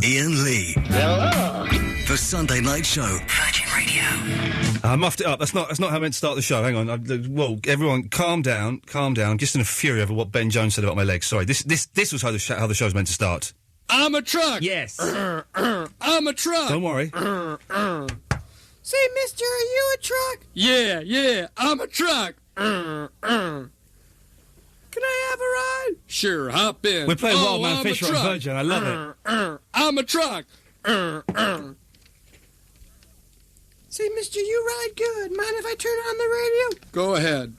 Iain Lee. Hello. The Sunday Night Show. Virgin Radio. I muffed it up. That's not how I meant to start the show. Hang on. Whoa, everyone, calm down. Just in a fury over what Ben Jones said about my legs. Sorry. This was how the show's meant to start. I'm a truck. Yes. I'm a truck. Don't worry. Say, mister, are you a truck? Yeah, I'm a truck. Can I have a ride? Sure, hop in. We're playing Wild Man I'm Fisher on Virgin. I love it. I'm a truck. Say, mister, you ride good. Mind if I turn on the radio? Go ahead.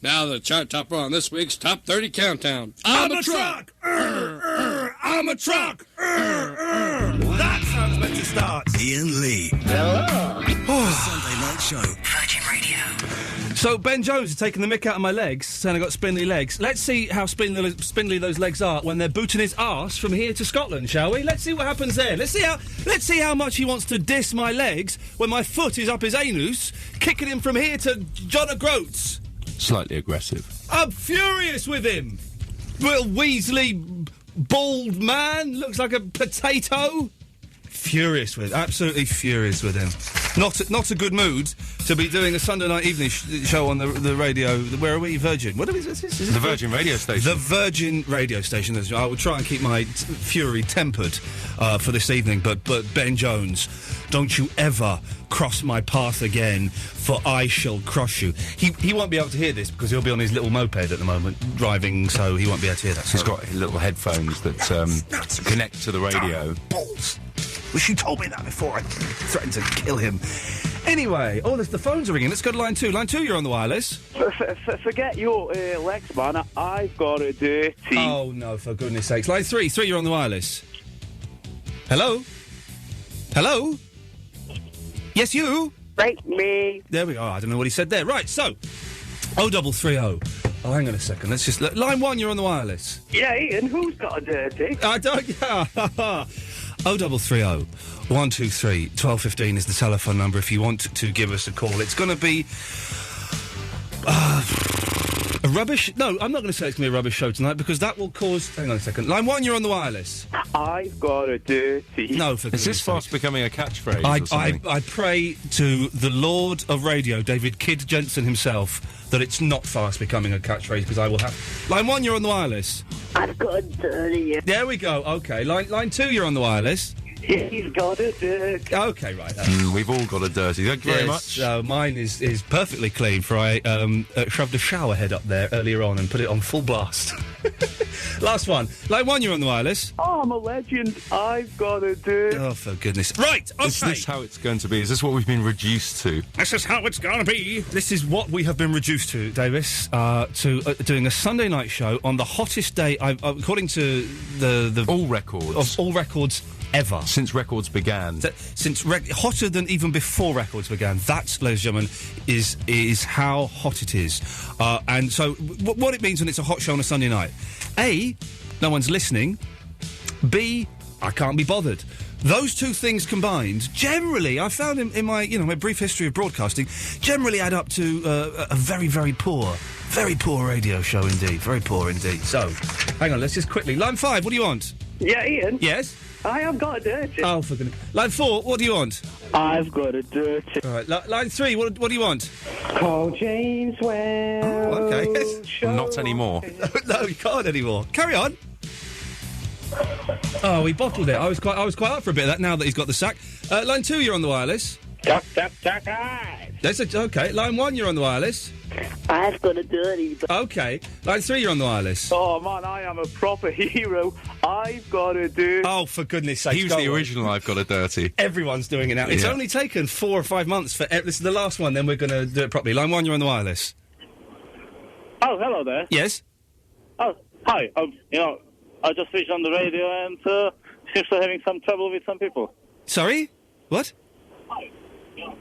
Now the chart topper on this week's Top 30 Countdown. I'm a truck. I'm a truck. That's how it's meant to start. Iain Lee. Hello. Sunday Night Show. Virgin Radio. So Ben Jones has taken the mick out of my legs, saying I got spindly legs. Let's see how spindly those legs are when they're booting his arse from here to Scotland, shall we? Let's see what happens there. Let's see how much he wants to diss my legs when my foot is up his anus, kicking him from here to John O'Groats. Slightly aggressive. I'm furious with him. Little Weasley, bald man, looks like a potato. Absolutely furious with him. Not a good mood to be doing a Sunday night evening show on the radio. Where are we? Virgin. What is this? The Virgin radio station. The Virgin radio station. I will try and keep my fury tempered for this evening, but Ben Jones, don't you ever cross my path again, for I shall cross you. He won't be able to hear this because he'll be on his little moped at the moment, driving, so he won't be able to hear that. He's got little headphones that connect to the radio. Balls! Wish you told me that before I threatened to kill him. Anyway, the phones are ringing. Let's go to line 2. Line 2, you're on the wireless. Forget your legs, man. I've got a dirty... Oh, no, for goodness sakes. Line 3, you're on the wireless. Hello? Hello? Yes, you? Right, me. There we go. I don't know what he said there. Right, so, 0330. Oh, hang on a second. Let's just... Line 1, you're on the wireless. Yeah, Ian, who's got a dirty? I don't... 0330 123 1215 is the telephone number if you want to give us a call. It's going to be a rubbish... No, I'm not going to say it's going to be a rubbish show tonight because that will cause... Hang on a second. Line 1, you're on the wireless. I've got a dirty... No, for Is this fast becoming a catchphrase or something? I pray to the Lord of Radio, David Kidd Jensen himself, that it's not fast becoming a catchphrase because I will have... Line 1, you're on the wireless. I've got a dirty. There we go. OK. Line 2, you're on the wireless. He's got a dirty. OK, right. We've all got a dirty. Thank you very much. Mine is perfectly clean, for I shoved a shower head up there earlier on and put it on full blast. Last one. Line 1, you're on the wireless. Oh, I'm a legend. I've got a dirty. Oh, for goodness. Right, OK. Is this how it's going to be? Is this what we've been reduced to? This is how it's going to be. This is what we have been reduced to, Davis, to doing a Sunday night show on the hottest day, according to the... All records. Of all records ever. Since records began. Hotter than even before records began. That, ladies and gentlemen, is how hot it is. And so, what it means when it's a hot show on a Sunday night. A, no one's listening. B, I can't be bothered. Those two things combined, generally, I found in my, my brief history of broadcasting, generally add up to a very, very poor radio show indeed. Very poor indeed. So, hang on, let's just quickly. Line 5, what do you want? Yeah, Ian? Yes? I have got a dirty. Oh, for goodness. Line 4, what do you want? I've got a dirty. All right, line 3, what do you want? Call James Wells. Oh, okay. Yes. Not anymore. No, you can't anymore. Carry on. Oh, he bottled it. I was quite up for a bit of that now that he's got the sack. Line 2, you're on the wireless. Duck, Okay. Line 1, you're on the wireless. I've got a dirty. Okay. Line 3, you're on the wireless. Oh, man, I am a proper hero. I've got a dirty. Oh, for goodness sake. He was the original I've got a dirty. Everyone's doing it now. It's only taken 4 or 5 months for... This is the last one, then we're going to do it properly. Line 1, you're on the wireless. Oh, hello there. Yes? Oh, hi. I just switched on the radio and seems to be having some trouble with some people. Sorry? What?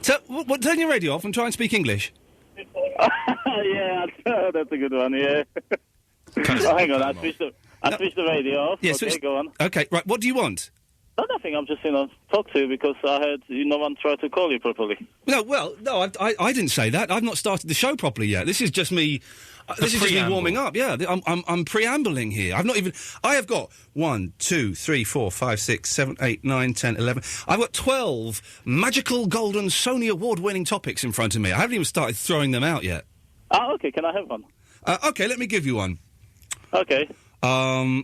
Turn your radio off and try and speak English. Yeah, that's a good one, yeah. Hang on, I switched the radio off. Yes, okay, go on. Okay, right, what do you want? No, nothing, I'm just, talk to you because I heard no one tried to call you properly. No, I didn't say that. I've not started the show properly yet. This is just me This is just me warming up. Yeah, I'm preambling here. I have got 1, 2, 3, 4, 5, 6, 7, 8, 9, 10, 11. I've got 12 magical golden Sony award-winning topics in front of me. I haven't even started throwing them out yet. Oh, okay. Can I have one? Okay, let me give you one. Okay. Oh,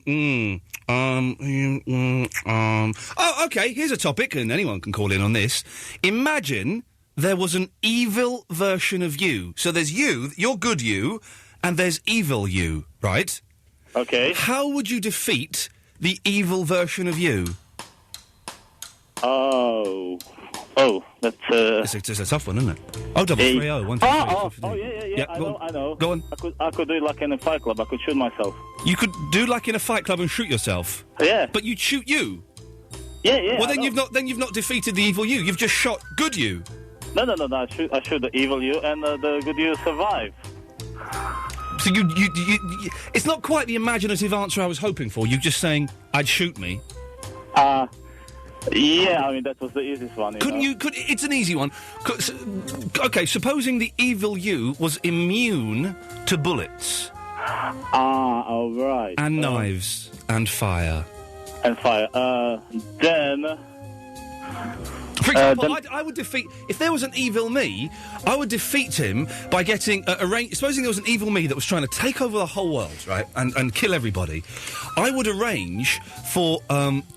okay, here's a topic, and anyone can call in on this. Imagine there was an evil version of you. So there's you, you're good you, and there's evil you, right? Okay. How would you defeat the evil version of you? Oh, that's It's a tough one, isn't it? Oh, 330 123 yeah. I know. Go on. I could do it like in a fight club. I could shoot myself. You could do like in a fight club and shoot yourself. Yeah. But you'd shoot you. Yeah. Well, then you've not defeated the evil you. You've just shot good you. No. I shoot the evil you, and the good you survive. So you it's not quite the imaginative answer I was hoping for. You're just saying I'd shoot me. Yeah, I mean, that was the easiest one. It's an easy one. Okay, supposing the evil you was immune to bullets. All right. And knives. And fire. Then... For example, I would defeat... If there was an evil me, I would defeat him by getting supposing there was an evil me that was trying to take over the whole world, right, and kill everybody, I would arrange for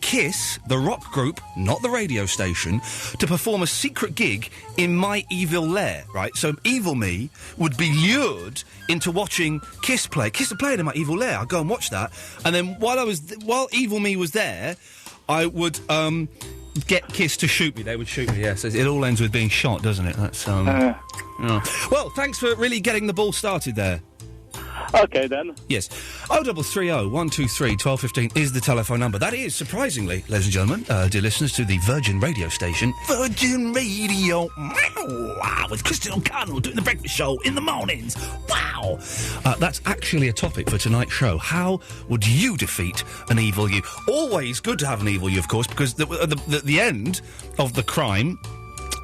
Kiss, the rock group, not the radio station, to perform a secret gig in my evil lair, right? So evil me would be lured into watching Kiss play. Kiss are playing in my evil lair. I'd go and watch that. And then while evil me was there, I would... get Kiss to shoot me. They would shoot me, yes. It all ends with being shot, doesn't it? That's, Well, thanks for really getting the ball started there. Okay, then. Yes. 0330 123 1215 is the telephone number. That is, surprisingly, ladies and gentlemen, dear listeners, to the Virgin radio station. Virgin Radio. Wow. With Christian O'Connell doing the breakfast show in the mornings. Wow. That's actually a topic for tonight's show. How would you defeat an evil you? Always good to have an evil you, of course, because the end of the crime...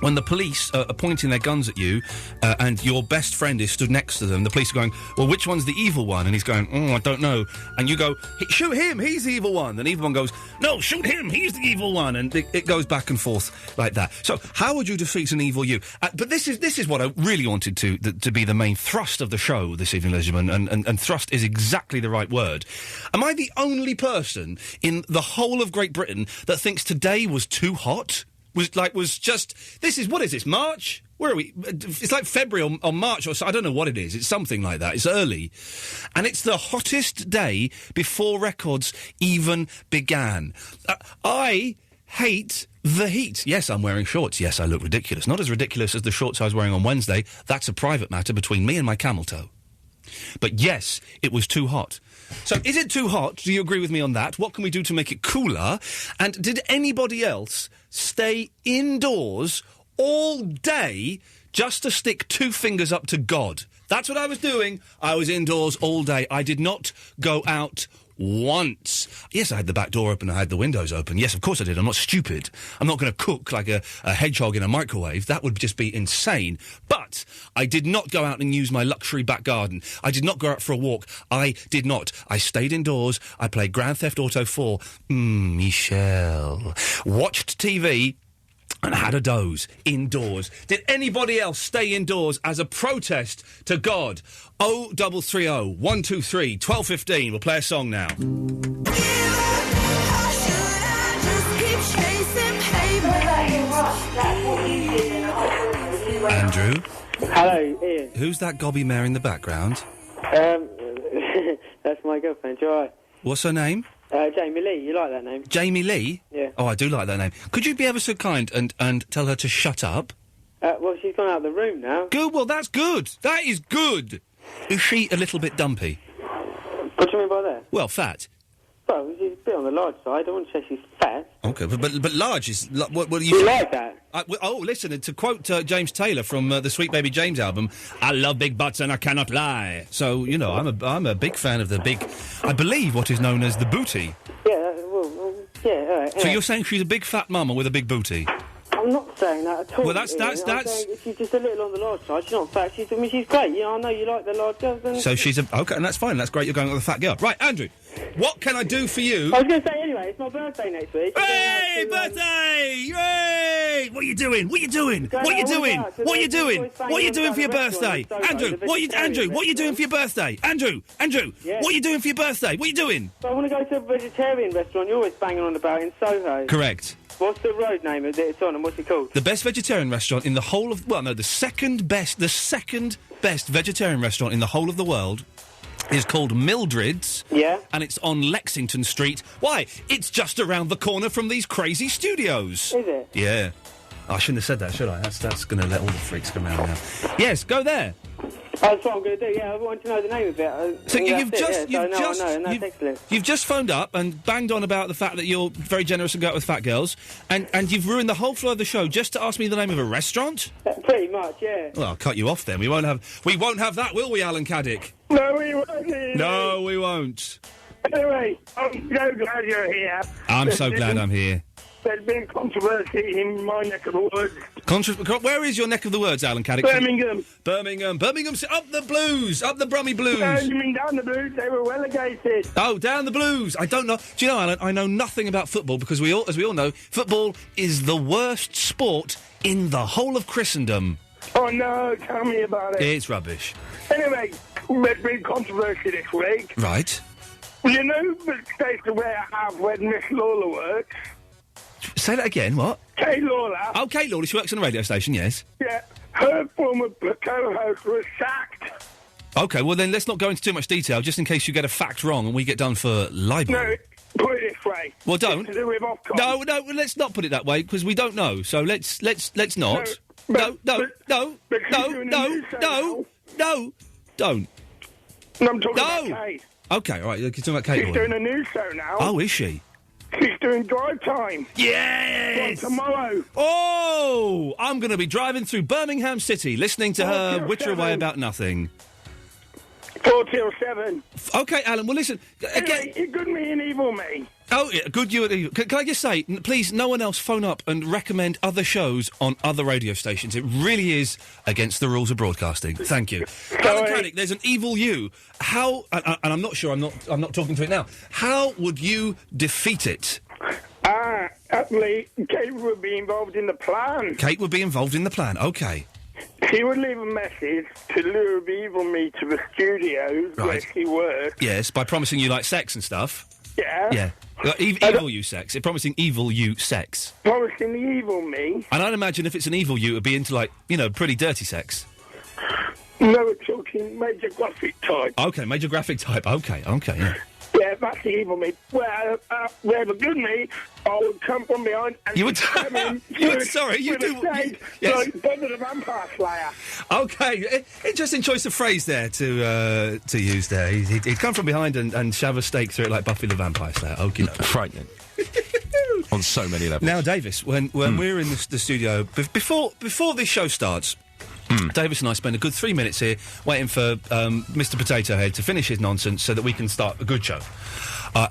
When the police are pointing their guns at you and your best friend is stood next to them, the police are going, well, which one's the evil one? And he's going, I don't know. And you go, shoot him, he's the evil one. And the evil one goes, no, shoot him, he's the evil one. And it goes back and forth like that. So how would you defeat an evil you? But this is what I really wanted to be the main thrust of the show this evening, ladies and gentlemen, and thrust is exactly the right word. Am I the only person in the whole of Great Britain that thinks today was too hot? What is this, March? Where are we? It's like February or March or so. I don't know what it is. It's something like that. It's early. And it's the hottest day before records even began. I hate the heat. Yes, I'm wearing shorts. Yes, I look ridiculous. Not as ridiculous as the shorts I was wearing on Wednesday. That's a private matter between me and my camel toe. But yes, it was too hot. So, is it too hot? Do you agree with me on that? What can we do to make it cooler? And did anybody else stay indoors all day just to stick two fingers up to God? That's what I was doing. I was indoors all day. I did not go out once. Yes, I had the back door open, I had the windows open. Yes, of course I did. I'm not stupid. I'm not going to cook like a hedgehog in a microwave. That would just be insane. But I did not go out and use my luxury back garden. I did not go out for a walk. I did not. I stayed indoors. I played Grand Theft Auto 4. Michelle. Watched TV. And had a doze indoors. Did anybody else stay indoors as a protest to God? 0330 123 1215. We'll play a song now. Andrew? Hello, Ian. Who's that gobby mare in the background? That's my girlfriend, you alright? What's her name? Jamie Lee, you like that name? Jamie Lee? Yeah. Oh, I do like that name. Could you be ever so kind and tell her to shut up? Well, she's gone out of the room now. Good, well, that's good. That is good. Is she a little bit dumpy? What do you mean by that? Well, fat. Well, she's a bit on the large side. I wouldn't say she's fat. Okay, but large is... What do you like that? Listen, to quote James Taylor from the Sweet Baby James album, I love big butts and I cannot lie. So, you know, I'm a big fan of the big... I believe what is known as the booty. Yeah, well, yeah, all right. So you're saying she's a big fat mama with a big booty? I'm not not saying that at all. Well, that's- I'm saying she's just a little on the large side. She's not fat. She's great. You know, I know you like the large girls. And So she's okay, and that's fine. That's great. You're going with a fat girl, right, Andrew? What can I do for you? I was going to say anyway. It's my birthday next week. Hey, birthday! Hey! What are you doing? What are you doing? What are you doing? What are you doing? What are you doing for your birthday? Andrew, what are you doing for your birthday? Andrew, Yeah. what are you doing for your birthday? What are you doing? So I want to go to a vegetarian restaurant you're always banging on about in Soho. Correct. What's the road name that it's on and what's it called? The best vegetarian restaurant in the whole of... Well, no, the second best vegetarian restaurant in the whole of the world is called Mildred's. Yeah. And it's on Lexington Street. Why? It's just around the corner from these crazy studios. Is it? Yeah. I shouldn't have said that, should I? That's going to let all the freaks come around now. Yes, go there. That's what I'm going to do, yeah. I want to know the name of it. So you've just You've just phoned up and banged on about the fact that you're very generous and go out with fat girls, and you've ruined the whole flow of the show just to ask me the name of a restaurant. Pretty much, yeah. Well, I'll cut you off then. We won't have that, will we, Alan Caddick? No, we won't. No, we won't. Anyway, I'm so glad you're here. I'm so glad I'm here. There's been controversy in my neck of the woods. Where is your neck of the woods, Alan Caddick? Birmingham. Birmingham, up the blues, up the Brummy Blues. You mean down the blues? They were relegated. Oh, down the blues. I don't know. Do you know, Alan, I know nothing about football because as we all know, football is the worst sport in the whole of Christendom. Oh, no, tell me about it. It's rubbish. Anyway, there's been controversy this week. Right. You know the station where I have where Miss Lawler works? Say that again, what? Kate Lawler. Oh, Kate Lawler, she works on a radio station, yes. Yeah, her former co-host was sacked. OK, well then let's not go into too much detail, just in case you get a fact wrong and we get done for libel. No, put it this way. Well, don't. It's to do with Ofcom. No, let's not put it that way, because we don't know, so let's not. No, don't. No, Don't. I'm talking about Kate. OK, all right, you're talking about Kate She's Lawler. doing a new show now. Oh, is she? She's doing drive time. Yes! From tomorrow. Oh! I'm going to be driving through Birmingham City, listening to her witter away about nothing. 4 till 7. OK, Alan, well, listen... Anyway, you good me and evil me. Oh, yeah, good you and evil. Can I just say, please, no one else phone up and recommend other shows on other radio stations. It really is against the rules of broadcasting. Thank you. Alan Caddick, there's an evil you. How... And I'm not sure, I'm not talking to it now. How would you defeat it? Actually, Kate would be involved in the plan. Kate would be involved in the plan, OK. She would leave a message to lure evil me to the studios where she works. Yes, by promising you, like, sex and stuff. Yeah. Yeah. Evil you sex. Promising evil you sex. Promising the evil me. And I'd imagine if it's an evil you, it would be into, like, pretty dirty sex. No, we're talking major graphic type. OK, major graphic type. OK, yeah. Yeah, that's the evil me. Where the good me, I would come from behind and... You would... Sorry, you do... Yes. Like Bobby the Vampire Slayer. OK, interesting choice of phrase there to use there. He'd come from behind and shove a stake through it like Buffy the Vampire Slayer. OK, Frightening. On so many levels. Now, Davis, when we're in the studio... Before this show starts... Davis and I spend a good 3 minutes here waiting for Mr. Potato Head to finish his nonsense so that we can start a good show.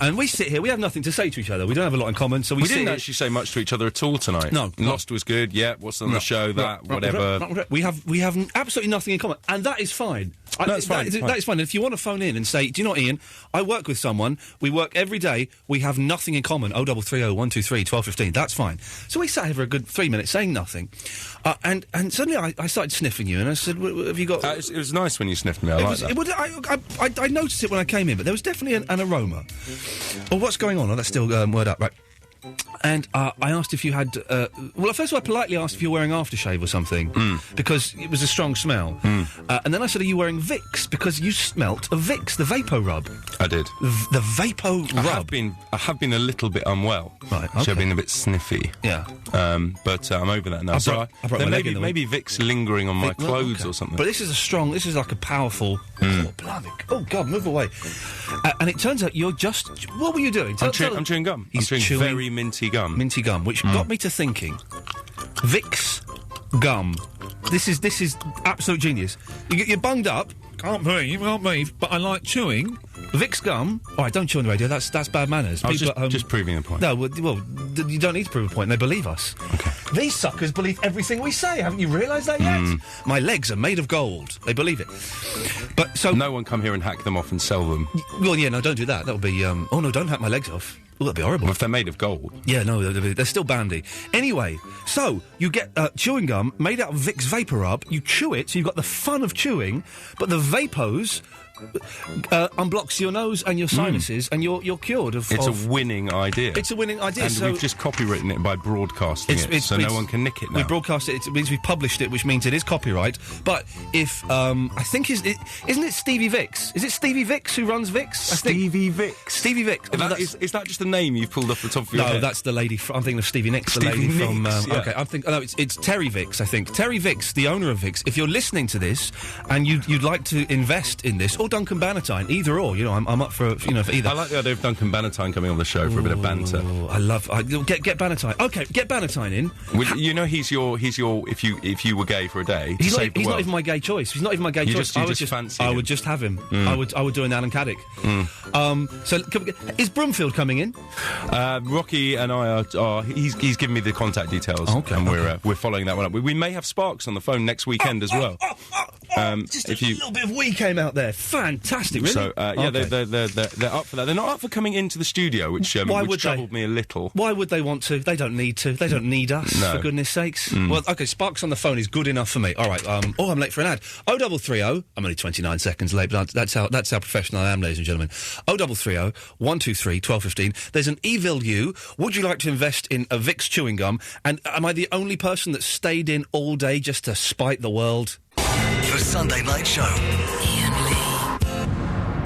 And we sit here, we have nothing to say to each other. We don't have a lot in common, so we didn't actually say much to each other at all tonight. No. Lost was good, yeah, what's on the show, whatever. We have absolutely nothing in common, and that is fine. That's fine. That is fine. If you want to phone in and say, do you know what, Iain, I work with someone, we work every day, we have nothing in common, 0330 123 1215, that's fine. So we sat here for a good 3 minutes saying nothing, and suddenly I started sniffing you, and I said, have you got... it was nice when you sniffed me, I like that. I noticed it when I came in, but there was definitely an aroma. Oh, what's going on? Oh, that's still word up, right. And I asked if you had... well, first of all, I politely asked if you were wearing aftershave or something, because it was a strong smell. And then I said, are you wearing Vicks? Because you smelt of Vicks, the Vapo Rub. I did. The Vapo Rub. I have been a little bit unwell. Right, okay. I've been a bit sniffy. Yeah. But I'm over that now. Maybe Vicks lingering on my clothes or something. But this is like a powerful... Oh, blimey. Oh, God, move away. And it turns out you're just... What were you doing? I'm chewing gum. I'm chewing very minty gum. Minty gum, which got me to thinking, Vicks gum. This is absolute genius. You're bunged up. Can't move, but I like chewing. Vicks gum. All right, don't chew on the radio. That's bad manners. I was just proving a point. No, well, you don't need to prove a point. They believe us. Okay. These suckers believe everything we say. Haven't you realised that yet? My legs are made of gold. They believe it. But so no one come here and hack them off and sell them. Well, yeah, no, don't do that. That would be. Oh no, don't hack my legs off. Oh, that'd be horrible. Well, if they're made of gold. Yeah, no, they're still bandy. Anyway, so you get chewing gum made out of Vicks Vapor Rub. You chew it, so you've got the fun of chewing, but the vapors unblocks your nose and your sinuses, and you're cured of. It's a winning idea. It's a winning idea. And so we've just copywritten it by broadcasting it, so no one can nick it now. We broadcast it. It means we've published it, which means it is copyright. But if I think isn't it Stevie Vicks? Is it Stevie Vicks who runs Vicks? Stevie Vicks. Stevie Vicks. Is that just a name you've pulled off the top of your head? No, that's the lady. I'm thinking of Stevie Nicks, the lady from. Yeah. Okay, I'm thinking. No, it's Terry Vicks. I think Terry Vicks, the owner of Vicks. If you're listening to this and you'd like to invest in this, or Duncan Bannatyne, either or, I'm up for for either. I like the idea of Duncan Bannatyne coming on the show for a bit of banter. I love. Get Bannatyne. Okay, get Bannatyne in. He's your. If you were gay for a day, he's not even my gay choice. He's not even my gay choice. I would just have him. I would do an Alan Caddick. So is Broomfield coming in? Rocky and I are. He's given me the contact details. Okay, and we're following that one up. We may have Sparks on the phone next weekend as well. Just a little bit of wee came out there. Fantastic, really. So they're up for that. They're not up for coming into the studio, which troubled me a little. Why would they want to? They don't need to. They don't need us. For goodness sakes. Well, okay, Sparks on the phone is good enough for me. All right. I'm late for an ad. 0330. I'm only 29 seconds late, but that's how professional I am, ladies and gentlemen. 0330 123 1215. There's an Evil You. Would you like to invest in a Vicks chewing gum? And am I the only person that stayed in all day just to spite the world? The Sunday Night Show. Iain Lee.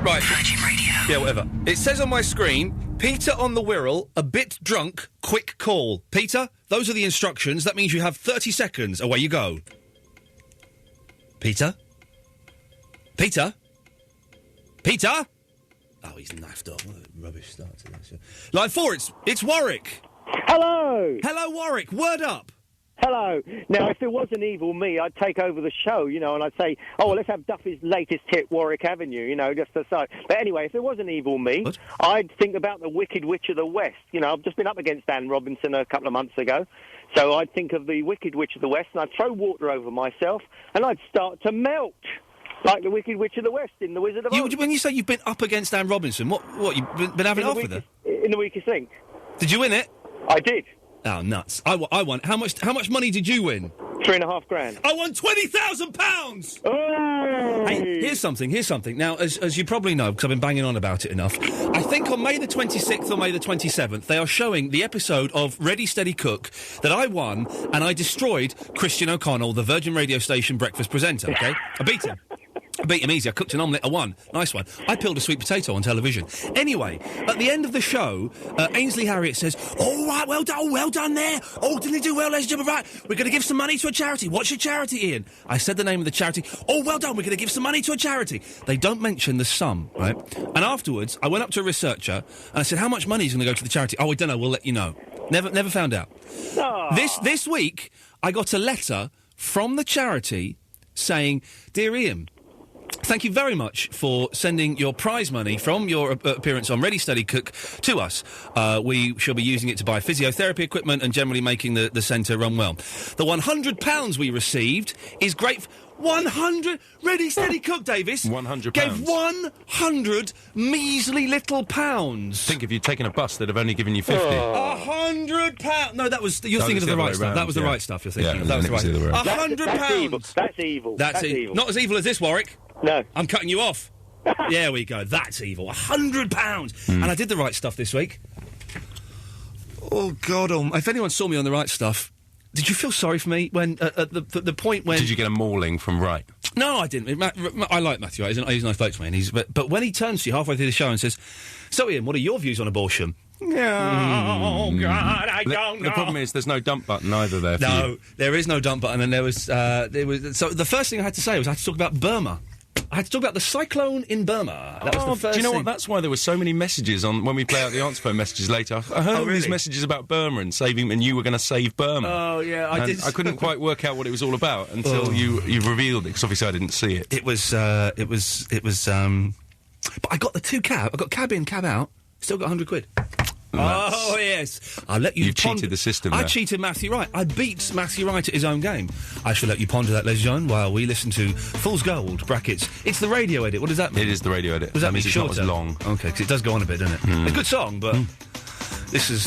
Right. Virgin Radio. Yeah, whatever. It says on my screen, Peter on the Wirral, a bit drunk, quick call. Peter, those are the instructions. That means you have 30 seconds. Away you go. Peter? Peter? Peter? Oh, he's naffed off. What a rubbish start to this. Line 4, it's Warwick. Hello. Hello, Warwick. Word up. Hello. Now, if it wasn't evil me, I'd take over the show, and I'd say, let's have Duffy's latest hit, Warwick Avenue, just to say. But anyway, if it wasn't evil me, I'd think about the Wicked Witch of the West. I've just been up against Anne Robinson a couple of months ago. So I'd think of the Wicked Witch of the West, and I'd throw water over myself, and I'd start to melt. Like the Wicked Witch of the West in The Wizard of Oz. When you say you've been up against Anne Robinson, what you've been having it off with her? In The Weakest Link. Did you win it? I did. Oh, nuts. I won. How much money did you win? £3,500. I won £20,000! Oh! Hey, here's something. Now, as you probably know, because I've been banging on about it enough, I think on May the 26th or May the 27th, they are showing the episode of Ready, Steady, Cook that I won, and I destroyed Christian O'Connell, the Virgin Radio Station breakfast presenter, okay? I beat him. I beat him easy. I cooked an omelette. I won. Nice one. I peeled a sweet potato on television. Anyway, at the end of the show, Ainsley Harriott says, "All right, well done there. Oh, didn't he do well, ladies and gentlemen? Right, we're going to give some money to a charity. What's your charity, Ian?" I said the name of the charity. "Oh, well done. We're going to give some money to a charity." They don't mention the sum, right? And afterwards, I went up to a researcher and I said, "How much money is going to go to the charity?" "Oh, we don't know. We'll let you know." Never found out. This week, I got a letter from the charity saying, "Dear Ian, thank you very much for sending your prize money from your appearance on Ready, Steady, Cook to us. We shall be using it to buy physiotherapy equipment and generally making the centre run well. The £100 we received is great." 100 Ready, Steady, Cook, Davis. £100 gave 100 measly little pounds. Think if you'd taken a bus, they'd have only given you 50. £100. No, you're thinking of the right stuff. That was the right stuff you're thinking of. That was the right stuff. £100. That's evil. That's evil. Not as evil as this, Warwick. No. I'm cutting you off. There we go. That's evil. £100. And I did the right stuff this week. Oh, God. If anyone saw me on the right stuff, did you feel sorry for me when, at the point when... Did you get a mauling from Right? No, I didn't. I like Matthew, right? He's a nice bloke to me. But when he turns to you halfway through the show and says, "So, Ian, what are your views on abortion?" Oh, God, I don't know. The problem is there's no dump button either there for you. No, there is no dump button, and there was... So the first thing I had to say was I had to talk about Burma. I had to talk about the cyclone in Burma. That was the first do you know thing. what? That's why there were so many messages on when we play out the answer phone messages later. I heard all these messages about Burma and saving, and you were going to save Burma. Oh yeah, I did. I couldn't quite work out what it was all about until you revealed it, because obviously I didn't see it. It was. But I got the two cab. I got cab in, cab out. Still got £100. Oh, yes. I'll let you You've cheated the system I there. cheated Matthew Wright. I beat Matthew Wright at his own game. I shall let you ponder that, ladies and gentlemen, while we listen to Fool's Gold, brackets. It's the radio edit. What does that mean? It is the radio edit. Does that mean means it's not shorter? as long. Okay, because it does go on a bit, doesn't it? A good song, but... This is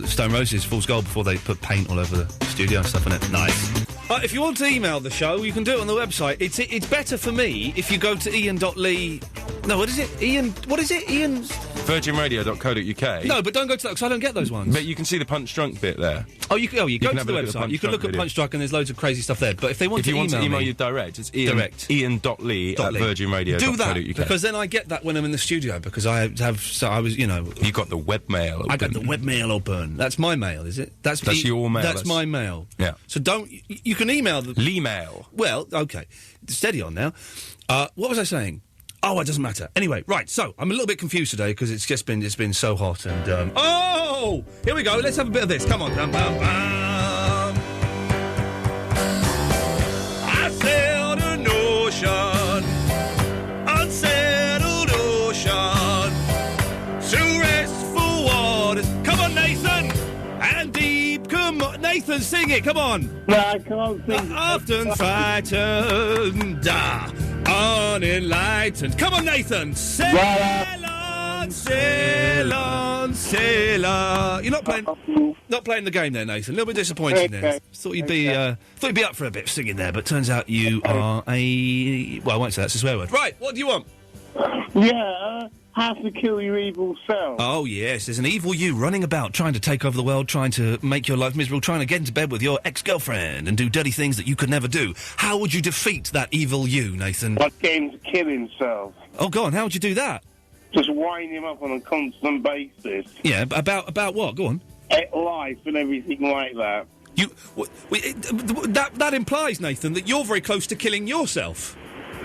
Stone Roses' Fool's Gold before they put paint all over the studio and stuff in it. Nice. If you want to email the show, you can do it on the website. It's better for me if you go to Iain.lee... No, what is it? Ian... What is it? Ian... virginradio.co.uk. No, but don't go to that, because I don't get those ones. But you can see the Punch Drunk bit there. You go to can have the a look at the website. Punch You can look Drunk at video. Punch Drunk and there's loads of crazy stuff there. But if they want If you want to email me, you direct, it's Ian.lee at virginradio.co.uk. do that, because then I get that when I'm in the studio, because I was, You got the webmail open. I got the webmail open. That's my mail, is it? That's your mail. That's my mail. Yeah. So you can email the... Lee mail. Well, okay. Steady on now. What was I saying? Oh, it doesn't matter. Anyway, right, so I'm a little bit confused today because it's been so hot and... Oh! Here we go. Let's have a bit of this. Come on. Bum, bum, bum. I sailed an ocean, unsettled ocean, to restful waters. Come on, Nathan! And deep, come on. Nathan, sing it, come on. No, I can't sing. Often frightened, unenlightened. Come on, Nathan. Sail on, sail on, sail on. You're not playing the game there, Nathan. A little bit disappointed there. Thought you'd be up for a bit of singing there, but turns out you are a... Well, I won't say that's a swear word. Right, what do you want? Yeah, how to kill your evil self. Oh, yes, there's an evil you running about, trying to take over the world, trying to make your life miserable, trying to get into bed with your ex-girlfriend and do dirty things that you could never do. How would you defeat that evil you, Nathan? Like getting to kill himself. Oh, go on, how would you do that? Just wind him up on a constant basis. Yeah, about what? Go on. Life and everything like that. That implies, Nathan, that you're very close to killing yourself.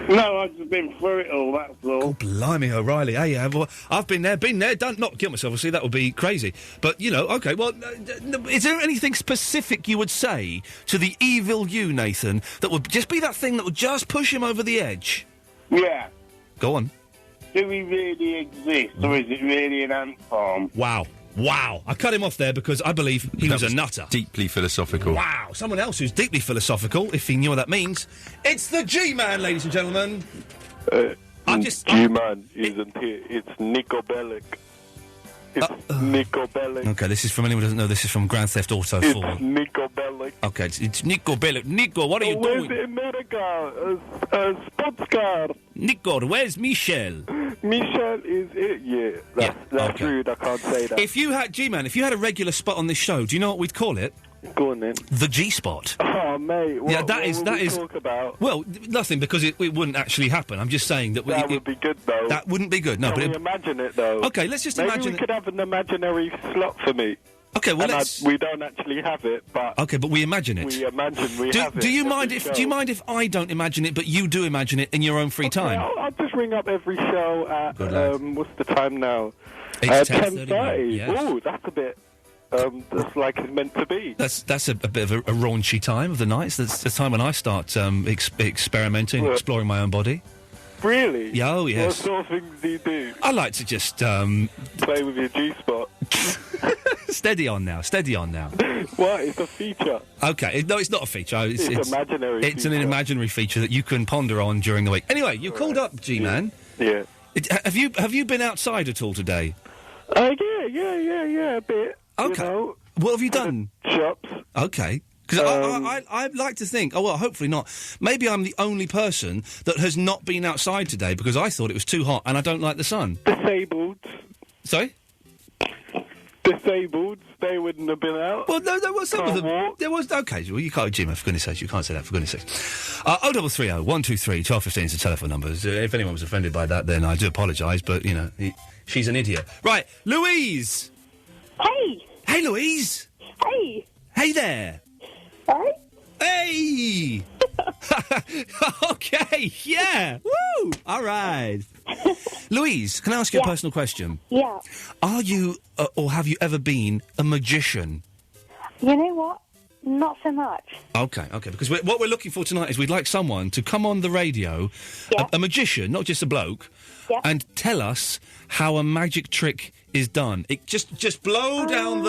No, I've just been through it all, that's all. Oh, blimey, O'Reilly. Hey, I've been there, done, not kill myself, obviously, that would be crazy. But, okay, well, is there anything specific you would say to the evil you, Nathan, that would just be that thing that would just push him over the edge? Yeah. Go on. Do we really exist, or is it really an ant farm? Wow. I cut him off there because I believe he was a nutter. Deeply philosophical. Wow. Someone else who's deeply philosophical, if he knew what that means. It's the G-Man, ladies and gentlemen. G-Man isn't here. It's Nico Bellic. It's Nico Bellic. Okay, this is from anyone who doesn't know, this is from Grand Theft Auto 4. It's Nico Bellic. Okay, it's Nico Bellic. Nico, what are you doing? Where's America? A sports car. Nico, where's Michelle? Michelle is it? Yeah, that's rude. I can't say that. If you had, G-Man, if you had a regular spot on this show, do you know what we'd call it? Go on then. The G-spot. Oh, mate. What would we talk about? Well, nothing, because it wouldn't actually happen. I'm just saying that... That would be good, though. That wouldn't be good, no. Can we imagine it, though? Okay, let's just Maybe imagine... we could have an imaginary slot for me. Okay, well, we don't actually have it, but... Okay, but we imagine it. We imagine we have it. Do you mind if I don't imagine it, but you do imagine it in your own free time? I'll just ring up every show at... what's the time now? It's 10:30. Yes. Ooh, that's a bit... that's like it's meant to be. That's a bit of a raunchy time of the night. That's the time when I start experimenting, exploring my own body. Really? Yeah, oh, yes. What sort of things do you do? I like to just... play with your G-spot. Steady on now. What? It's a feature. Okay, no, it's not a feature. It's imaginary. It's an imaginary feature that you can ponder on during the week. Anyway, you called up, G-Man. Yeah. Have you been outside at all today? Yeah, a bit. Okay. You know, what have you done? Shops. Okay. Because I'd like to think... Oh, well, hopefully not. Maybe I'm the only person that has not been outside today because I thought it was too hot and I don't like the sun. Disabled. Sorry? Disabled. They wouldn't have been out. Well, no, there was some of them. Walk. There was... Okay, well, you can't... Jim, for goodness sakes, you can't say that, for goodness sakes. 0330 123 1215 is the telephone number. If anyone was offended by that, then I do apologise, but, she's an idiot. Right, Louise! Hey! Hey, Louise! Hey! Hey there! Hey! Hey! Okay, yeah! Woo! All right. Louise, can I ask you a personal question? Yeah. Are you, or have you ever been, a magician? You know what? Not so much. Okay, because what we're looking for tonight is we'd like someone to come on the radio, a magician, not just a bloke, and tell us how a magic trick is done. It just blow down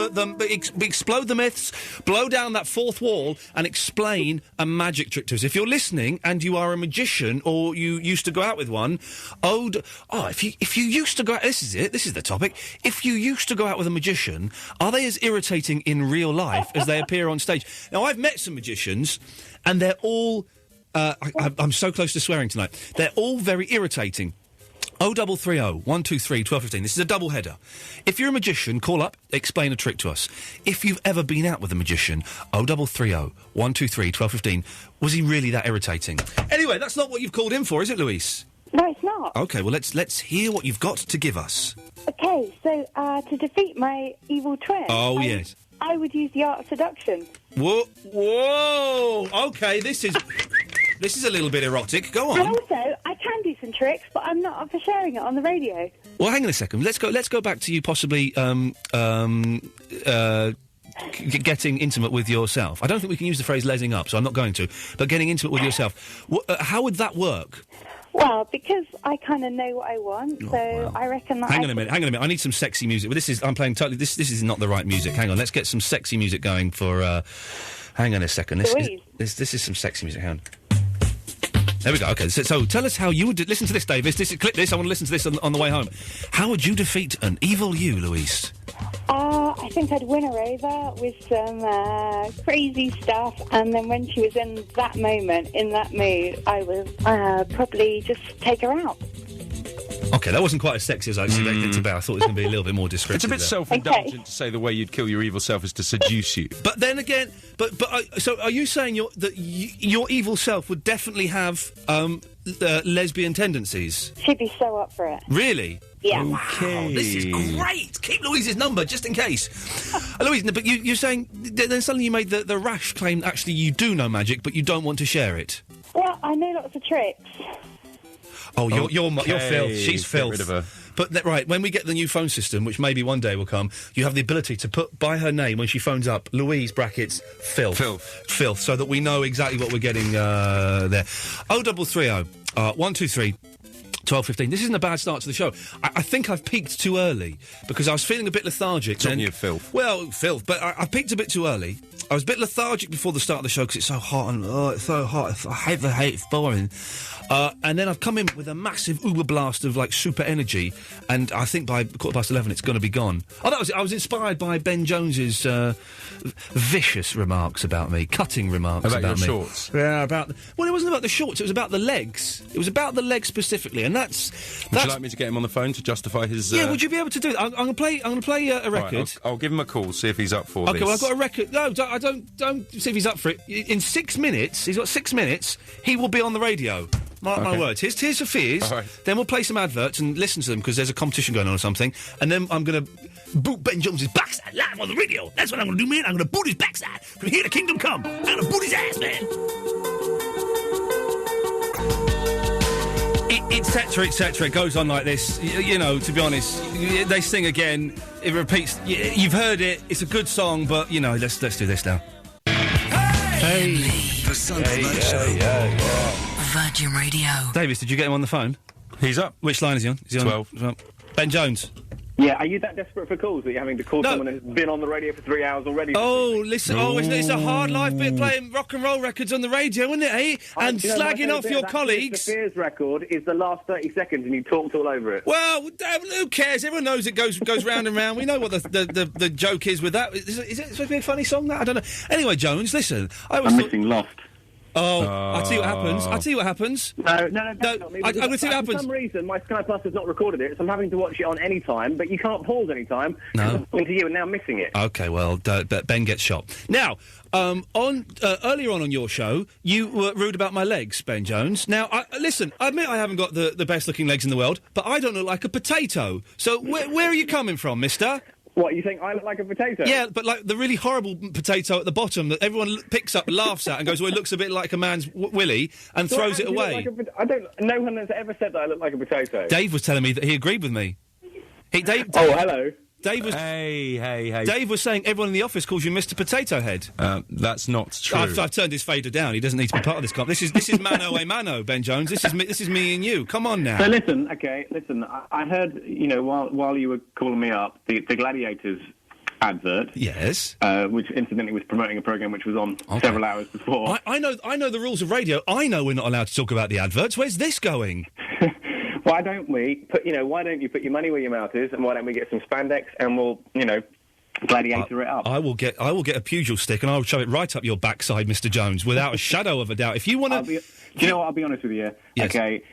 explode the myths, blow down that fourth wall, and explain a magic trick to us. If you're listening and you are a magician or you used to go out with one, if you used to go out, this is it. This is the topic. If you used to go out with a magician, are they as irritating in real life as they appear on stage? Now, I've met some magicians, and they're all. I'm so close to swearing tonight. They're all very irritating. 0330 123 1215. This is a double header. If you're a magician, call up, explain a trick to us. If you've ever been out with a magician, 0330 123 1215. Was he really that irritating? Anyway, that's not what you've called in for, is it, Louise? No, it's not. OK, well, let's hear what you've got to give us. Okay, so to defeat my evil twin... Oh, yes. I would use the art of seduction. Whoa! OK, this is a little bit erotic. Go on. And also, I can do some tricks, but I'm not up for sharing it on the radio. Well, hang on a second. Let's go back to you possibly getting intimate with yourself. I don't think we can use the phrase "lesing up," so I'm not going to. But getting intimate with yourself. How would that work? Well, because I kind of know what I want, I reckon that. Hang on a minute. I need some sexy music. Well, I'm playing totally. This is not the right music. Hang on. Let's get some sexy music going for. Hang on a second. This is some sexy music. Hang on. There we go. OK, so tell us how you would... Listen to this, Davis. Clip this. I want to listen to this on the way home. How would you defeat an evil you, Louise? I think I'd win her over with some crazy stuff, and then when she was in that moment, in that mood, I would probably just take her out. OK, that wasn't quite as sexy as I expected it to be. I thought it was going to be a little bit more descriptive. It's a bit self-indulgent to say the way you'd kill your evil self is to seduce you. But then again, so are you saying that your evil self would definitely have lesbian tendencies? She'd be so up for it. Really? Yeah. Okay. Wow, this is great. Keep Louise's number just in case. Louise, but you're saying then suddenly you made the rash claim. Actually, you do know magic, but you don't want to share it. Well, I know lots of tricks. Oh, you're filth. She's filth. Get rid of her. But right, when we get the new phone system, which maybe one day will come, you have the ability to put by her name when she phones up, Louise brackets filth, so that we know exactly what we're getting there. 0330 123 12:15. This isn't a bad start to the show. I think I've peaked too early because I was feeling a bit lethargic. Talking of filth. Well, filth, but I peaked a bit too early. I was a bit lethargic before the start of the show because it's so hot and it's so hot. I hate it's boring. And then I've come in with a massive uber blast of like super energy, and I think by 11:15 it's going to be gone. Oh, I was inspired by Ben Jones's vicious remarks about me, cutting remarks about your me. Shorts. Yeah, well, it wasn't about the shorts. It was about the legs. It was about the legs specifically, and that's. Would you like me to get him on the phone to justify his? Yeah, would you be able to do that? I'm going to play a record. Right, I'll give him a call, see if he's up for this. Okay, well I've got a record. No, don't see if he's up for it. In 6 minutes, he's got 6 minutes. He will be on the radio. Mark my words. Here's Tears for Fears. Right. Then we'll play some adverts and listen to them because there's a competition going on or something. And then I'm going to boot Ben Jones's backside live on the radio. That's what I'm going to do, man. I'm going to boot his backside from here to Kingdom Come. I'm going to boot his ass, man. Etc. It goes on like this. You know, to be honest, they sing again. It repeats. You've heard it. It's a good song, but you know, let's do this now. Hey, the Sunday Night Show. Virgin Radio. Davis, did you get him on the phone? He's up. Which line is he on? Is he 12. On? Ben Jones. Yeah, are you that desperate for calls that you're having to call someone who's been on the radio for 3 hours already? Oh, listen, it's a hard life bit playing rock and roll records on the radio, isn't it, eh? And slagging off your colleagues. The Fears record is the last 30 seconds and you talked all over it. Well, who cares? Everyone knows it goes round and round. We know what the joke is with that. Is it supposed to be a funny song, that? I don't know. Anyway, Jones, listen. I'm missing Lost. Oh, I'll tell you what happens. No, that's not me. I'm going to tell you what happens. For some reason, my Sky Plus has not recorded it, so I'm having to watch it on any time, but you can't pause any time. No. I'm talking to you and now missing it. OK, well, Ben gets shot. Now, earlier on your show, you were rude about my legs, Ben Jones. Now, listen, I admit I haven't got the best-looking legs in the world, but I don't look like a potato. So where are you coming from, mister? What, you think I look like a potato? Yeah, but like the really horrible potato at the bottom that everyone picks up, laughs at, and goes, "Well, it looks a bit like a man's willy," and throws it away. No one has ever said that I look like a potato. Dave was telling me that he agreed with me. Oh, hello. Dave was. Hey. Dave was saying everyone in the office calls you Mr. Potato Head. That's not true. I've turned his fader down. He doesn't need to be part of this comp. This is mano a mano, Ben Jones. This is me and you. Come on now. So listen. I heard, while you were calling me up, the Gladiators advert. Yes. Which incidentally was promoting a programme which was on several hours before. I know the rules of radio. I know we're not allowed to talk about the adverts. Where's this going? Why don't you put your money where your mouth is, and why don't we get some spandex and we'll, gladiator it up? I will get a pugil stick and I will shove it right up your backside, Mr. Jones, without a shadow of a doubt. If you want to... Do you know what? I'll be honest with you. Yes. Okay,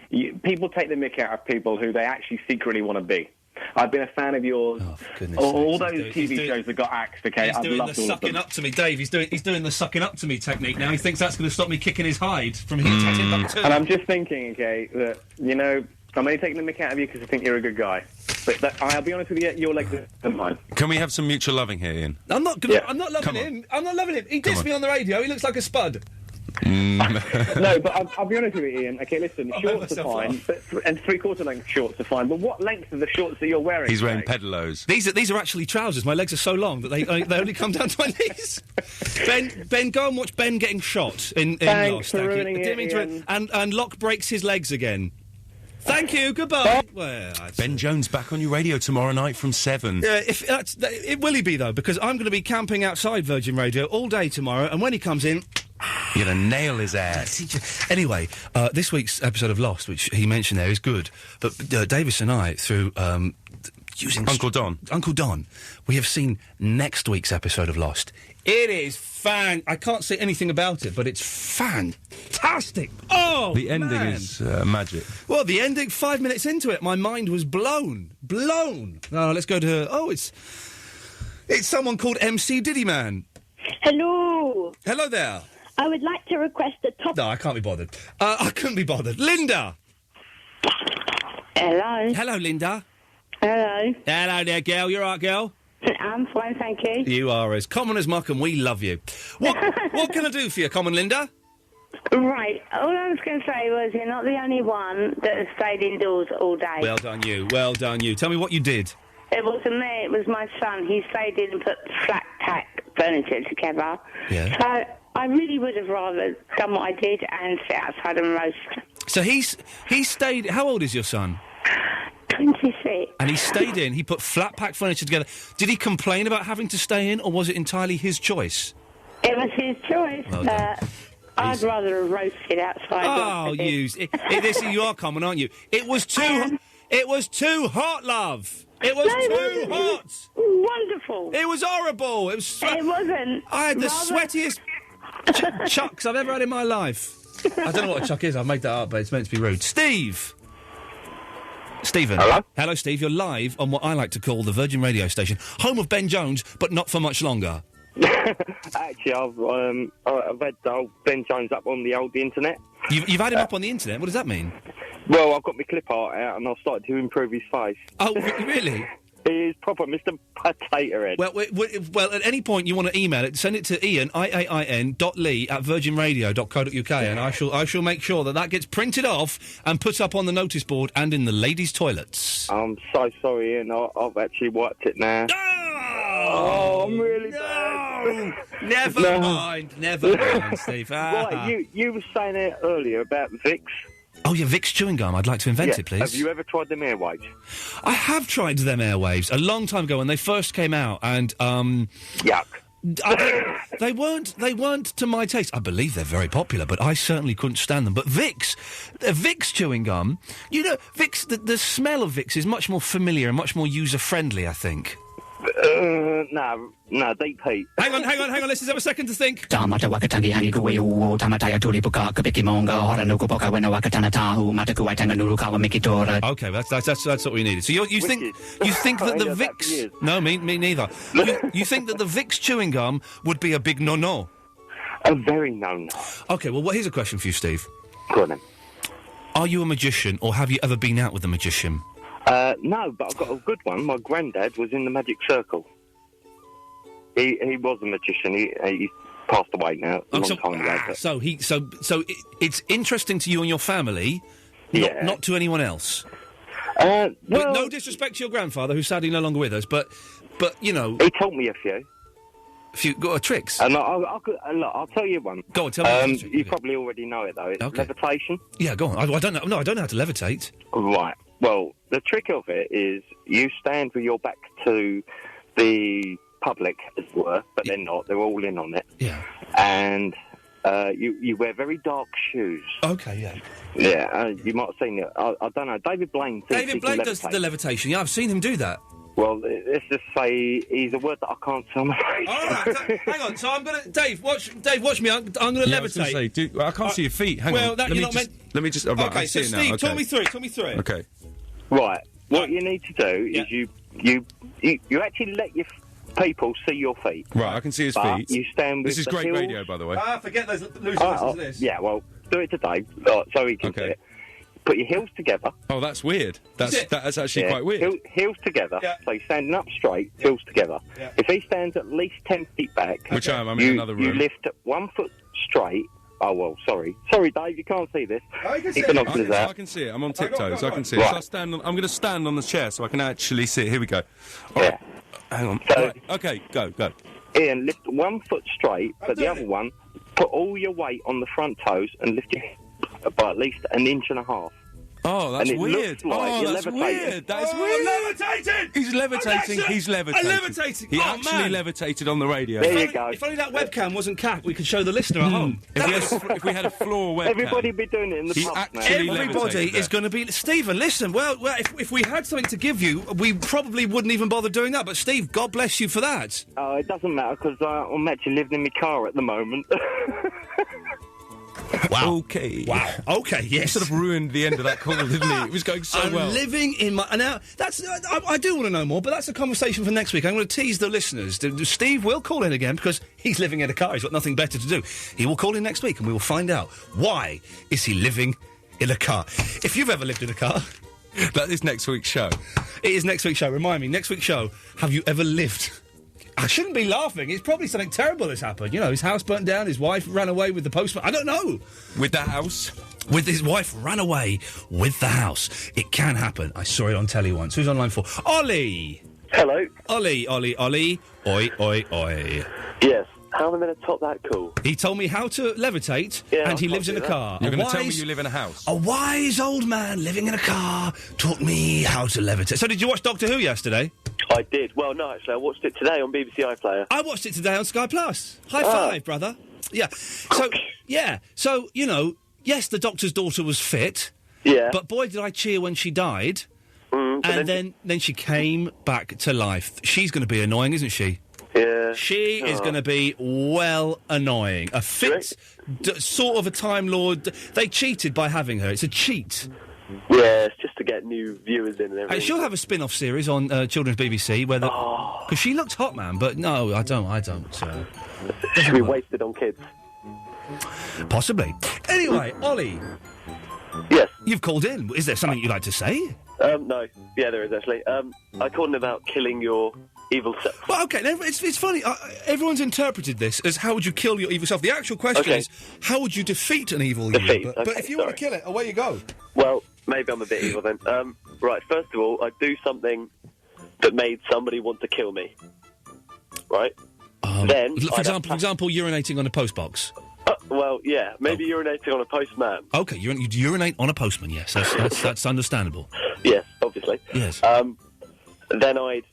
people take the mick out of people who they actually secretly want to be. I've been a fan of yours. Oh, for goodness all sakes. those TV shows that got axed, okay? He's doing the sucking up to me, Dave. He's doing the sucking up to me technique now. He thinks that's going to stop me kicking his hide from here to Timbuktu. And I'm just thinking, okay, that, I'm only taking the mick out of you because I think you're a good guy. But I'll be honest with you, your legs are mine. Can we have some mutual loving here, Ian? I'm not loving him. I'm not loving him. He dissed me on the radio. He looks like a spud. No, but I'll be honest with you, Ian. Okay, listen, shorts are fine, and three-quarter length shorts are fine. But what length are the shorts that you're wearing? He's wearing pedalos. These are actually trousers. My legs are so long that they only come down to my knees. Ben, go and watch Ben getting shot in Thanks Lost. for ruining it, Ian. And Locke breaks his legs again. Thank you. Goodbye. Well, Ben Jones back on your radio tomorrow night from 7. Will he be though? Because I'm going to be camping outside Virgin Radio all day tomorrow, and when he comes in. You're going to nail his ass. Anyway, this week's episode of Lost, which he mentioned there, is good. But Davis and I, through using... Uncle Don, we have seen next week's episode of Lost. It is I can't say anything about it, but it's fantastic. Oh, the ending is magic. Well, the ending, 5 minutes into it, my mind was blown. Let's go to... it's someone called MC Diddy Man. Hello. Hello there. I would like to request a top... No, I can't be bothered. I couldn't be bothered. Linda! Hello. Hello, Linda. Hello. Hello there, girl. You all right, girl? I'm fine, thank you. You are as common as muck, and we love you. What can I do for you, Common Linda? Right. All I was going to say was you're not the only one that has stayed indoors all day. Well done, you. Tell me what you did. It wasn't me, it was my son. He stayed in and put flat pack furniture together. Yeah. So I really would have rather done what I did and sit outside and roast. So he stayed... How old is your son? 26. And he stayed in, he put flat pack furniture together. Did he complain about having to stay in, or was it entirely his choice? It was his choice. Well done. I'd rather have roasted outside. Oh, you are common, aren't you? It was too hot, love. It was too hot. Wonderful. It was horrible. It wasn't. I had the sweatiest chucks I've ever had in my life. I don't know what a chuck is. I've made that up, but it's meant to be rude. Stephen. Hello, Steve. You're live on what I like to call the Virgin Radio Station, home of Ben Jones, but not for much longer. Actually, I've had Ben Jones up on the old internet. You've had him up on the internet? What does that mean? Well, I've got my clip art out and I've started to improve his face. Oh, really? He is proper Mr. Potato Head. Well, at any point you want to email it, send it to Iain, iaiin.lee@virginradio.co.uk, and I shall make sure that gets printed off and put up on the notice board and in the ladies' toilets. I'm so sorry, Ian. I've actually wiped it now. Oh, I'm really bad. Never mind, Steve. Right, you were saying it earlier about Vicks. Oh, yeah, Vicks chewing gum. I'd like to invent it, please. Have you ever tried them airwaves? I have tried them airwaves a long time ago when they first came out, and yuck. They weren't to my taste. I believe they're very popular, but I certainly couldn't stand them. But Vicks chewing gum, Vicks. The smell of Vicks is much more familiar and much more user friendly, I think. No, deep heat. Hang on, let's just have a second to think. Okay, that's what we needed. So you think that the Vicks... No, me neither. You think that the Vicks chewing gum would be a big no-no? A very no-no. Okay, well, here's a question for you, Steve. Go on then. Are you a magician, or have you ever been out with a magician? No, but I've got a good one. My granddad was in the magic circle. He was a magician. He passed away now. A long time ago. So it's interesting to you and your family, not to anyone else. Well, no disrespect to your grandfather, who's sadly no longer with us, but you know, he taught me a few. Tricks. And I'll tell you one. Go on, tell me. You probably already know it though. It's levitation. Yeah, go on. I don't know. No, I don't know how to levitate. Right. Well, the trick of it is you stand with your back to the public, as it were, but they're not. They're all in on it. Yeah. And you wear very dark shoes. Okay, yeah. Yeah, you might have seen it. I don't know. David Blaine thinks David Blaine does the levitation. Yeah, I've seen him do that. Well, let's just say he's a word that I can't tell my face. All right, hang on. So I'm going to... Dave, watch me. I'm going to levitate. I was going to say, I can't see your feet. Hang on. Let me just... Right, okay, so Steve, okay. talk me through it. Okay. Right. What you need to do is you actually let your people see your feet. Right, I can see his feet. You stand with This is the great heels. radio, by the way. Forget those loose lessons this. Yeah, well, do it today so he can see it. Put your heels together. Oh, that's weird. That's actually quite weird. Heels together. Yeah. So you're standing up straight, heels together. Yeah. If he stands at least 10 feet back... Which I'm in another room. You lift 1 foot straight. Oh, well, sorry. Sorry, Dave, you can't see this. Oh, you can see it. I can see it. I'm on tiptoes. I can see it. Right. So I'm going to stand on the chair so I can actually see it. Here we go. Yeah. Hang on. So, right. Okay, go. Iain, lift 1 foot straight, but the other one, put all your weight on the front toes and lift your head by at least 1.5 inches. Oh, that's weird. That's weird. That is weird. I'm levitating! He's levitating. He's levitating. I'm levitating. He actually levitated on the radio. There you go. If only that webcam wasn't capped, we could show the listener at home. If we had a floor webcam. Everybody be doing it in the pub now. Everybody is going to be... Stephen, listen, well if we had something to give you, we probably wouldn't even bother doing that. But, Steve, God bless you for that. Oh, it doesn't matter, because I'm actually living in my car at the moment. Wow. Okay. Wow. Okay, yes. He sort of ruined the end of that call, didn't he? It was going so well. I'm living in my... Now, that's... I do want to know more, but that's a conversation for next week. I'm going to tease the listeners. Steve will call in again because he's living in a car. He's got nothing better to do. He will call in next week and we will find out why is he living in a car. If you've ever lived in a car... That is next week's show. It is next week's show. Remind me, next week's show, have you ever lived... I shouldn't be laughing. It's probably something terrible has happened. You know, his house burnt down, his wife ran away with the postman. I don't know. With the house? With his wife ran away with the house. It can happen. I saw it on telly once. Who's on line 4? Ollie! Hello. Ollie. Oi, oi, oi. Yes. How am I going to top that call? He told me how to levitate, and he lives in a car. You're going to tell me you live in a house? A wise old man living in a car taught me how to levitate. So did you watch Doctor Who yesterday? I did. Well, no, actually, I watched it today on BBC iPlayer. I watched it today on Sky Plus. High five, brother. Yeah. So, you know, yes, the Doctor's daughter was fit. Yeah. But boy, did I cheer when she died. And then she came back to life. She's going to be annoying, isn't she? Yeah. She is going to be, well, annoying. A fit, sort of a Time Lord. They cheated by having her. It's a cheat. Yeah, it's just to get new viewers in and everything. And she'll have a spin-off series on Children's BBC where because she looked hot, man, but no, I don't. She'll be wasted on kids. Possibly. Anyway, Ollie. Yes. You've called in. Is there something you'd like to say? No. Yeah, there is, actually. I called in about killing your evil self. Well, okay, it's funny. Everyone's interpreted this as how would you kill your evil self. The actual question is, how would you defeat an evil you? But if you want to kill it, away you go. Well, maybe I'm a bit evil then. Right, first of all, I'd do something that made somebody want to kill me. Right? Then, for example, urinating on a postbox. Well, yeah, maybe urinating on a postman. Okay, you'd urinate on a postman, yes. That's understandable. Yes, obviously. Yes. Then I'd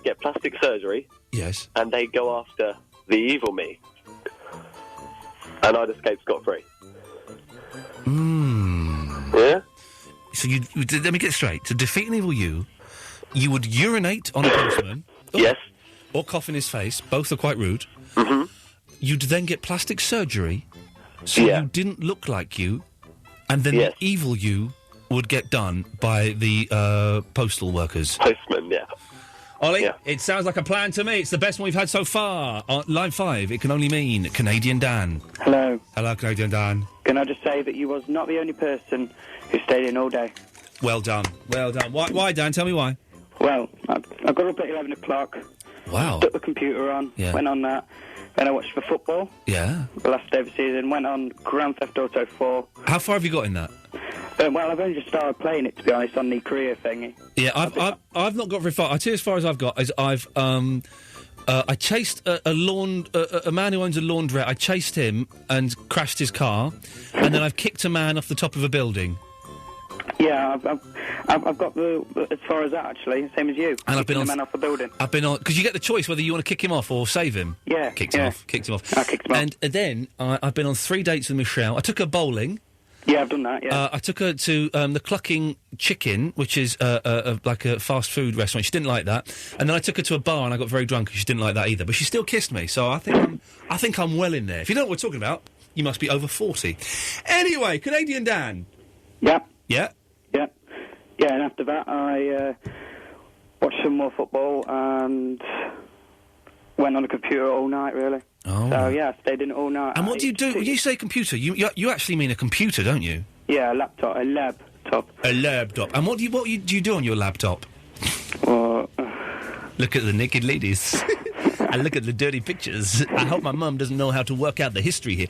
get plastic surgery. Yes. And they'd go after the evil me. And I'd escape scot-free. Yeah? So let me get straight. To defeat an evil you would urinate on a postman. Yes. Or cough in his face. Both are quite rude. Mm-hmm. You'd then get plastic surgery so you didn't look like you, and then the evil you would get done by the postal workers. Postman, yeah. Ollie, it sounds like a plan to me. It's the best one we've had so far. Line 5, it can only mean Canadian Dan. Hello. Hello, Canadian Dan. Can I just say that you was not the only person who stayed in all day? Well done. Well done. Why Dan? Tell me why. Well, I got up at 11 o'clock. Wow. Stuck the computer on, went on that. Then I watched the football. Yeah. The last day of the season. Went on Grand Theft Auto 4. How far have you got in that? Well, I've only just started playing it, to be honest, on the career thingy. Yeah, I've not got very far. I tell you as far as I've got is I chased a man who owns a laundrette. I chased him and crashed his car, and then I've kicked a man off the top of a building. Yeah, I've got as far as that, actually, same as you. And I've been on the man off the building. I've been on, because you get the choice whether you want to kick him off or save him. Yeah. Kicked him off. I kicked him off. And then I've been on 3 dates with Michelle. I took her bowling. Yeah, I've done that, yeah. I took her to the Clucking Chicken, which is like a fast food restaurant. She didn't like that. And then I took her to a bar and I got very drunk and she didn't like that either. But she still kissed me, so I think I'm well in there. If you know what we're talking about, you must be over 40. Anyway, Canadian Dan. Yeah. Yeah? Yeah. Yeah, and after that I watched some more football and went on the computer all night, really. Oh. So, yeah, I stayed in all night. And what do you do? When you say computer, you actually mean a computer, don't you? Yeah, a laptop. A laptop. And what do you do on your laptop? Look at the naked ladies. And look at the dirty pictures. I hope my mum doesn't know how to work out the history here.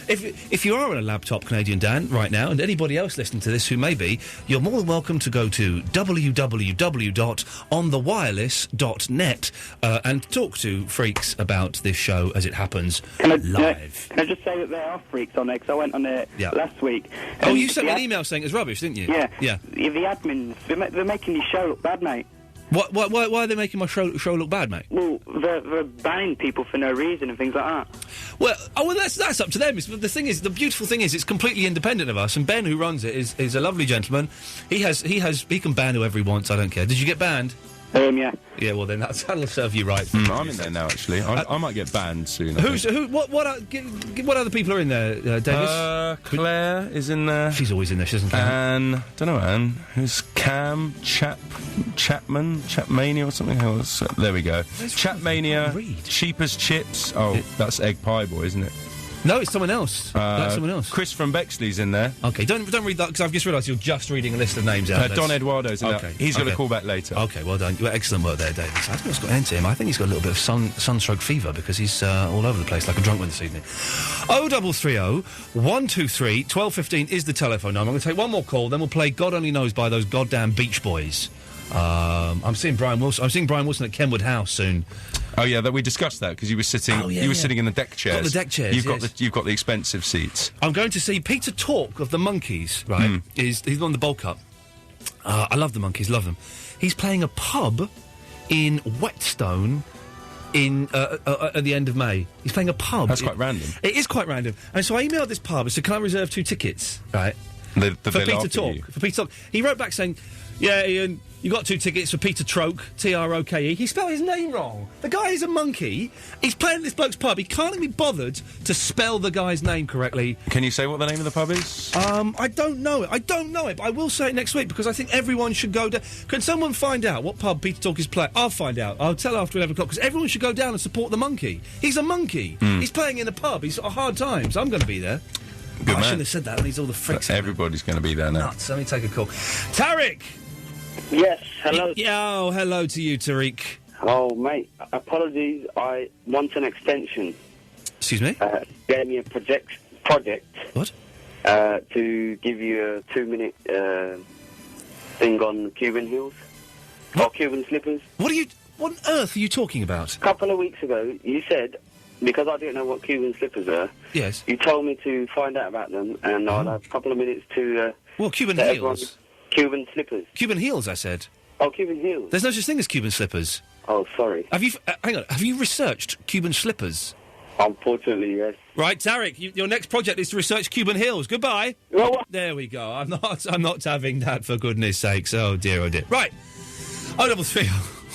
If you are on a laptop, Canadian Dan, right now, and anybody else listening to this who may be, you're more than welcome to go to www.onthewireless.net and talk to freaks about this show as it happens live. Can I just say that there are freaks on there, because I went on there last week. Oh, you sent me an email saying it was rubbish, didn't you? Yeah. Yeah. The admins, they're making your show look bad, mate. Why are they making my show look bad, mate? Well, they're banning people for no reason and things like that. Well, that's up to them. The thing is, the beautiful thing is, it's completely independent of us. And Ben, who runs it, is a lovely gentleman. He can ban whoever he wants. I don't care. Did you get banned? Yeah. Yeah, well then that'll serve you right. I'm in there now, actually. I might get banned soon. What other people are in there, Davis? Claire is in there. She's always in there, she doesn't count. Anne, don't know Anne. Who's Cam? Chapmania or something else? There we go. Chapmania, Sheepers Chips. Oh, that's Egg Pie Boy, isn't it? No, it's someone else. That's someone else. Chris from Bexley's in there. Okay, don't read that, because I've just realised you're just reading a list of names out. Don Eduardo's in there. He's got a call back later. Okay, well done. Excellent work there, David. I think it's got into him. I think he's got a little bit of sunstroke fever, because he's all over the place like a drunk one this evening. 0330 123 1215 is the telephone number. I'm going to take one more call, then we'll play God Only Knows by those goddamn Beach Boys. I'm seeing Brian Wilson at Kenwood House soon. Oh yeah, we discussed that because you were sitting. Sitting in the deck chairs. Got the deck chairs. You've got the expensive seats. I'm going to see Peter Tork of the Monkees. Right, he's on the Bowl Cup. I love the Monkees. Love them. He's playing a pub in Whetstone at the end of May. He's playing a pub. That's quite random. It is quite random. And so I emailed this pub and said, "Can I reserve 2 tickets?" Right. For Peter Tork. For Peter Tork. He wrote back saying, "Yeah, Ian, you got 2 tickets for Peter Troke, Troke. He spelled his name wrong. The guy is a monkey. He's playing at this bloke's pub. He can't even be bothered to spell the guy's name correctly." Can you say what the name of the pub is? I don't know it. But I will say it next week, because I think everyone should go down. Can someone find out what pub Peter Tork is playing? I'll find out. I'll tell after 11 o'clock, because everyone should go down and support the monkey. He's a monkey. He's playing in a pub. He's got a hard time, so I'm going to be there. Good man. I shouldn't have said that when he's all the freaks. Everybody's going to be there now. Nuts. Let me take a call. Tariq! Yes, hello. Hello to you, Tariq. Oh, mate, apologies. I want an extension. Excuse me? Gave me a project. What? To give you a 2-minute thing on Cuban heels. Or Cuban slippers. What on earth are you talking about? A couple of weeks ago, you said, because I didn't know what Cuban slippers are, yes, you told me to find out about them, and I'll have a couple of minutes to... well, Cuban heels. Cuban slippers. Cuban heels, I said. Oh, Cuban heels. There's no such thing as Cuban slippers. Oh, sorry. Have you... hang on. Have you researched Cuban slippers? Unfortunately, yes. Right, Tariq, your next project is to research Cuban heels. Goodbye. Well, there we go. I'm not having that, for goodness sakes. Oh, dear, oh, dear. Right. 0330.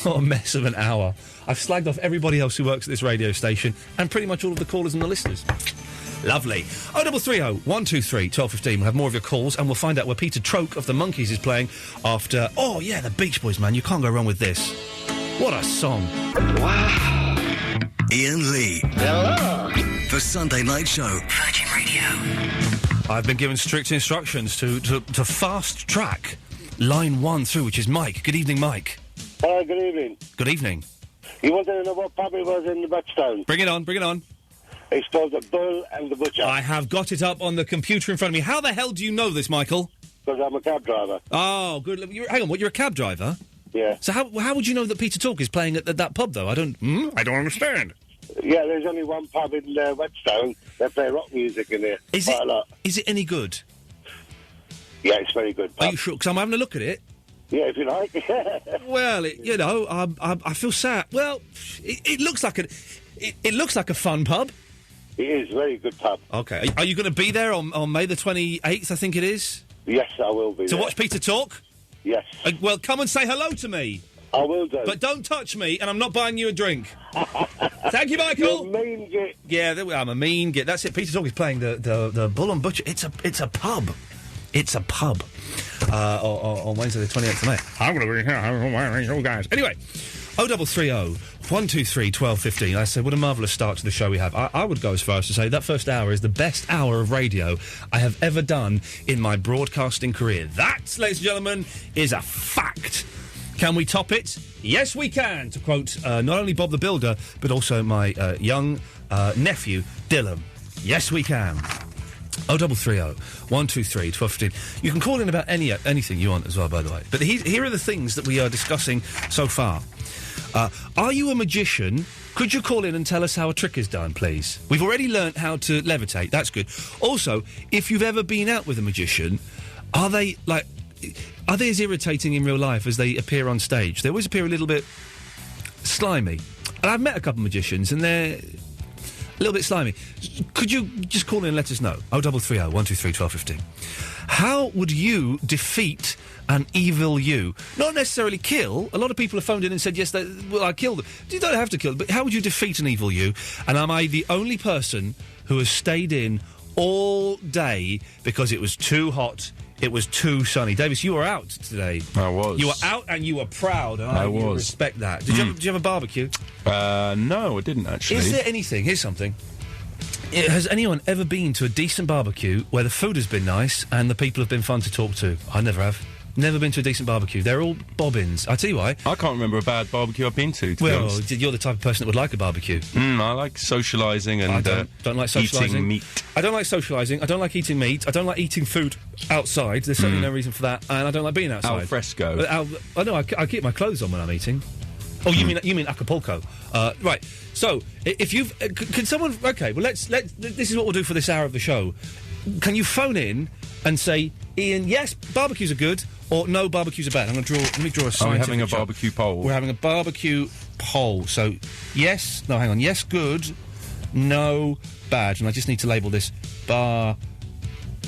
What a mess of an hour. I've slagged off everybody else who works at this radio station, and pretty much all of the callers and the listeners. Lovely. 0330 123 1215. We'll have more of your calls, and we'll find out where Peter Troke of the Monkees is playing after... Oh, yeah, the Beach Boys, man. You can't go wrong with this. What a song. Wow. Iain Lee. Hello. The Sunday Night Show. Virgin Radio. I've been given strict instructions to fast track line 1 through, which is Mike. Good evening, Mike. Good evening. Good evening. You wanted to know what pub it was in the Whetstone? Bring it on. It's called the Bull and the Butcher. I have got it up on the computer in front of me. How the hell do you know this, Michael? because I'm a cab driver. Oh, good. Hang on, what? You're a cab driver? Yeah. So how would you know that Peter Talk is playing at that pub though? I don't understand. Yeah, there's only one pub in Whetstone. They play rock music in there quite a lot. Is it any good? Yeah, it's very good. Are you sure? Because I'm having a look at it. Yeah, if you like. Well, I feel sad. Well, it looks like it looks like a fun pub. It is a very good pub. Okay. Are you going to be there on May the 28th, I think it is? Yes, I will be. To watch Peter Talk? Yes. Well, come and say hello to me. I will do. But don't touch me, and I'm not buying you a drink. Thank you, Michael. You're a mean git. Yeah, I'm a mean git. That's it. Peter Talk is playing the Bull and Butcher. It's a pub. It's a pub. On Wednesday the 28th of May. I'm going to be here, you guys. Anyway, 0330 123 1215. I said, what a marvellous start to the show we have. I would go as far as to say that first hour is the best hour of radio I have ever done in my broadcasting career. That, ladies and gentlemen, is a fact. Can we top it? Yes, we can, to quote not only Bob the Builder, but also my young nephew, Dylan. Yes, we can. 0330 123 1215. You can call in about anything you want as well, by the way. But here are the things that we are discussing so far. Are you a magician? Could you call in and tell us how a trick is done, please? We've already learnt how to levitate. That's good. Also, if you've ever been out with a magician, are they as irritating in real life as they appear on stage? They always appear a little bit slimy. And I've met a couple of magicians, and they're a little bit slimy. Could you just call in and let us know? 0330 123 1215. How would you defeat an evil you? Not necessarily kill. A lot of people have phoned in and said, yes, I killed them. You don't have to kill them, but how would you defeat an evil you? And am I the only person who has stayed in all day because it was too hot, it was too sunny? Davis, you were out today. I was. You were out and you were proud, and I was. Respect that. Did you have a barbecue? No, I didn't, actually. Is there anything... Here's something. Has anyone ever been to a decent barbecue where the food has been nice and the people have been fun to talk to? I never have. Never been to a decent barbecue. They're all bobbins. I tell you why. I can't remember a bad barbecue I've been to be honest. You're the type of person that would like a barbecue. I like socialising and I don't like socialising. Eating meat. I don't like socialising. I don't like eating meat. I don't like eating food outside. There's certainly no reason for that. And I don't like being outside. Al fresco. I keep my clothes on when I'm eating. Oh, you mean Acapulco? Right. So, if you've... can someone... OK, well, let's... This is what we'll do for this hour of the show. Can you phone in and say, Ian, yes, barbecues are good, or no, barbecues are bad? Let me draw a scientific Are we having a barbecue poll? We're having a barbecue poll. So, yes... No, hang on. Yes, good. No, bad. And I just need to label this barbecue.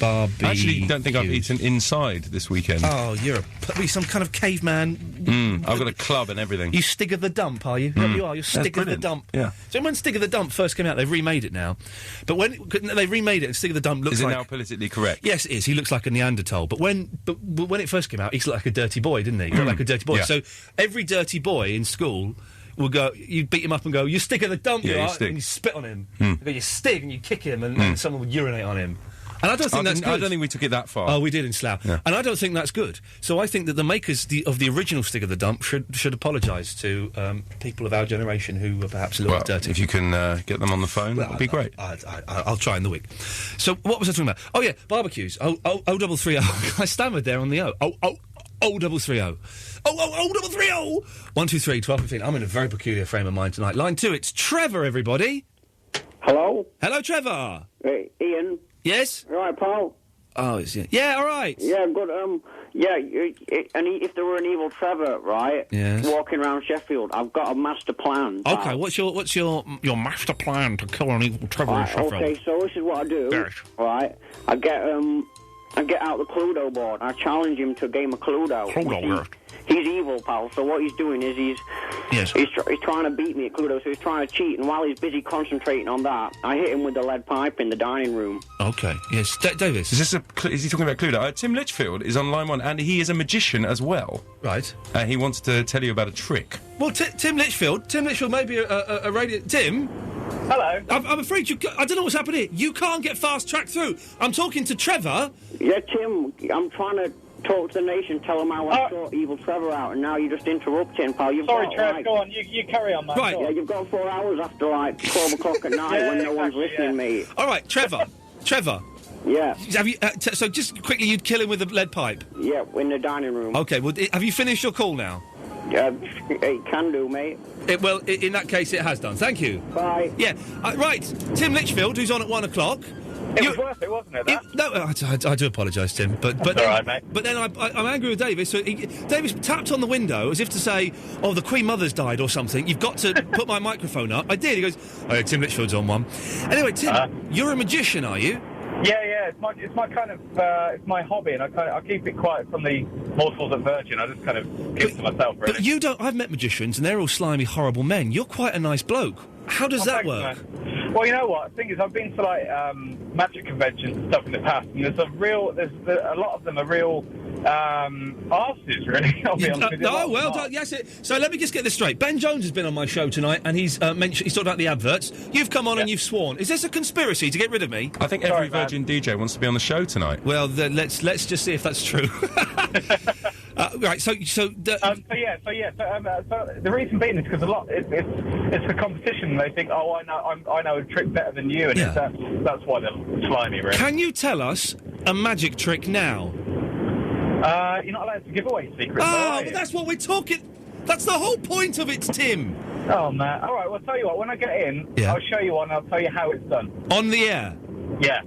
I actually don't think I've eaten inside this weekend. Oh, you're some kind of caveman. I've got a club and everything. You Stig of the Dump, are you? There you are, you're Stig of the Dump. Yeah. So when Stig of the Dump first came out, they've remade it now. But when they remade it, and Stig of the Dump looks like... Is it now politically correct? Yes, it is. He looks like a Neanderthal. But when it first came out, he looked like a dirty boy, didn't he? He looked like a dirty boy. Yeah. So every dirty boy in school... will go, you'd beat him up and go, you Stig of the Dump, you are, and you spit on him. You go, you Stig, and you kick him, and someone would urinate on him. And I don't think that's good. I don't think we took it that far. Oh, we did in Slough. Yeah. And I don't think that's good. So I think that the makers of the original Stig of the Dump should apologise to people of our generation who are perhaps a little bit dirty. If you can get them on the phone, that would be great. I'll try in the week. So what was I talking about? Oh, yeah, barbecues. 0330. I stammered there on the O. 0330. 0330. 123 1215. I'm in a very peculiar frame of mind tonight. Line 2, it's Trevor, everybody. Hello? Hello, Trevor. Hey, Ian. Yes? All right, pal? Oh, is it? Yeah, all right. Yeah, good. If there were an evil Trevor, right? Yes. Walking around Sheffield, I've got a master plan. Okay, pal. what's your master plan to kill an evil Trevor in Sheffield? Okay, so this is what I do. Yes. Right? I get out the Cluedo board. I challenge him to a game of Cluedo. Cluedo, He's evil, pal. So what he's doing is he's trying to beat me at Cluedo. So he's trying to cheat, and while he's busy concentrating on that, I hit him with the lead pipe in the dining room. Okay. Yes, Davis. Is he talking about Cluedo? Tim Litchfield is on line 1, and he is a magician as well. Right. He wants to tell you about a trick. Well, Tim Litchfield may be a radio... Tim? Hello. I'm afraid I don't know what's happened here. You can't get fast track through. I'm talking to Trevor. Yeah, Tim, I'm trying to talk to the nation, tell them how I sort evil Trevor out, and now you're just interrupting, pal. Sorry, Trev, go on. You carry on, man. Right. Yeah, you've got 4 hours after, 12 o'clock at night when no one's listening, mate. All right, Trevor. Yeah. Have you? So just quickly, you'd kill him with a lead pipe? Yeah, in the dining room. Okay. Well, have you finished your call now? It can do, mate. In that case, it has done. Thank you. Bye. Yeah. Right. Tim Litchfield, who's on at 1 o'clock. It was worth it, wasn't it? No, I do apologise, Tim, but That's all right, mate. But then I'm angry with Davis. So Davis tapped on the window as if to say, "Oh, the Queen Mother's died or something. You've got to put my microphone up." I did. He goes, "Oh, Tim Litchfield's on one." Anyway, Tim, you're a magician, are you? Yeah. It's my kind of it's my hobby, and I keep it quiet from the mortals at Virgin. I just kind of keep it to myself, really. But you don't. I've met magicians, and they're all slimy, horrible men. You're quite a nice bloke. How does that work? Man. Well, you know what? The thing is, I've been to like magic conventions and stuff in the past, and there's a lot of them are real arses, really. I'll be honest with you. Oh, well done. Yes. So let me just get this straight. Ben Jones has been on my show tonight, and he's talked about the adverts. You've come on and you've sworn. Is this a conspiracy to get rid of me? I think every Virgin DJ wants to be on the show tonight. Well, let's just see if that's true. Right. So the reason being is because a lot it's for competition. They think, oh, I know a trick better than you, and that's why they're slimy. Really. Can you tell us a magic trick now? You're not allowed to give away secrets. But that's what we're talking. That's the whole point of it, Tim. Oh man! All right. Well, I'll tell you what. When I get in, I'll show you one. I'll tell you how it's done. On the air. Yeah.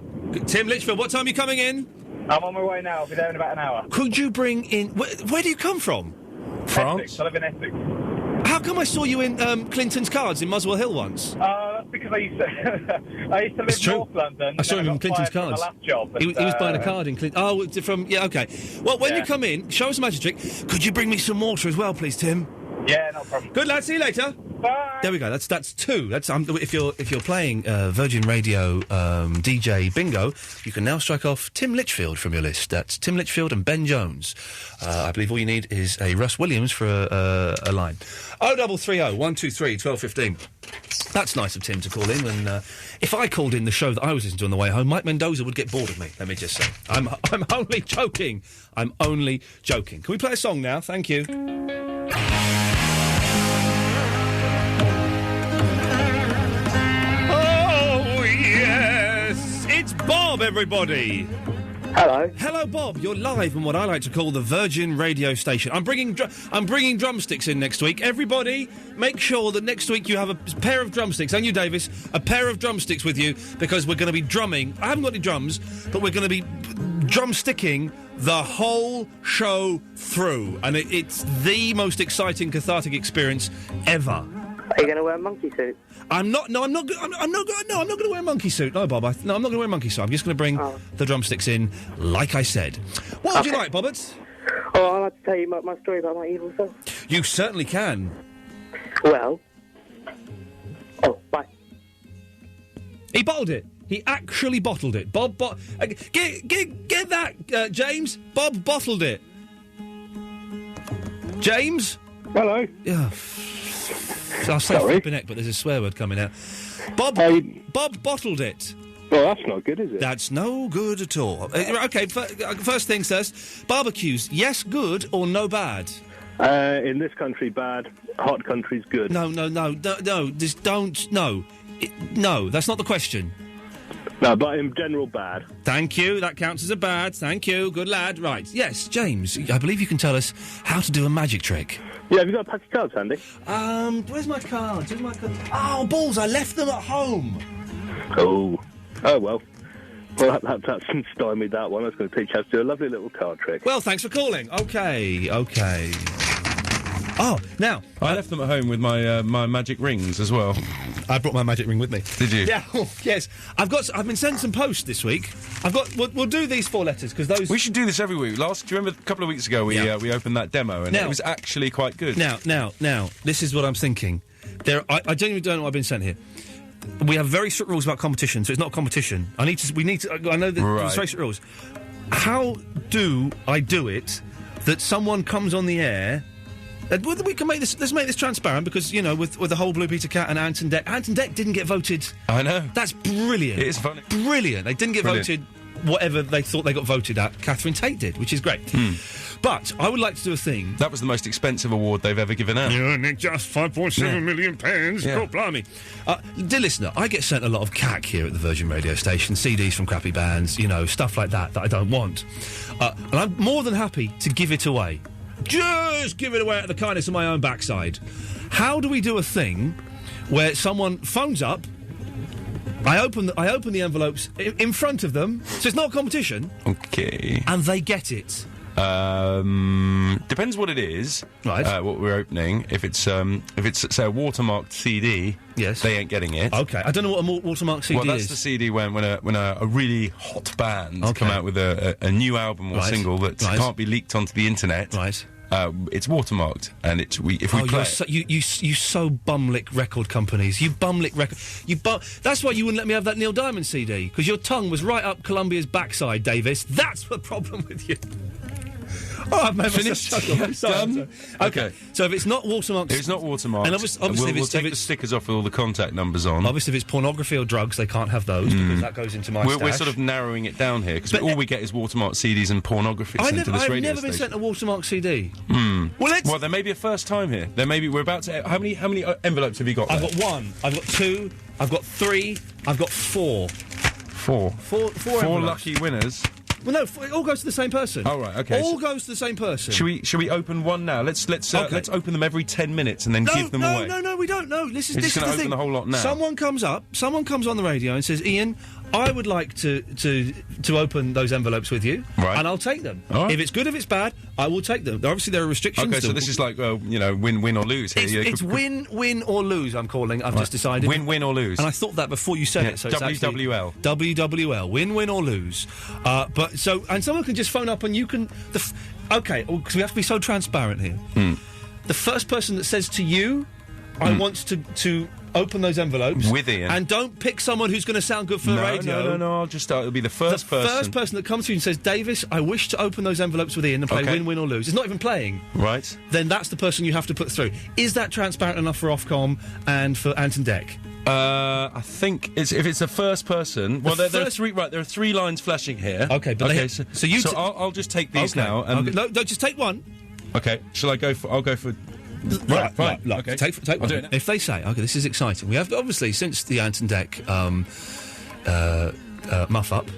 Tim Litchfield, what time are you coming in? I'm on my way now. I'll be there in about an hour. Could you bring in... Where do you come from? France. Essex. I live in Essex. How come I saw you in Clinton's Cards in Muswell Hill once? That's because I used to live in North London. I saw him in Clinton's Cards. My last job, he was buying a card in Clinton. Oh, from... Yeah, OK. Well, when you come in, show us a magic trick. Could you bring me some water as well, please, Tim? Yeah, no problem. Good, lad. See you later. Bye. There we go. That's two. That's if you're playing Virgin Radio DJ Bingo, you can now strike off Tim Litchfield from your list. That's Tim Litchfield and Ben Jones. I believe all you need is a Russ Williams for a line. 0330 123 1215. That's nice of Tim to call in. And if I called in the show that I was listening to on the way home, Mike Mendoza would get bored of me. Let me just say, I'm only joking. I'm only joking. Can we play a song now? Thank you. It's Bob, everybody. Hello. Hello, Bob. You're live on what I like to call the Virgin Radio Station. I'm bringing drumsticks in next week. Everybody, make sure that next week you have a pair of drumsticks, and you, Davis, a pair of drumsticks with you, because we're going to be drumming. I haven't got any drums, but we're going to be drumsticking the whole show through, and it's the most exciting, cathartic experience ever. Are you going to wear a monkey suit? I'm not going to wear a monkey suit. No, Bob. I'm not going to wear a monkey suit. I'm just going to bring the drumsticks in, like I said. What would you like, Bobbert? Oh, I'd like to tell you my story about my evil self. You certainly can. Well. Oh, bye. He bottled it. He actually bottled it. Bob, get that, James. Bob bottled it. James? Hello. Yeah. I'll say flipping heck, but there's a swear word coming out. Bob bottled it. Well, that's not good, is it? That's no good at all. Okay, first things first. Barbecues, yes, good or no bad? In this country, bad. Hot country's good. No. Just don't. No. No, that's not the question. No, but in general, bad. Thank you. That counts as a bad. Thank you. Good lad. Right. Yes, James, I believe you can tell us how to do a magic trick. Yeah, have you got a pack of cards handy? Where's my cards? Oh, balls, I left them at home. Oh, well. Well, that's stymied that one. I was going to teach you how to do a lovely little card trick. Well, thanks for calling. Okay. Oh, now... I left them at home with my my magic rings as well. I brought my magic ring with me. Did you? Yeah, yes. I've been sent some post this week. We'll do these 4 letters, because those... We should do this every week. Do you remember a couple of weeks ago we opened that demo, and it was actually quite good. Now, this is what I'm thinking. I genuinely don't know what I've been sent here. We have very strict rules about competition, so it's not a competition. I know that there's very strict rules. How do I do it that someone comes on the air... we can make this. Let's make this transparent, because with the whole Blue Peter Cat and Anton Deck. Anton Deck didn't get voted. I know. That's brilliant. It is funny. Brilliant. They didn't get voted whatever they thought they got voted at. Catherine Tate did, which is great. But I would like to do a thing. That was the most expensive award they've ever given out. Yeah, Nick, just £5.7 million. Yeah. God, blimey. Dear listener, I get sent a lot of cack here at the Virgin Radio Station, CDs from crappy bands, stuff like that I don't want. And I'm more than happy to give it away. Just give it away out of the kindness of my own backside. How do we do a thing where someone phones up, I open the envelopes in front of them, so it's not a competition. Okay. And they get it. Depends what it is. Right. What we're opening. If it's say a watermarked CD, yes, they ain't getting it. Okay. I don't know what a watermarked CD is. Well, that's the CD when a really hot band come out with a new album or single that can't be leaked onto the internet. Right. It's watermarked, and if we play you so bumlick record companies. You bumlick record. That's why you wouldn't let me have that Neil Diamond CD, because your tongue was right up Columbia's backside, Davis. That's the problem with you. Oh, I've made myself chuckle. I'm sorry. Okay. So if it's not watermarked... It's not watermarked. And obviously we'll take the stickers off with all the contact numbers on. Obviously, if it's pornography or drugs, they can't have those, because that goes into my stash. We're sort of narrowing it down here, because all we get is watermarked CDs and pornography sent to this radio station. I've never been sent a watermarked CD. Well, there may be a first time here. We're about to... How many envelopes have you got there? I've got 1. I've got 2. I've got 3. I've got 4. 4 envelopes. Lucky winners. Well, no, it all goes to the same person. Oh, right, okay. All goes to the same person. Should we open one now? Let's open them every 10 minutes and then give them away. No, we don't. No, this is We're this just is going the to thing. open the whole lot now. Someone comes on the radio and says, Ian, I would like to open those envelopes with you, and I'll take them. Right. If it's good, if it's bad, I will take them. Obviously, there are restrictions. Okay, so this is like win or lose here. It's win or lose. I'm calling. I've just decided win or lose. And I thought that before you said it. So WWL. It's WWL. Win or lose. And someone can just phone up and you can. Because we have to be so transparent here. The first person that says to you, I want to open those envelopes with Ian, and don't pick someone who's going to sound good for the radio. No. I'll just start. It'll be the first person. The first person that comes through and says, Davis, I wish to open those envelopes with Ian and play win or lose. It's not even playing. Right. Then that's the person you have to put through. Is that transparent enough for Ofcom and for Ant and Dec? I think if it's the first person. Well, there are 3. Right, there are 3 lines flashing here. Okay, but so I'll just take these now. And no, just take one. Okay. Shall I go for? I'll go for. Right. Okay. Take one. I'll do it now. If they say, okay, this is exciting. We have obviously since the Ant and Dec muff up.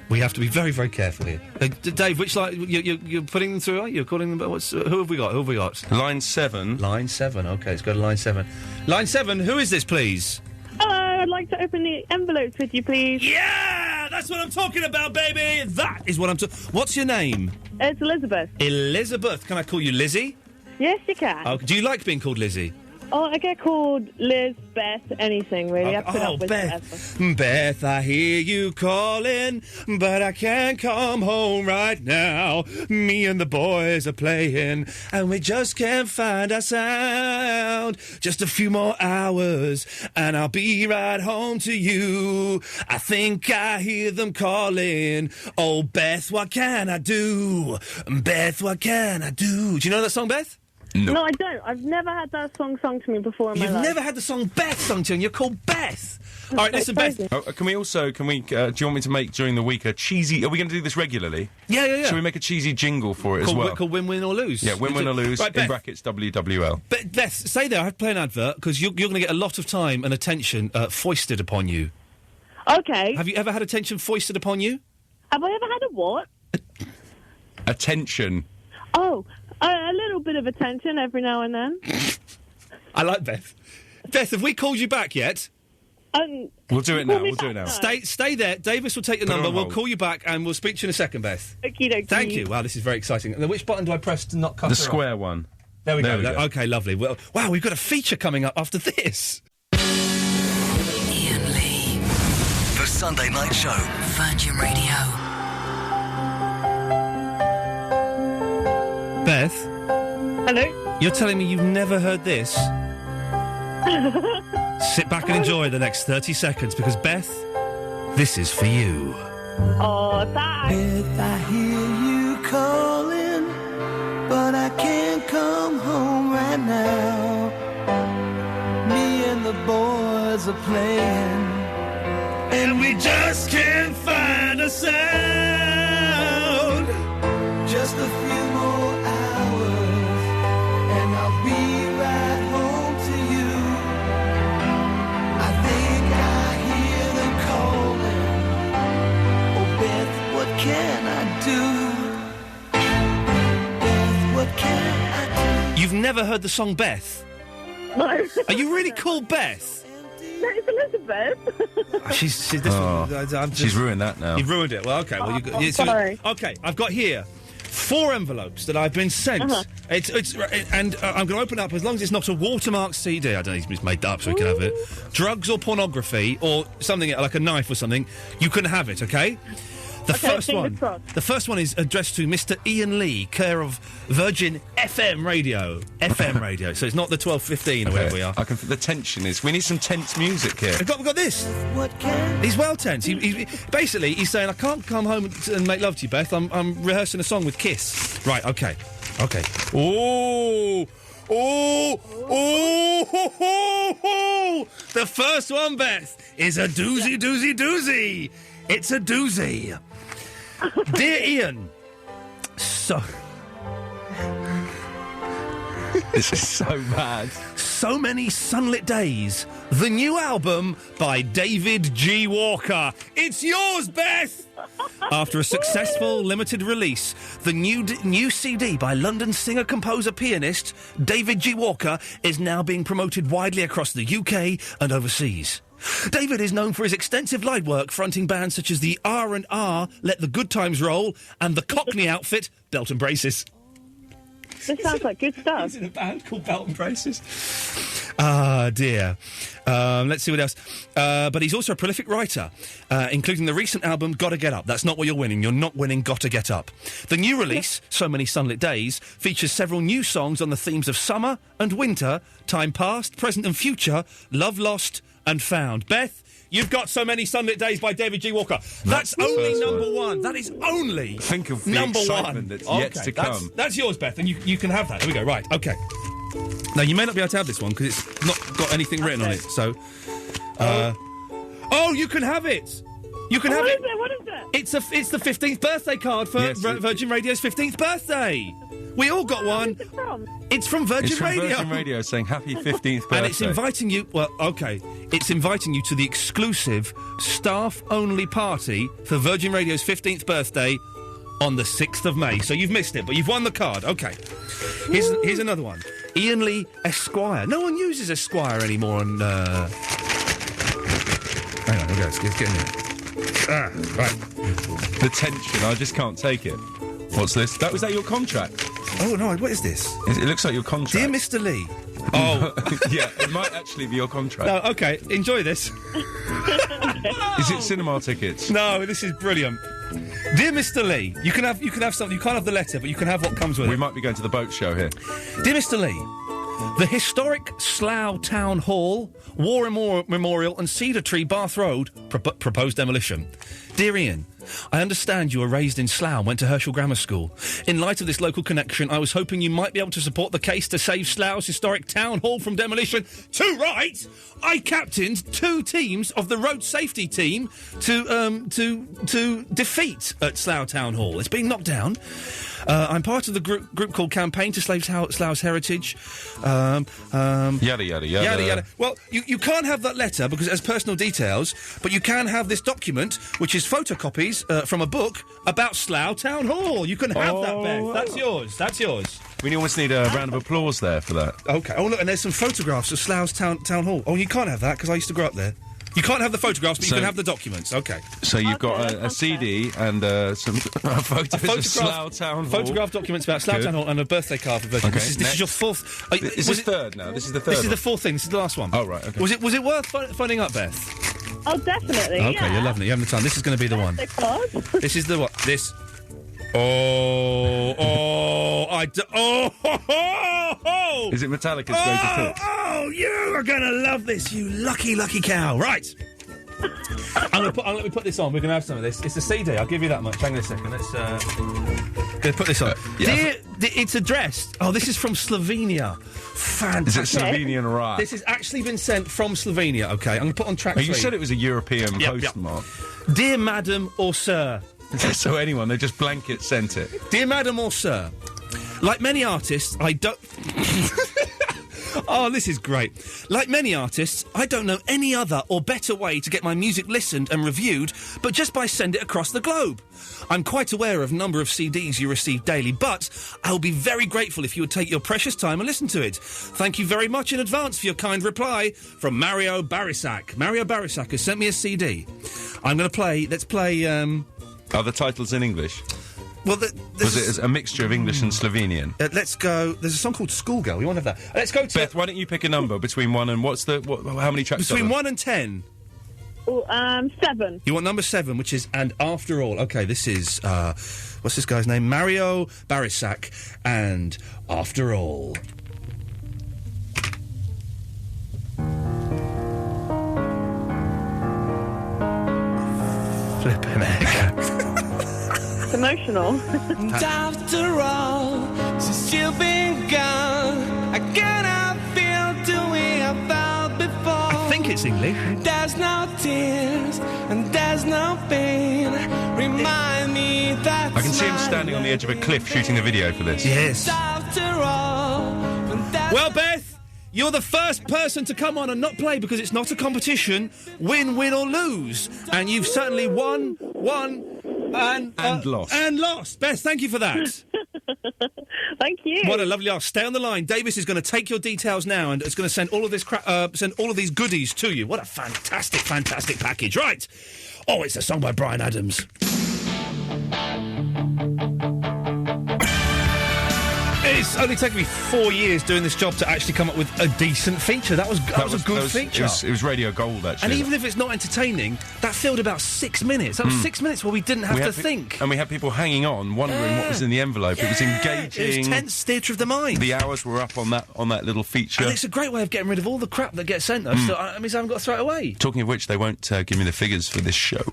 We have to be very, very careful here. Dave, which line you're putting them through? Are you calling them? Who have we got? Line 7. Line 7. Okay, let's go to line 7. Line 7. Who is this, please? Hello, I'd like to open the envelopes with you, please. Yeah, that's what I'm talking about, baby. That is what I'm talking. What's your name? It's Elizabeth. Elizabeth. Can I call you Lizzie? Yes, you can. Oh, do you like being called Lizzie? Oh, I get called Liz, Beth, anything, really. I put up with Beth. Beth, I hear you calling, but I can't come home right now. Me and the boys are playing, and we just can't find our sound. Just a few more hours, and I'll be right home to you. I think I hear them calling. Oh, Beth, what can I do? Beth, what can I do? Do you know that song, Beth? No, I don't. I've never had that song sung to me before in my life. You've never had the song Beth sung to you, and you're called Beth. All right, listen, Beth. Do you want me to make during the week a cheesy... Are we going to do this regularly? Yeah. Should we make a cheesy jingle for it as well? Called Win, Win or Lose? Yeah, Win, Win or Lose, right, in brackets, WWL. Beth, stay there. I have to play an advert, because you're going to get a lot of time and attention foisted upon you. Okay. Have you ever had attention foisted upon you? Have I ever had a what? Attention. Oh... a little bit of attention every now and then. I like Beth. Beth, have we called you back yet? We'll do it now. Stay there. Davis will take your number. We'll call you back and we'll speak to you in a second, Beth. Okie dokie. Thank you. Wow, this is very exciting. And which button do I press to not cut the her square off? one. There we go. Okay, lovely. Well, wow, we've got a feature coming up after this. Iain Lee. The Sunday Night Show. Virgin Radio. Beth? Hello? You're telling me you've never heard this? Sit back and enjoy the next 30 seconds, because, Beth, this is for you. Oh, thanks. Beth, I hear you calling, but I can't come home right now. Me and the boys are playing, and we just can't find a sound. Just a few more never heard the song Beth? No. Are you really called Beth? No, it's Elizabeth. She's ruined that now. You've ruined it. Well, okay. Well, sorry. Okay, I've got here 4 envelopes that I've been sent. I'm going to open up as long as it's not a watermarked CD. I don't know, he's made that up so we can have it. Drugs or pornography or something like a knife or something. You can have it. Okay. The first one is addressed to Mr. Iain Lee, care of Virgin FM radio. FM radio. So it's not the 12:15 or wherever we are. The tension is. We need some tense music here. We've got this. He's well tense. Basically, he's saying, I can't come home and make love to you, Beth. I'm rehearsing a song with Kiss. Right, okay. Oh! The first one, Beth, is a doozy. It's a doozy. Dear Iain, This is so bad. So Many Sunlit Days, the new album by David G. Walker. It's yours, Beth! After a successful limited release, the new CD by London singer-composer-pianist David G. Walker is now being promoted widely across the UK and overseas. David is known for his extensive live work fronting bands such as the R&R, Let the Good Times Roll, and the Cockney outfit, Belt and Braces. This sounds like good stuff. He's in a band called Belt and Braces. Ah, dear. Let's see what else. But he's also a prolific writer, including the recent album Gotta Get Up. That's not what you're winning. You're not winning Gotta Get Up. The new release, So Many Sunlit Days, features several new songs on the themes of summer and winter, time past, present and future, love lost and found. Beth, you've got So Many Sunlit Days by David G. Walker. That's only number one. That is only Think of the number excitement one. that's yet to come. That's yours, Beth, and you can have that. Here we go. Right, okay. Now, you may not be able to have this one because it's not got anything written on it, so... you can have it! You can have it! What is it? It's the 15th birthday card for Virgin Radio's 15th birthday! We all got one. Where's it from? It's from Virgin Radio. Virgin Radio saying happy 15th birthday. And it's inviting you... Well, OK. It's inviting you to the exclusive staff-only party for Virgin Radio's 15th birthday on the 6th of May. So you've missed it, but you've won the card. OK. Here's another one. Iain Lee Esquire. No one uses Esquire anymore on... Hang on, here we go. Let's get in there. Right. The tension, I just can't take it. What's this? Was that your contract? Oh, no, what is this? It looks like your contract. Dear Mr. Lee. Oh. Yeah, it might actually be your contract. No, OK, enjoy this. Is it cinema tickets? No, this is brilliant. Dear Mr. Lee, you can have something. You can't have the letter, but you can have what comes with it. We might be going to the boat show here. Dear Mr. Lee, the historic Slough Town Hall, War Memorial and Cedar Tree Bath Road proposed demolition. Dear Iain, I understand you were raised in Slough and went to Herschel Grammar School. In light of this local connection, I was hoping you might be able to support the case to save Slough's historic town hall from demolition. Too right! I captained 2 teams of the road safety team to defeat at Slough Town Hall. It's been knocked down. I'm part of the group called Campaign to Save Slough's Heritage. Yada, yada, yada. Yada, yada. Well, you can't have that letter because it has personal details, but you can have this document, which is photocopies from a book about Slough Town Hall. You can have that, Beth. That's yours. That's yours. We almost need a round of applause there for that. OK. Oh, look, and there's some photographs of Slough's Town Hall. Oh, you can't have that because I used to grow up there. You can't have the photographs, but you can have the documents. OK. So you've got a CD and some photos of Slough Town Hall. Photograph documents about Slough Town Hall and a birthday card for Virgin. Okay, This is your fourth... Is this third now? This is the third This is the fourth thing. This is the last one. Oh, right, OK. Was it worth phoning up, Beth? Oh, definitely, OK, yeah. you're lovely. You're having the time. This is going to be the one. This is the what? This... Is it Metallica's greatest hits? Oh, you are going to love this, you lucky, lucky cow. Right. Let me put this on. We're going to have some of this. It's a CD. I'll give you that much. Hang on a second. Let's put this on. It's addressed. Oh, this is from Slovenia. Fantastic. Is it Slovenian right? This has actually been sent from Slovenia. OK, I'm going to put on track 3. You said it was a European postmark. Dear Madam or Sir. So anyone, they just blanket sent it. Dear Madam or Sir, like many artists, I don't... Oh, this is great. Like many artists, I don't know any other or better way to get my music listened and reviewed, but just by send it across the globe. I'm quite aware of a number of CDs you receive daily, but I'll be very grateful if you would take your precious time and listen to it. Thank you very much in advance for your kind reply from Mario Barisak. Mario Barisak has sent me a CD. I'm going to play... Let's play... Are the titles in English? Well, was it a mixture of English and Slovenian? Let's go... There's a song called Schoolgirl. You want to have that? Let's go to... Beth, why don't you pick a number between 1 and... how many tracks Between 1 and 10. 7. You want number 7, which is And After All. OK, this is... what's this guy's name? Mario Barisak and After All. Flippin' heck. It's emotional. And after all, since you've been gone, I cannot feel the way I felt before. I think it's English. There's no tears and there's no pain. Remind me that I can see him standing on the edge of a cliff shooting the video for this. Yes. After all, well, Beth, you're the first person to come on and not play because it's not a competition. Win, win or lose. And you've certainly won, and lost. And lost. Beth, thank you for that. Thank you. What a lovely ask. Stay on the line. Davis is going to take your details now and it's going to send all of this send all of these goodies to you. What a fantastic, fantastic package. Right. Oh, it's a song by Bryan Adams. It's only taken me 4 years doing this job to actually come up with a decent feature. That was a good feature. It was radio gold, actually. And even if it's not entertaining, that filled about 6 minutes. That was 6 minutes where we didn't have to think. And we had people hanging on, wondering what was in the envelope. It was engaging. It was tense theatre of the mind. The hours were up on that little feature. And it's a great way of getting rid of all the crap that gets sent us. So I mean, I haven't got to throw it away. Talking of which, they won't give me the figures for this show.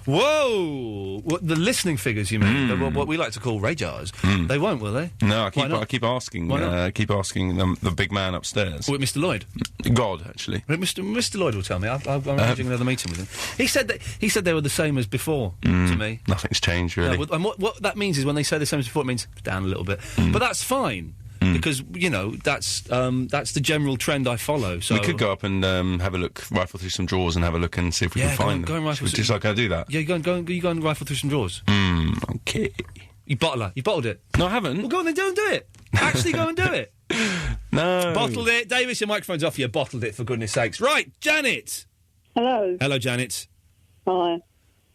Whoa! What, the listening figures, you mean? What we like to call radars. They won't, will they? No, I keep asking. Keep asking the big man upstairs. What, Mr. Lloyd? God, actually. Mr. Lloyd will tell me. I'm arranging another meeting with him. He said they were the same as before to me. Nothing's changed, really. No, and what that means is when they say the same as before, it means down a little bit. But that's fine. Because, you know, that's the general trend I follow. So we could go up and have a look, rifle through some drawers and have a look and see if we can find them. Go and rifle just like I do that. Yeah, you go and rifle through some drawers. Okay. You bottled it. No, I haven't. Well, go on then, do it. Actually go and do it. No. Bottled it. Davis, your microphone's off. You bottled it, for goodness sakes. Right, Janet. Hello. Hello, Janet. Hi.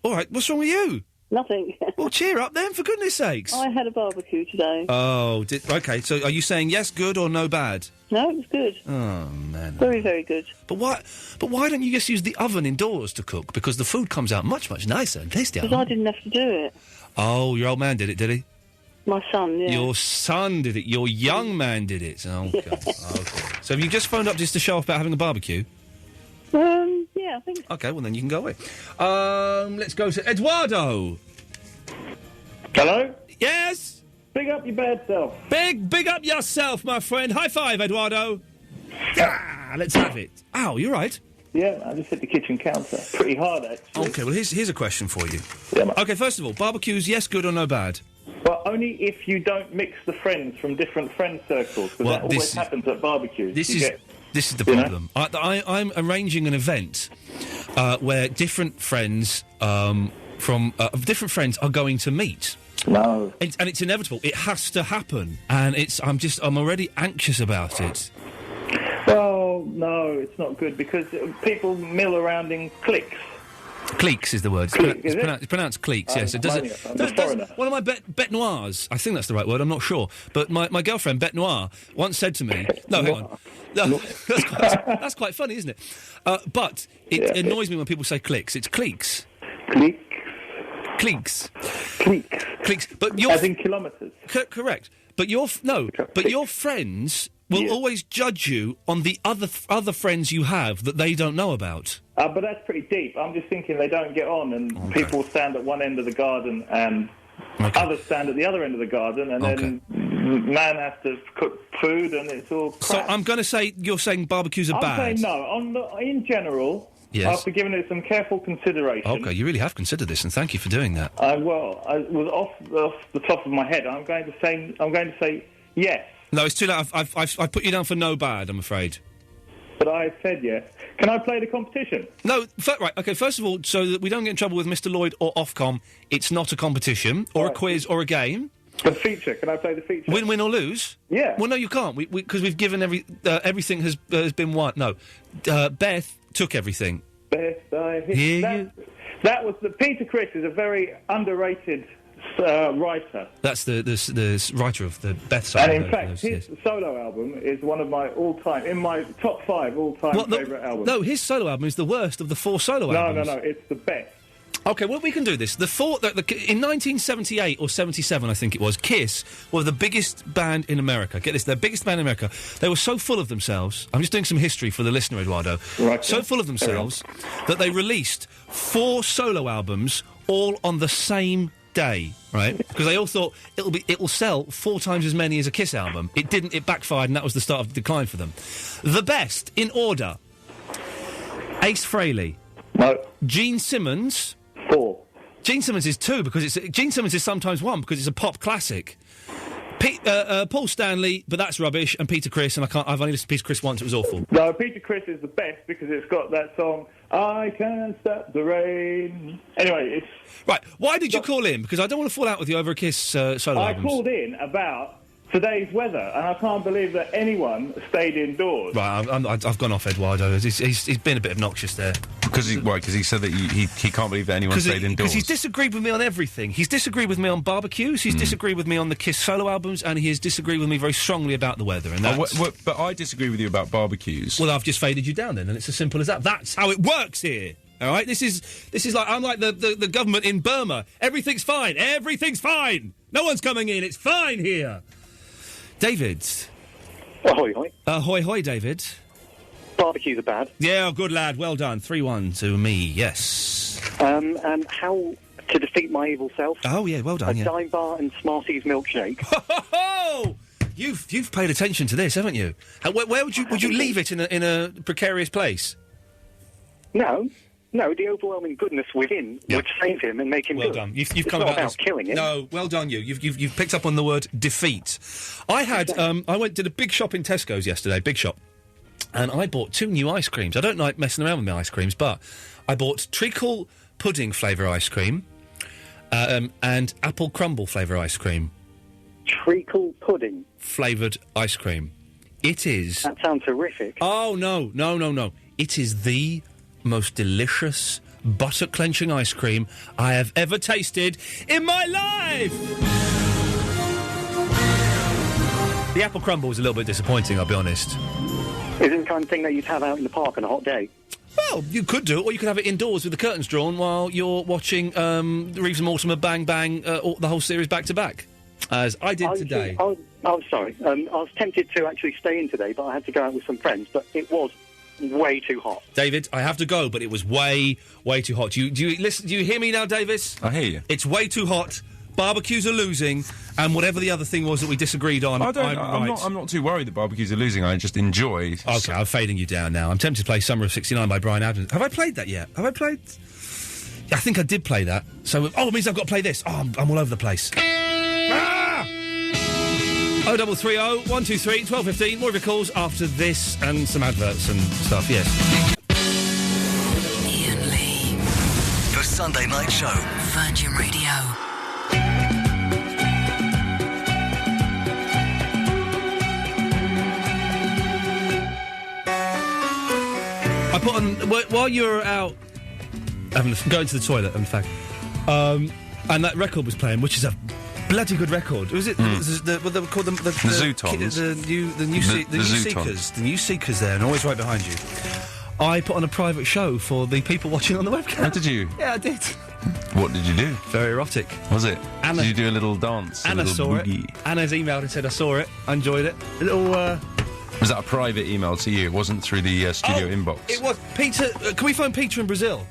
All right, what's wrong with you? Nothing. Well, cheer up then, for goodness sakes. I had a barbecue today. Oh, okay, so are you saying yes, good, or no, bad? No, it was good. Oh, man. Very, very good. But why don't you just use the oven indoors to cook? Because the food comes out much, much nicer and tastier. Because I didn't have to do it. Oh, your old man did it, did he? My son, yeah. Your son did it. Your young man did it. Oh, God. Okay. So have you just phoned up just to show off about having a barbecue? Yeah, I think so. Okay, well, then you can go away. Let's go to Eduardo. Hello? Yes? Big up your bad self. Big up yourself, my friend. High five, Eduardo. Let's have it. Ow, you're right. Yeah, I just hit the kitchen counter. Pretty hard, actually. Okay, well, here's a question for you. Yeah, okay, first of all, barbecues, yes, good or no bad? Well, only if you don't mix the friends from different friend circles, because that always happens at barbecues. This is the problem. I'm arranging an event where different friends from different friends are going to meet. No. And it's inevitable. It has to happen. And I'm already anxious about it. Well, no, it's not good because people mill around in cliques. Cliques is the word. It's pronounced cliques, yes. It does. One of my bête noirs, I think that's the right word, I'm not sure. But my girlfriend, Bête Noire, once said to me... No, hang on. No, that's quite funny, isn't it? But it annoys me when people say cliques. It's cliques. Cliques. But as in kilometres. Correct. But your friends will always judge you on the other friends you have that they don't know about. But that's pretty deep. I'm just thinking they don't get on, and people stand at one end of the garden, and others stand at the other end of the garden, and then man has to cook food, and it's all crap. So I'm going to say you're saying barbecues are bad. I'm saying no. In general, after giving it some careful consideration. Okay, you really have considered this, and thank you for doing that. I was off the top of my head. I'm going to say yes. No, it's too late. I've put you down for no bad, I'm afraid. But I said yes. Can I play the competition? No, right, OK, first of all, so that we don't get in trouble with Mr Lloyd or Ofcom, it's not a competition, or a quiz, or a game. The feature. Can I play the feature? Win, win or lose? Yeah. Well, no, you can't, because we've given everything has been won. No. Beth took everything. Beth, that was Peter Criss is a very underrated writer. That's the writer of the Beth song. And in fact, his solo album is one of my all-time, in my top 5 all-time favourite albums. No, his solo album is the worst of the 4 solo albums. No, it's the best. OK, well, we can do this. In 1978 or 77, I think it was, Kiss were the biggest band in America. Get this, their biggest band in America. They were so full of themselves. I'm just doing some history for the listener, Eduardo. Right. So full of themselves that they released 4 solo albums all on the same day, right? Because they all thought it'll sell 4 times as many as a Kiss album. It didn't. It backfired, and that was the start of the decline for them. The best, in order: Ace Frehley. No. Gene Simmons. 4. Gene Simmons is 2 because Gene Simmons is sometimes 1 because it's a pop classic. Paul Stanley, but that's rubbish, and Peter Criss, and I've only listened to Peter Criss once. It was awful. No, Peter Criss is the best because it's got that song. I can't stop the rain. Anyway, it's right. Why did you call in? Because I don't want to fall out with you over a Kiss solo albums. I called in about today's weather, and I can't believe that anyone stayed indoors. Right, I've gone off Eduardo. He's been a bit obnoxious there. Because he said that he can't believe that anyone stayed indoors. Because he's disagreed with me on everything. He's disagreed with me on barbecues, he's disagreed with me on the Kiss solo albums, and he has disagreed with me very strongly about the weather. And but I disagree with you about barbecues. Well, I've just faded you down then, and it's as simple as that. That's how it works here. All right, this is like I'm like the government in Burma. Everything's fine. Everything's fine. No one's coming in. It's fine here. David. Ahoy, hoy. Ahoy, hoy, David. Barbecues are bad. Yeah, good lad. Well done. 3-1 to me. Yes. And how to defeat my evil self? Oh yeah, well done. A dime bar and Smarties milkshake. Ho! You've paid attention to this, haven't you? Where would you leave it in a precarious place? No, the overwhelming goodness within would save him and make him well good. Done. You've it's come not about killing him. No, well done you. You've picked up on the word defeat. I had did a big shop in Tesco's yesterday, big shop, and I bought 2 new ice creams. I don't like messing around with my ice creams, but I bought treacle pudding flavour ice cream and apple crumble flavour ice cream. Treacle pudding flavoured ice cream. It is. That sounds horrific. Oh no! It is the most delicious, butter-clenching ice cream I have ever tasted in my life! The apple crumble was a little bit disappointing, I'll be honest. Is it the kind of thing that you'd have out in the park on a hot day? Well, you could do it, or you could have it indoors with the curtains drawn while you're watching Reeves and Mortimer Bang Bang, the whole series back-to-back, as I did today. I'm sorry. I was tempted to actually stay in today, but I had to go out with some friends, but it was way too hot. David, I have to go, but it was way too hot. Do you listen? Do you hear me now, Davis? I hear you. It's way too hot. Barbecues are losing, and whatever the other thing was that we disagreed on, I'm not too worried that barbecues are losing. I just enjoy. Okay, I'm fading you down now. I'm tempted to play Summer of '69 by Bryan Adams. Have I played that yet? Have I played? I think I did play that. So, it means I've got to play this. Oh, I'm all over the place. 0330 123 1215. More of your calls after this and some adverts and stuff, yes. Iain Lee. The Sunday Night Show. Virgin Radio. I put on... While you were out going to the toilet, in fact, and that record was playing, which is a bloody good record. Was it what they called them? The Zootons. The new Seekers there, and always right behind you. I put on a private show for the people watching on the webcam. Oh, did you? Yeah, I did. What did you do? Very erotic. Was it? Did you do a little dance? Anna saw it. Anna's emailed and said I saw it. I enjoyed it. A little. Was that a private email to you? It wasn't through the studio inbox. It was. Peter, can we phone Peter in Brazil?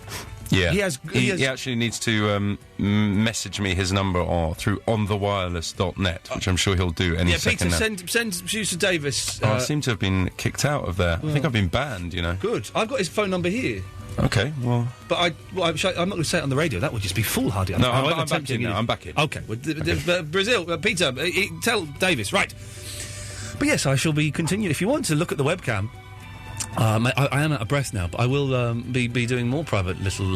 Yeah, he actually needs to message me his number through onthewireless.net, which I'm sure he'll do any second now. Yeah, Peter, send Producer Davis. I seem to have been kicked out of there. I think I've been banned, you know. Good. I've got his phone number here. Okay, well... But I'm not going to say it on the radio. That would just be foolhardy. No, I'm back in now. I'm back in. Okay. Brazil, Peter, tell Davis. Right. But yes, I shall be continuing. If you want to look at the webcam, I am out of breath now, but I will be doing more private little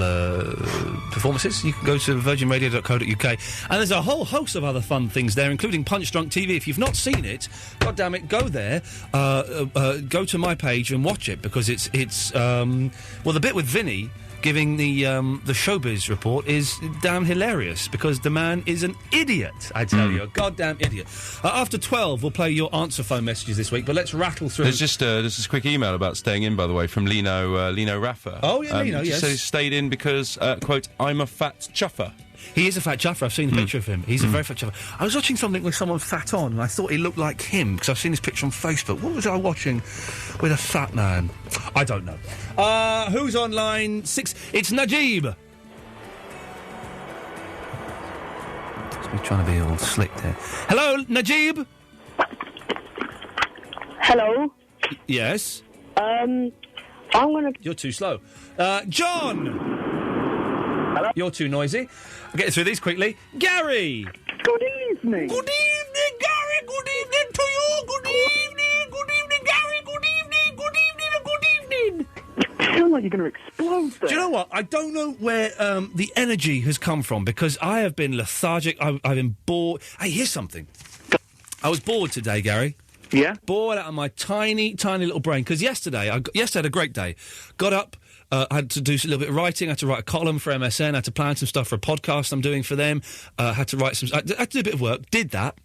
performances. You can go to virginradio.co.uk, and there's a whole host of other fun things there, including Punch Drunk TV. If you've not seen it, God damn it, go there, go to my page and watch it, because it's the bit with Vinny giving the showbiz report is damn hilarious, because the man is an idiot, I tell you, a goddamn idiot. After 12, we'll play your answer phone messages this week, but let's rattle through. There's just a quick email about staying in, by the way, from Lino Raffa. Oh, yeah, Lino, yes. So he stayed in because, quote, I'm a fat chuffer. He is a fat chuffer. I've seen a picture of him. He's a very fat chuffer. I was watching something with someone fat on, and I thought he looked like him, because I've seen his picture on Facebook. What was I watching with a fat man? I don't know. Who's on line 6? It's Najib. Just me trying to be all slick there. Hello, Najib? Hello? Yes? I'm gonna... You're too slow. John! Hello? You're too noisy. I'll get through these quickly. Gary! Good evening. Good evening, Gary. Good evening to you. Good evening. Good evening, Gary. Good evening. Good evening and good evening. You sound like you're going to explode there. Do you know what? I don't know where the energy has come from, because I have been lethargic. I've been bored. Hey, here's something. I was bored today, Gary. Yeah? Bored out of my tiny, tiny little brain. Because yesterday I had a great day. Got up. I had to do a little bit of writing. I had to write a column for MSN. I had to plan some stuff for a podcast I'm doing for them. Had to write some... I had to do a bit of work. Did that.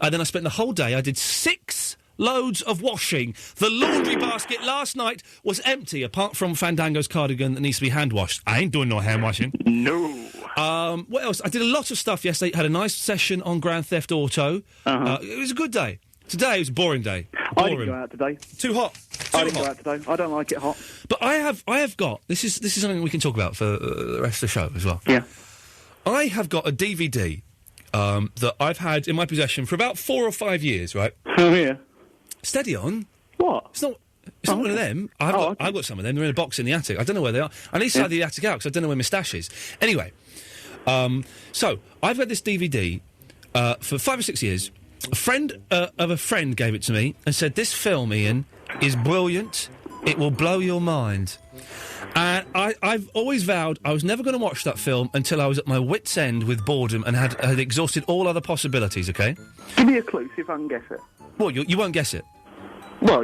Then I spent the whole day... I did 6 loads of washing. The laundry basket last night was empty, apart from Fandango's cardigan that needs to be hand-washed. I ain't doing no hand-washing. No. What else? I did a lot of stuff yesterday. Had a nice session on Grand Theft Auto. It was a good day. Today was a boring day. Boring. I didn't go out today. Too hot. I didn't go out today. I don't like it hot. But I have got... This is something we can talk about for the rest of the show as well. Yeah. I have got a DVD that I've had in my possession for about 4 or 5 years, right? Oh, yeah. Steady on. What? It's not one of them. I've got some of them. They're in a box in the attic. I don't know where they are. I need to start the attic out, because I don't know where my stash is. Anyway, so I've had this DVD for 5 or 6 years. A friend of a friend gave it to me and said, this film, Ian, is brilliant. It will blow your mind. And I've always vowed I was never going to watch that film until I was at my wit's end with boredom and had exhausted all other possibilities, OK? Give me a clue, see if I can guess it. Well, you won't guess it. Well,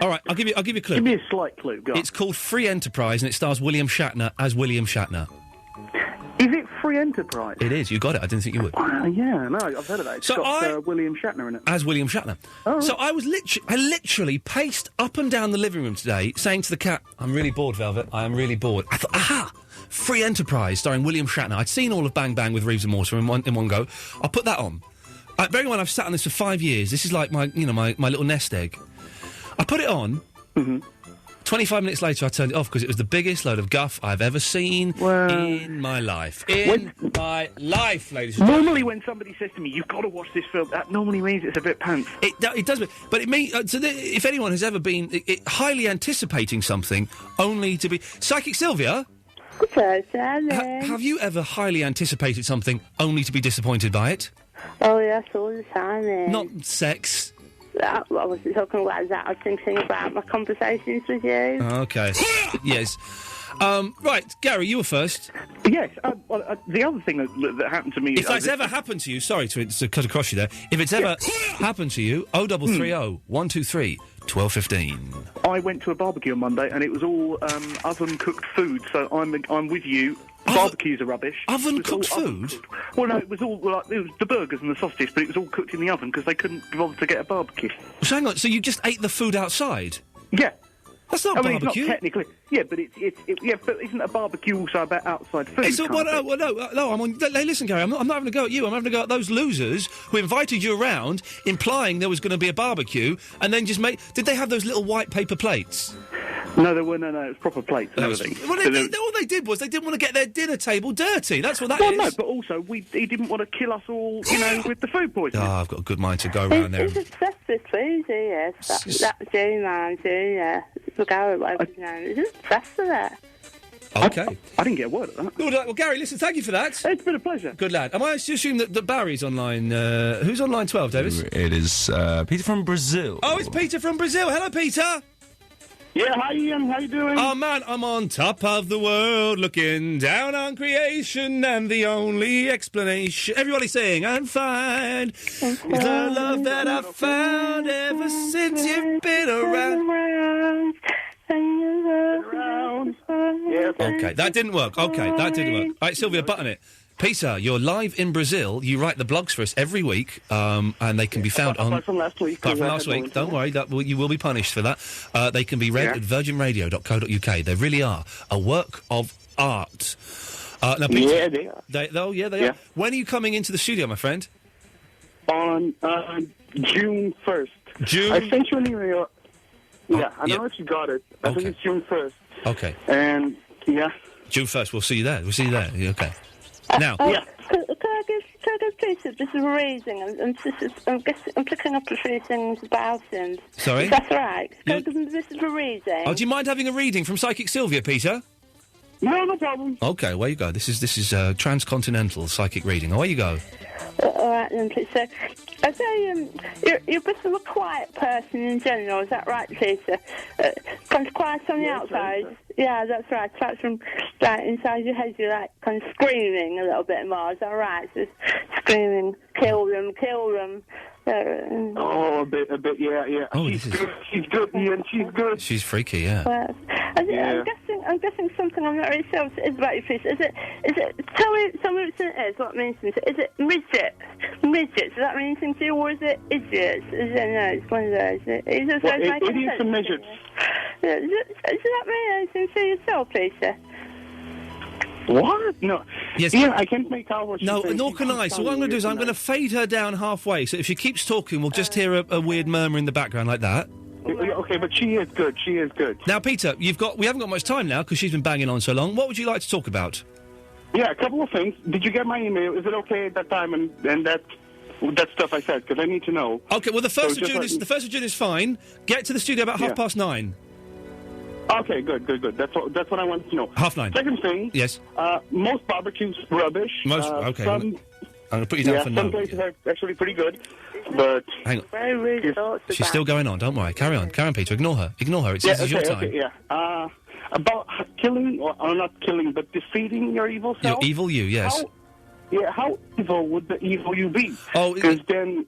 all right, I'll give you a clue. Give me a slight clue, go on. It's called Free Enterprise, and it stars William Shatner as William Shatner. Is it Free Enterprise? It is. You got it. I didn't think you would. Yeah, no, I've heard of that. It's got William Shatner in it. As William Shatner. Oh. So I literally paced up and down the living room today, saying to the cat, I'm really bored, Velvet. I am really bored. I thought, aha! Free Enterprise, starring William Shatner. I'd seen all of Bang Bang with Reeves and Mortimer in one go. I'll put that on. Bearing in mind, I've sat on this for 5 years. This is like my little nest egg. I put it on. Mm-hmm. 25 minutes later, I turned it off because it was the biggest load of guff I've ever seen in my life. My life, ladies and gentlemen. Normally, when somebody says to me, you've got to watch this film, that normally means it's a bit pants. It does, but it means... if anyone has ever been highly anticipating something, only to be... Psychic Sylvia? Have you ever highly anticipated something, only to be disappointed by it? Oh, yes, all the time. Not sex... I wasn't talking about that. I was thinking about my conversations with you. Okay. Yes. Right, Gary, you were first. Yes. The other thing that happened to me... If that's ever happened to you... Sorry to cut across you there. If it's ever happened to you, 0330 123 1215. I went to a barbecue on Monday, and it was all oven-cooked food, so I'm with you. Barbecues are rubbish. Oven-cooked food? Well, no, it was the burgers and the sausages, but it was all cooked in the oven because they couldn't be bothered to get a barbecue. So hang on, so you just ate the food outside? Yeah. That's not barbecue. It's not technically... Yeah, but but isn't a barbecue also about outside food? No, I'm on... Hey, listen, Gary, I'm not having a go at you. I'm having a go at those losers who invited you around, implying there was going to be a barbecue, and then just made... Did they have those little white paper plates? No, there were no. It was proper plates and everything. Well, all they did was they didn't want to get their dinner table dirty. That's what that is. Well, no, but also he didn't want to kill us all, with the food poisoning. Oh, I've got a good mind to go around there. He's obsessed with food, yes. That June man, June, yeah. Look out, whatever his name is. He's obsessed with it. Okay. I didn't get a word of that. Good, well, Gary, listen, thank you for that. It's been a pleasure. Good lad. Am I to assume that Barry's on line... who's on line 12, Davis? It is Peter from Brazil. Oh, it's Peter from Brazil. Hello, Peter. Yeah, hi, Ian. How you doing? Oh, man, I'm on top of the world, looking down on creation, and the only explanation... Everybody saying, I'm fine. Is the love that I've found ever since you've been around. Okay, that didn't work. Okay, that didn't work. All right, Sylvia, button it. Peter, you're live in Brazil. You write the blogs for us every week, and they can be found on... Apart from last week. Apart from last week. Don't worry, you will be punished for that. They can be read at virginradio.co.uk. They really are a work of art. Now, Peter, yeah, they are. They are. When are you coming into the studio, my friend? On June 1st. June? I sent you an email. Yeah, I don't know if you got it. I think it's June 1st. Okay. And, yeah. June 1st, we'll see you there. We'll see you there. Yeah, okay. Now. Can I give Peter just a reading? I'm picking up a few things about him. Sorry? That's right. Can I give him this a reading? Oh, do you mind having a reading from Psychic Sylvia, Peter? No problem. Okay, away you go. This is transcontinental psychic reading. Away you go. All right then, please. So, I say you're a bit of a quiet person in general. Is that right, Peter? Kind of quiet on the outside. Right. Yeah, that's right. Apart from like inside your head, you're like kind of screaming a little bit more. Is that right? Just screaming, kill them, kill them. A bit, yeah. Oh, she's good, Ian. She's good. She's freaky, yeah. Well, I'm guessing something I'm not really sure is about you, please. Is it? Tell me what it is. What it means to me. Is it midget? Does that mean anything to you, or is it idiots? No, it's one of those. Idiots and midgets. Does that mean anything to yourself, Peter? What? No. Yes. Ian, I can't make out what she's saying. No, nor can I. So what I'm going to do is I'm going to fade her down halfway. So if she keeps talking, we'll just hear a weird murmur in the background like that. Okay, but she is good. She is good. Now, Peter, we haven't got much time now because she's been banging on so long. What would you like to talk about? Yeah, a couple of things. Did you get my email? Is it okay at that time and that stuff I said? Because I need to know. Okay, well, the 1st of June is fine. Get to the studio about 9:30. Okay, good. That's what I wanted to know. 9:30. Second thing. Yes. Most barbecues rubbish. Okay. I'm going to put you down for no. Some places are actually pretty good, but... Hang on. She's still going on. Don't worry. Carry on, Peter. Ignore her. It's your time. Okay, yeah. About killing, or not killing, but defeating your evil self. Your evil you, yes. How evil would the evil you be? Oh, because then...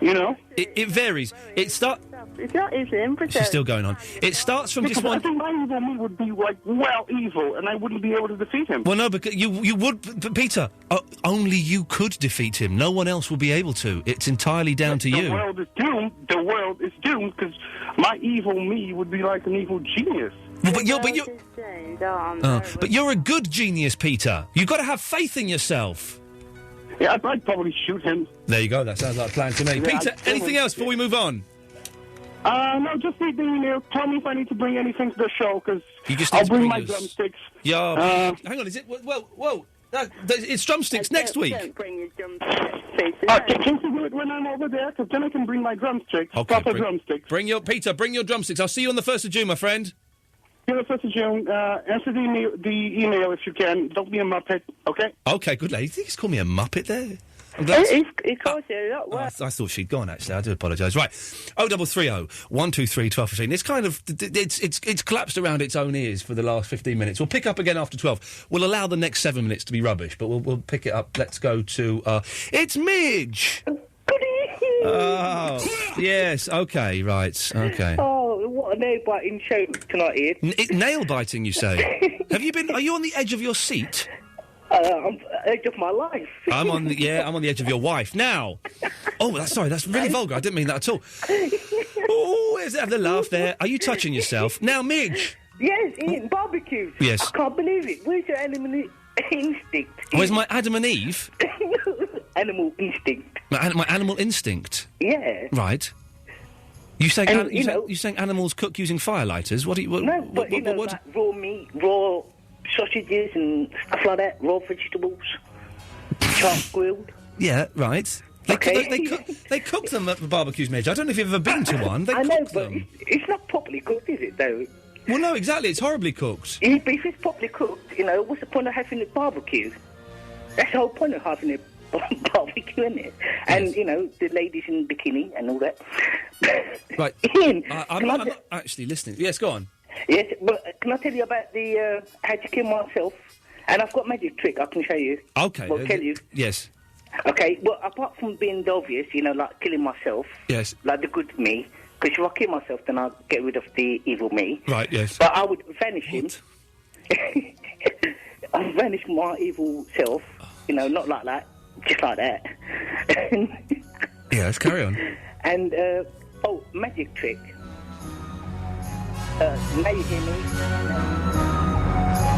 You know? It varies. It's not easy in Brazil. She's still going on. It starts from just one... I think my evil me would be, evil, and I wouldn't be able to defeat him. Well, no, because you would... But Peter, only you could defeat him. No one else will be able to. It's entirely down to you. The world is doomed. The world is doomed, because my evil me would be like an evil genius. But you're a good genius, Peter. You've got to have faith in yourself. Yeah, I'd probably shoot him. There you go. That sounds like a plan to me. Yeah, Peter, anything else before we move on? No, just read the email. Tell me if I need to bring anything to the show, because I'll bring my drumsticks. Yeah, hang on, is it... Whoa. It's drumsticks next week. Don't bring your drumsticks, Peter. Can you do it when I'm over there? Because then I can bring my drumsticks. Okay, proper drumsticks. Bring your drumsticks. I'll see you on the 1st of June, my friend. Yeah, the 1st of June. Answer the email if you can. Don't be a muppet, okay? Okay, good lady. You think he's called me a muppet there? He calls you a lot worse. I thought she'd gone, actually. I do apologise. Right. 0330 123 1215. It's kind of... It's collapsed around its own ears for the last 15 minutes. We'll pick up again after 12. We'll allow the next 7 minutes to be rubbish, but we'll pick it up. Let's go to... It's Midge! Oh, yes, okay, right, okay. Oh, what a nail-biting show tonight, Ian. Nail-biting, you say? Are you on the edge of your seat? I'm on the edge of my life. I'm on the edge of your wife. Now! Oh, that's really vulgar, I didn't mean that at all. Oh, there's the laugh there. Are you touching yourself? Now, Midge! Yes, Ian, barbecues. Yes. I can't believe it. Where's your animal instinct? Where's my Adam and Eve? Animal instinct. My animal instinct? Yeah. Right. You saying animals cook using firelighters? What? Like raw meat, raw sausages and stuff like that, raw vegetables, sharp grilled. Yeah, right. They cook them at the barbecues, Midge. I don't know if you've ever been to one. They I know, cook but them. it's not properly cooked, is it, though? Well, no, exactly. It's horribly cooked. Yeah, but if it's properly cooked, you know, what's the point of having a barbecue? That's the whole point of having a barbecue, isn't it? And, you know, the ladies in bikini and all that. Right. Ian, I'm not actually listening. Yes, go on. Yes, but can I tell you about the how to kill myself? And I've got a magic trick I can show you. Okay. Well, tell you. Yes. Okay, well, apart from being the obvious, you know, like killing myself. Yes. Like the good me. Because if I kill myself, then I'll get rid of the evil me. Right, yes. But I would vanish him. I'd vanish my evil self. You know, not like that. Just like that. Yeah, let's carry on. And, magic trick. Now you hear me?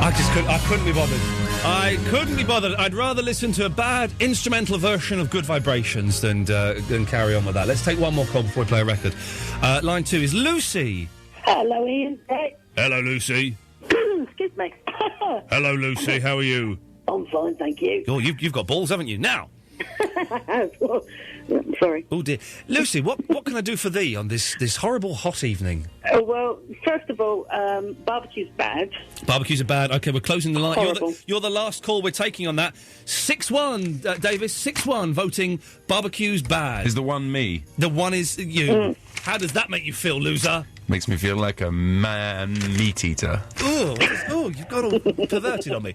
I couldn't be bothered. I couldn't be bothered. I'd rather listen to a bad instrumental version of Good Vibrations than carry on with that. Let's take one more call before we play a record. Line 2 is Lucy. Hello, Ian. Hey. Hello, Lucy. Excuse me. Hello, Lucy. How are you? I'm fine, thank you. Oh, you've got balls, haven't you? Now. Sorry. Oh dear, Lucy. What can I do for thee on this horrible hot evening? Well, first of all, barbecue's bad. Barbecues are bad. Okay, we're closing the line. Horrible. You're the last call we're taking on that. 6-1, Davis. 6-1 voting barbecue's bad. Is the one me? The one is you. How does that make you feel, loser? Makes me feel like a meat eater. Oh, you've got all perverted on me.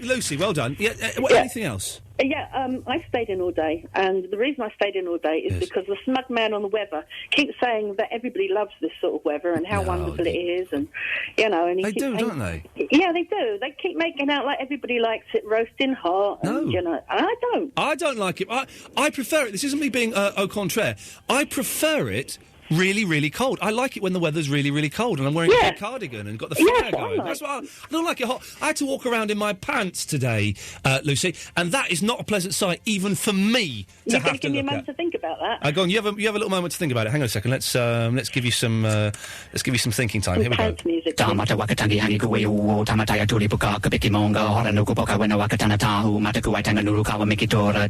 Lucy, well done. Yeah, anything else? I stayed in all day, and the reason I stayed in all day is because the smug man on the weather keeps saying that everybody loves this sort of weather and how wonderful it is, and you know, and they do, don't they? Yeah, they do. They keep making out like everybody likes it roasting hot. And, you know, and I don't. I don't like it. I prefer it. This isn't me being au contraire. I prefer it really, really cold. I like it when the weather's really, really cold and I'm wearing a big cardigan and got the fire going. That's what I don't like it hot. I had to walk around in my pants today, Lucy, and that is not a pleasant sight even for me to have to look at. You're going to give me a moment to think about that. Go on. You have a little moment to think about it. Hang on a second. Let's give you some thinking time. Here we go. Music.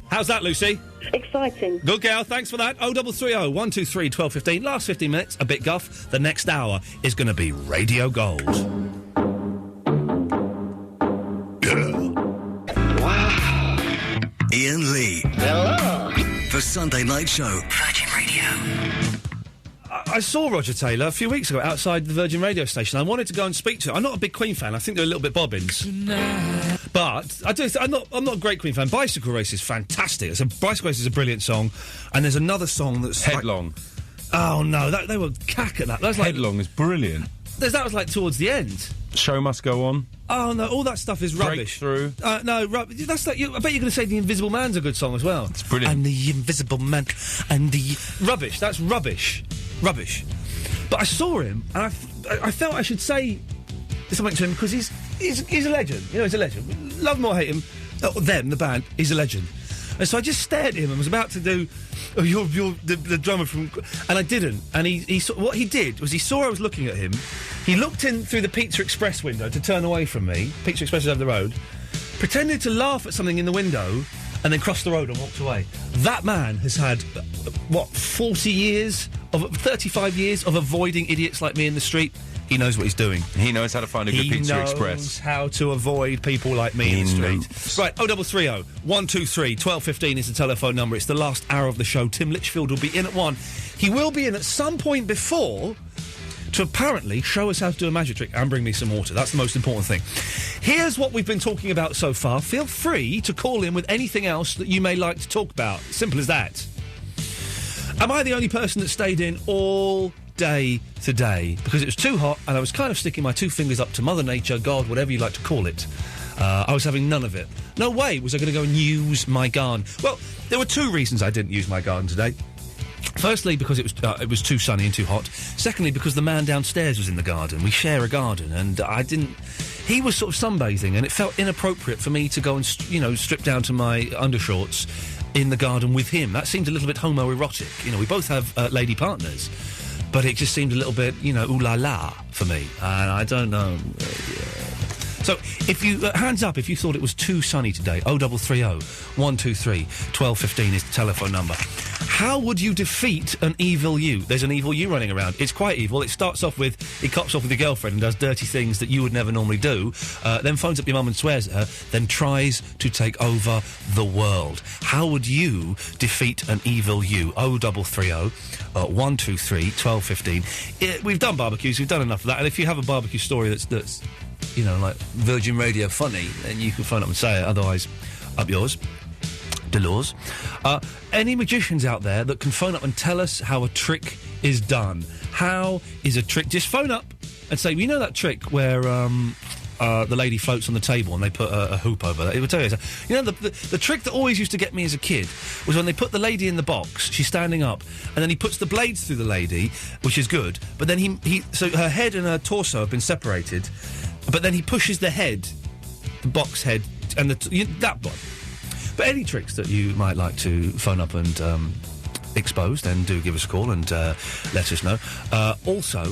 How's that, Lucy? Exciting. Good girl. Thanks for that. 0330 123 1215. Last 15 minutes, a bit guff. The next hour is going to be Radio Gold. Wow. Iain Lee. Hello. The Sunday Night Show. Virgin Radio. I saw Roger Taylor a few weeks ago outside the Virgin radio station. I wanted to go and speak to him. I'm not a big Queen fan. I think they're a little bit bobbins. But I'm not a great Queen fan. Bicycle Race is fantastic. Bicycle Race is a brilliant song. And there's another song that's Headlong. Oh no, they were cack at that. That's like Headlong is brilliant. That was like towards the end. Show Must Go On. Oh no, all that stuff is rubbish. Breakthrough. No, that's like. I bet you're going to say The Invisible Man's a good song as well. It's brilliant. And the Invisible Man and the rubbish. That's rubbish. But I saw him and I felt I should say something to him because he's a legend. You know, he's a legend. Love him or hate him, them, the band, he's a legend. And so I just stared at him and was about to do, you're the drummer from, and I didn't. And he saw, what he did was he saw I was looking at him. He looked in through the Pizza Express window to turn away from me. Pizza Express is over the road. Pretended to laugh at something in the window, and then crossed the road and walked away. That man has had 35 years of avoiding idiots like me in the street. He knows what he's doing. He knows how to find a good Pizza Express. He knows how to avoid people like me in the street. Right, 0330 123 1215 is the telephone number. It's the last hour of the show. Tim Litchfield will be in at 1. He will be in at some point before to apparently show us how to do a magic trick and bring me some water. That's the most important thing. Here's what we've been talking about so far. Feel free to call in with anything else that you may like to talk about. Simple as that. Am I the only person that stayed in all day today because it was too hot and I was kind of sticking my two fingers up to Mother Nature, God, whatever you like to call it? I was having none of it. No way was I going to go and use my garden. Well, there were two reasons I didn't use my garden today. Firstly, because it was too sunny and too hot. Secondly, because the man downstairs was in the garden. We share a garden, and I didn't. He was sort of sunbathing, and it felt inappropriate for me to go and strip down to my undershorts in the garden with him. That seemed a little bit homoerotic. You know, we both have lady partners, but it just seemed a little bit, ooh la la for me, and I don't know. So So, if you hands up if you thought it was too sunny today. 0330 123 1215 is the telephone number. How would you defeat an evil you? There's an evil you running around. It's quite evil. It starts off with he cops off with your girlfriend and does dirty things that you would never normally do. Then phones up your mum and swears at her. Then tries to take over the world. How would you defeat an evil you? 0330 123 1215. We've done barbecues. We've done enough of that. And if you have a barbecue story that's you know, like Virgin Radio funny, then you can phone up and say it. Otherwise, up yours. Delors. Any magicians out there that can phone up and tell us how a trick is done? How is a trick... Just phone up and say, you know that trick where the lady floats on the table and they put a hoop over that? It will tell you. You know, the trick that always used to get me as a kid was when they put the lady in the box, she's standing up, and then he puts the blades through the lady, which is good, but then he so her head and her torso have been separated, but then he pushes the head, the box head, and that one. But any tricks that you might like to phone up and expose, then do give us a call and let us know. Also,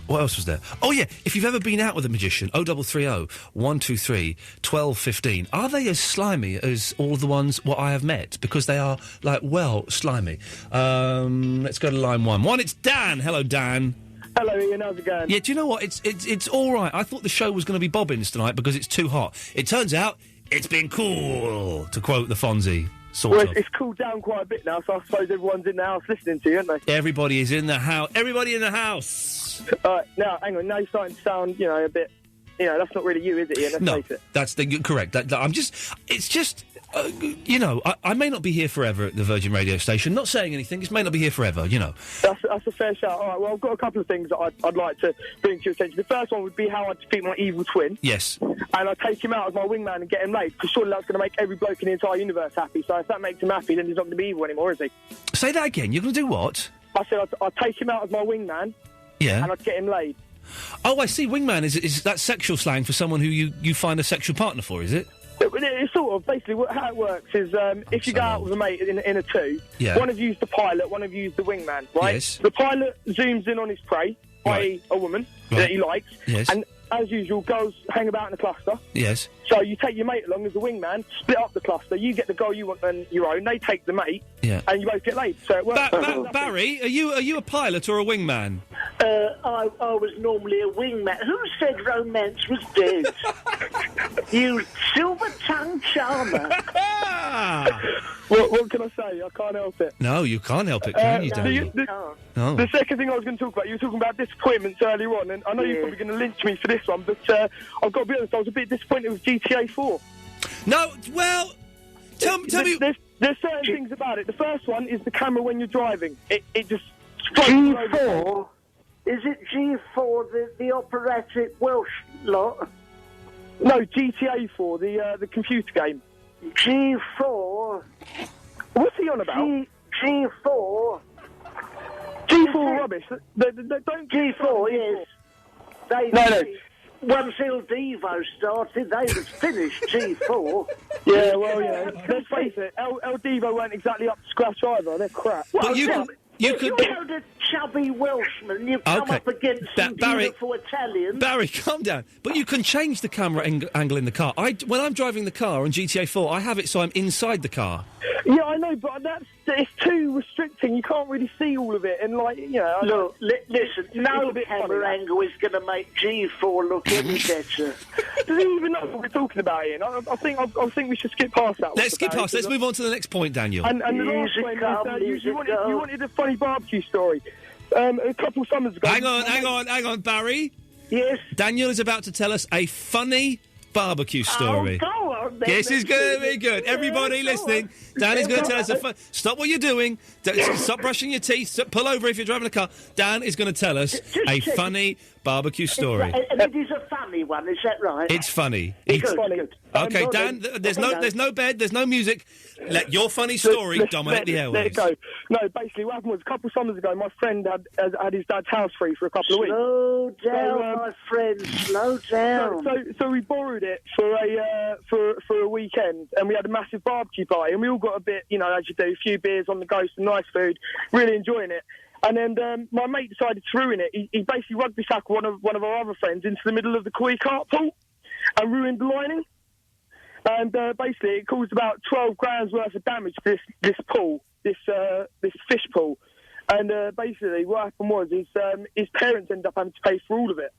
what else was there? Oh, yeah, if you've ever been out with a magician, 0330 123 1215. Are they as slimy as all of the ones what I have met? Because they are, like, well, slimy. Let's go to line one. It's Dan. Hello, Dan. Hello, Ian. How's it going? Yeah, do you know what? It's all right. I thought the show was going to be bobbins tonight because it's too hot. It turns out it's been cool, to quote the Fonzie. Sort of. It's cooled down quite a bit now, so I suppose everyone's in the house listening to you, aren't they? Everybody is in the house. Everybody in the house. Now, hang on. Now you're starting to sound, a bit... that's not really you, is it, Ian? Let's face it. That's correct. It's just... I may not be here forever at the Virgin Radio station. Not saying anything. It may not be here forever, That's a fair shout. All right, well, I've got a couple of things that I'd like to bring to your attention. The first one would be how I'd defeat my evil twin. Yes. And I'd take him out as my wingman and get him laid, because surely that's going to make every bloke in the entire universe happy. So if that makes him happy, then he's not going to be evil anymore, is he? Say that again. You're going to do what? I said I'd take him out as my wingman. Yeah. And I'd get him laid. Oh, I see. Wingman is that sexual slang for someone who you find a sexual partner for, is it? It's sort of, basically, how it works is if you go out with a mate in a two, one of you's the pilot, one of you's the wingman, right? Yes. The pilot zooms in on his prey, i.e. a woman that he likes, and as usual, girls hang about in a cluster. Yes. So you take your mate along as the wingman, split up the cluster, you get the girl you want on your own, they take the mate, and you both get laid. So it works. Barry, are you a pilot or a wingman? I was normally a wingman. Who said romance was dead? You silver-tongued charmer. What can I say? I can't help it. No, you can't help it, can you, Daniel? No. The second thing I was going to talk about, you were talking about disappointments earlier on, and I know you're probably going to lynch me for this one, but I've got to be honest, I was a bit disappointed with GTA 4. No, well, tell me... There's certain things about it. The first one is the camera when you're driving. It just... G4? Is it G4, the operatic Welsh lot? No, GTA 4, the computer game. G4? What's he on about? G4? G4 rubbish. Don't G4, yes. No. Once Il Divo started, they was finished G4. Yeah, well, let's face it, El Divo weren't exactly up to scratch either. They're crap. But you could... You're a chubby Welshman, you come up against some beautiful Italians. Barry, calm down. But you can change the camera angle in the car. When I'm driving the car on GTA 4, I have it so I'm inside the car. Yeah, I know, but it's too restricting. You can't really see all of it, and Look, listen, no camera angle is going to make G4 look any better. Does he even know what we're talking about, Ian? I think we should skip past that. Let's skip past. Let's move on to the next point, Daniel. And the last one is you wanted a funny barbecue story. A couple of summers ago. Hang on, Barry. Yes. Daniel is about to tell us a funny barbecue story. Oh, go on, then. This is going to be good. Everybody listening, Dan is going to tell us stop what you're doing. Stop brushing your teeth. Pull over if you're driving a car. Dan is going to tell us a funny barbecue story. And it is a funny one, is that right? It's funny. It's funny. Okay, Dan, there's no bed, there's no music. Let your funny story dominate the airwaves. Let it go. No, basically what happened was a couple of summers ago, my friend had his dad's house free for a couple of weeks. Slow down, my friend, slow down. So we borrowed it for a weekend, and we had a massive barbecue party, and we all got a bit, as you do, a few beers on the go, some nice food, really enjoying it. And then my mate decided to ruin it. He basically rugby tackled one of our other friends into the middle of the koi cart pool and ruined the lining. And basically, it caused about 12 grand's worth of damage to this pool, this fish pool. And basically, what happened was his parents ended up having to pay for all of it.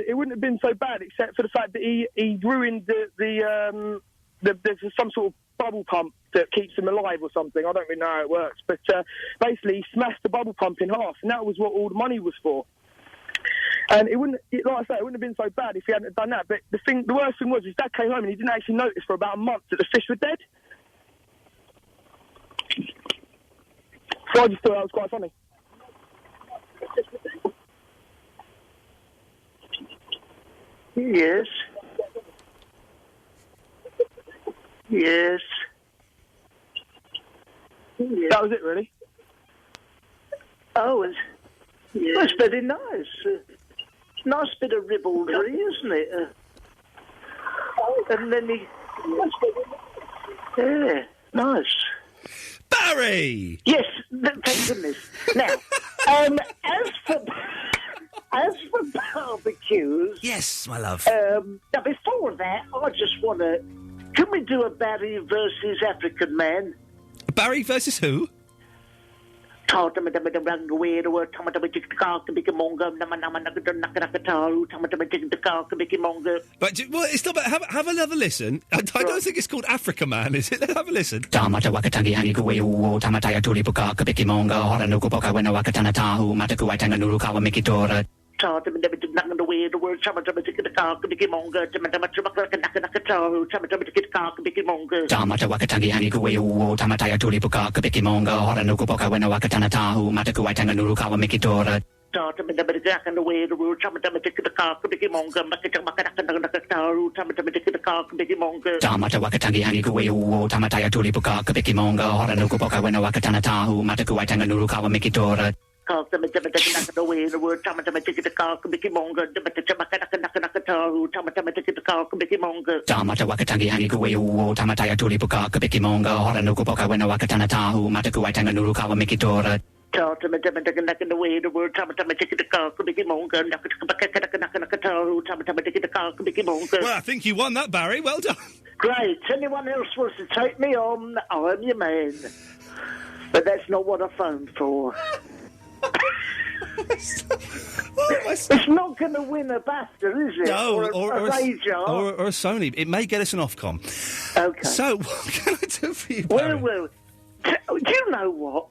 It wouldn't have been so bad, except for the fact that he ruined there's some sort of bubble pump that keeps him alive or something. I don't really know how it works, but basically he smashed the bubble pump in half, and that was what all the money was for. And it wouldn't, like I say, it wouldn't have been so bad if he hadn't done that. But the worst thing was his dad came home and he didn't actually notice for about a month that the fish were dead. So I just thought that was quite funny. Yes. Yes. That was it, really. Oh, it's very nice. Nice bit of ribaldry, isn't it? And then yeah, nice. Barry! Yes, thank goodness. Now, as for barbecues... Yes, my love. Now, before that, I just want to... Can we do a Barry versus African man? Barry versus who? But stop it. Have another listen. I don't think it's called Africa Man, is it? Have a listen. Well, I think you won that, Barry. Well done. Great. Anyone else wants to take me on, I'm your man. But that's not what I phoned for. It's not going to win a BAFTA, is it? No, or a Radar. or a Sony. It may get us an Ofcom. Okay. So, what can I do for you, Barry? Well, do you know what?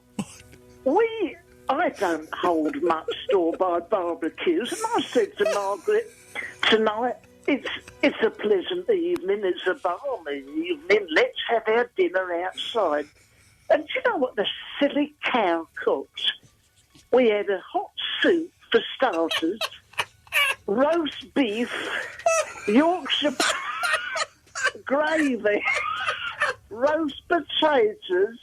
I don't hold much store by barbecues, and I said to Margaret tonight, it's a pleasant evening, it's a balmy evening, let's have our dinner outside. And do you know what the silly cow cooked? We had a hot soup for starters, roast beef, Yorkshire gravy, roast potatoes,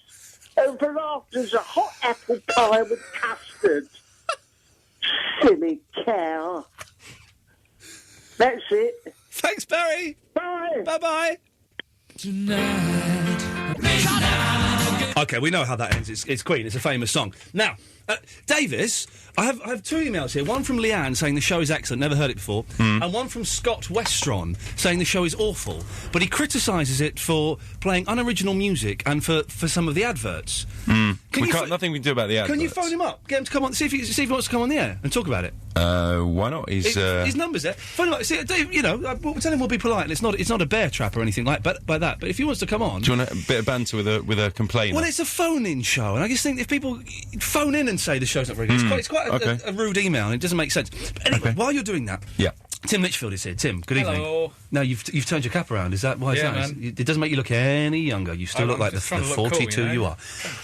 and for afters a hot apple pie with custard. Silly cow. That's it. Thanks, Barry. Bye. Bye-bye. Okay, we know how that ends. It's Queen. It's a famous song. Now, Davis, I have two emails here. One from Leanne saying the show is excellent, never heard it before, and one from Scott Westron saying the show is awful, but he criticises it for playing unoriginal music and for some of the adverts. Nothing we can do about the adverts. Can you phone him up? Get him to come on. See if he wants to come on the air and talk about it. Why not? His number's there. Phone him up. See, Dave, you know, we'll tell him we'll be polite. And it's not a bear trap or anything like that. But if he wants to come on, do you want a bit of banter with a complainer? Well, it's a phone-in show, and I just think if people phone in and say the show's not very good, it's quite a rude email, and it doesn't make sense. But anyway, while you're doing that, Tim Litchfield is here. Tim, good evening. Hello. No, you've turned your cap around. Is that why? Yeah, that? man. It doesn't make you look any younger. You still look like the 42 you are.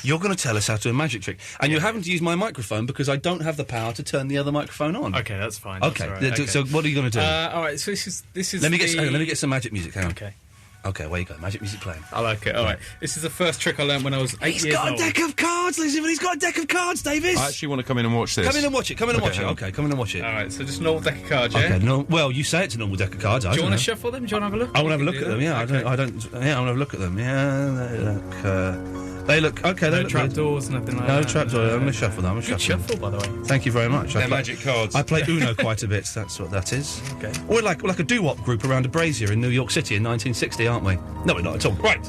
You're going to tell us how to do a magic trick, and you're having to use my microphone because I don't have the power to turn the other microphone on. Okay, that's fine. Okay, that's all right. so what are you going to do? All right, so this is. Let me get some magic music. Hang on. Okay. Okay, where you go? Magic music playing. I like it. All right. This is the first trick I learned when I was 8 years old. He's got a deck of cards, ladies and gentlemen. He's got a deck of cards, Davis. I actually want to come in and watch this. Come in and watch it. Okay, come in and watch it. All right, so just a normal deck of cards, yeah? Okay, well, you say it's a normal deck of cards. Do you want to shuffle them? Do you want to have a look? I want to have a look at them, yeah. Okay. I want to have a look at them, yeah. They look okay. They No look trap good. doors, nothing like No that. trap doors. I'm going to shuffle them. Good shuffle, by the way. Thank you very much. They're magic cards. I play Uno quite a bit. That's what that is. Okay. We're like a doo-wop group around a brazier in New York City in 1960, aren't we? No, we're not at all. Right.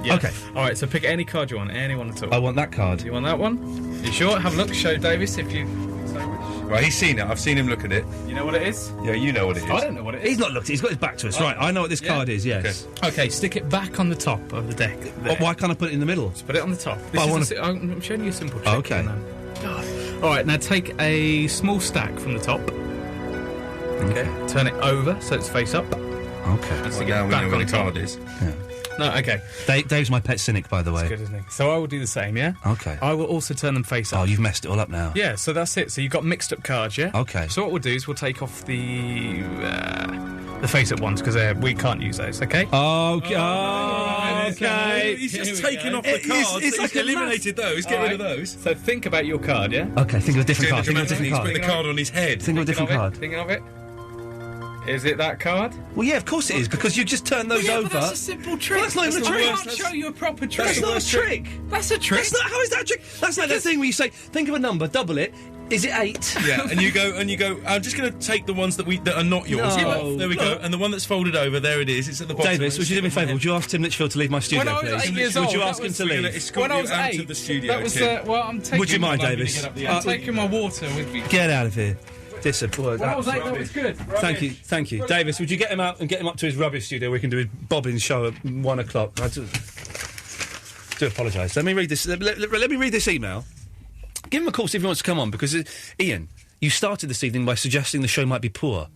Yeah. Okay. All right. So pick any card you want. Anyone at all. I want that card. You want that one? You sure? Have a look. Show Davis if you. Right, he's seen it. I've seen him look at it. You know what it is? Yeah, you know what it is. I don't know what it is. He's not looked. He's got his back to us. Oh. Right. I know what this card is. Yes. Okay. Stick it back on the top of the deck. Well, why can't I put it in the middle? Just put it on the top. I'm showing you a simple trick. Okay. All right. Now take a small stack from the top. Okay. Turn it over so it's face up. Okay. And stick now it we back know on where the the card top. is. Yeah. No. Okay. Dave's my pet cynic, by the way. That's good, isn't he? So I will do the same. Yeah. Okay. I will also turn them face up. Oh, you've messed it all up now. Yeah, so that's it. So you've got mixed up cards, yeah? Okay. So what we'll do is we'll take off the face up ones, because we can't use those, okay? Okay. He's just taken off the cards. It's like he's eliminated those. Get rid of those. So think about your card, yeah? Okay, think of a different Doing card. the dramatic, he's putting the card on his head. Think of a different card. Thinking of it? Is it that card? Well, yeah, of course it is, because you just turn those over. But that's a simple trick. Well, that's not even a trick. I can't show you a proper trick. That's not a trick. That's a trick. That's not. How is that a trick? That's like that thing where you say, think of a number, double it. Is it 8? Yeah, and you go. I'm just going to take the ones that are not yours. No. Yeah, there we go. And the one that's folded over, there it is. It's at the bottom. Davis, would you do me a favour? Would you ask Tim Litchfield to leave my studio, When I was please? 8 years Would old, you that ask him was to leave? When I was out 8, of the studio, that was Tim. well, I'm taking. Would you mind, I'm Davis? taking my water with me. Get out of here. Disappointed. When I was 8, that was good. Thank you. Davis, would you get him out and get him up to his rubbish studio? We can do his bobbin show at 1 o'clock. I do apologise. Let me read this. Let me read this email. Give him a call, see if he wants to come on, because Ian, you started this evening by suggesting the show might be poor.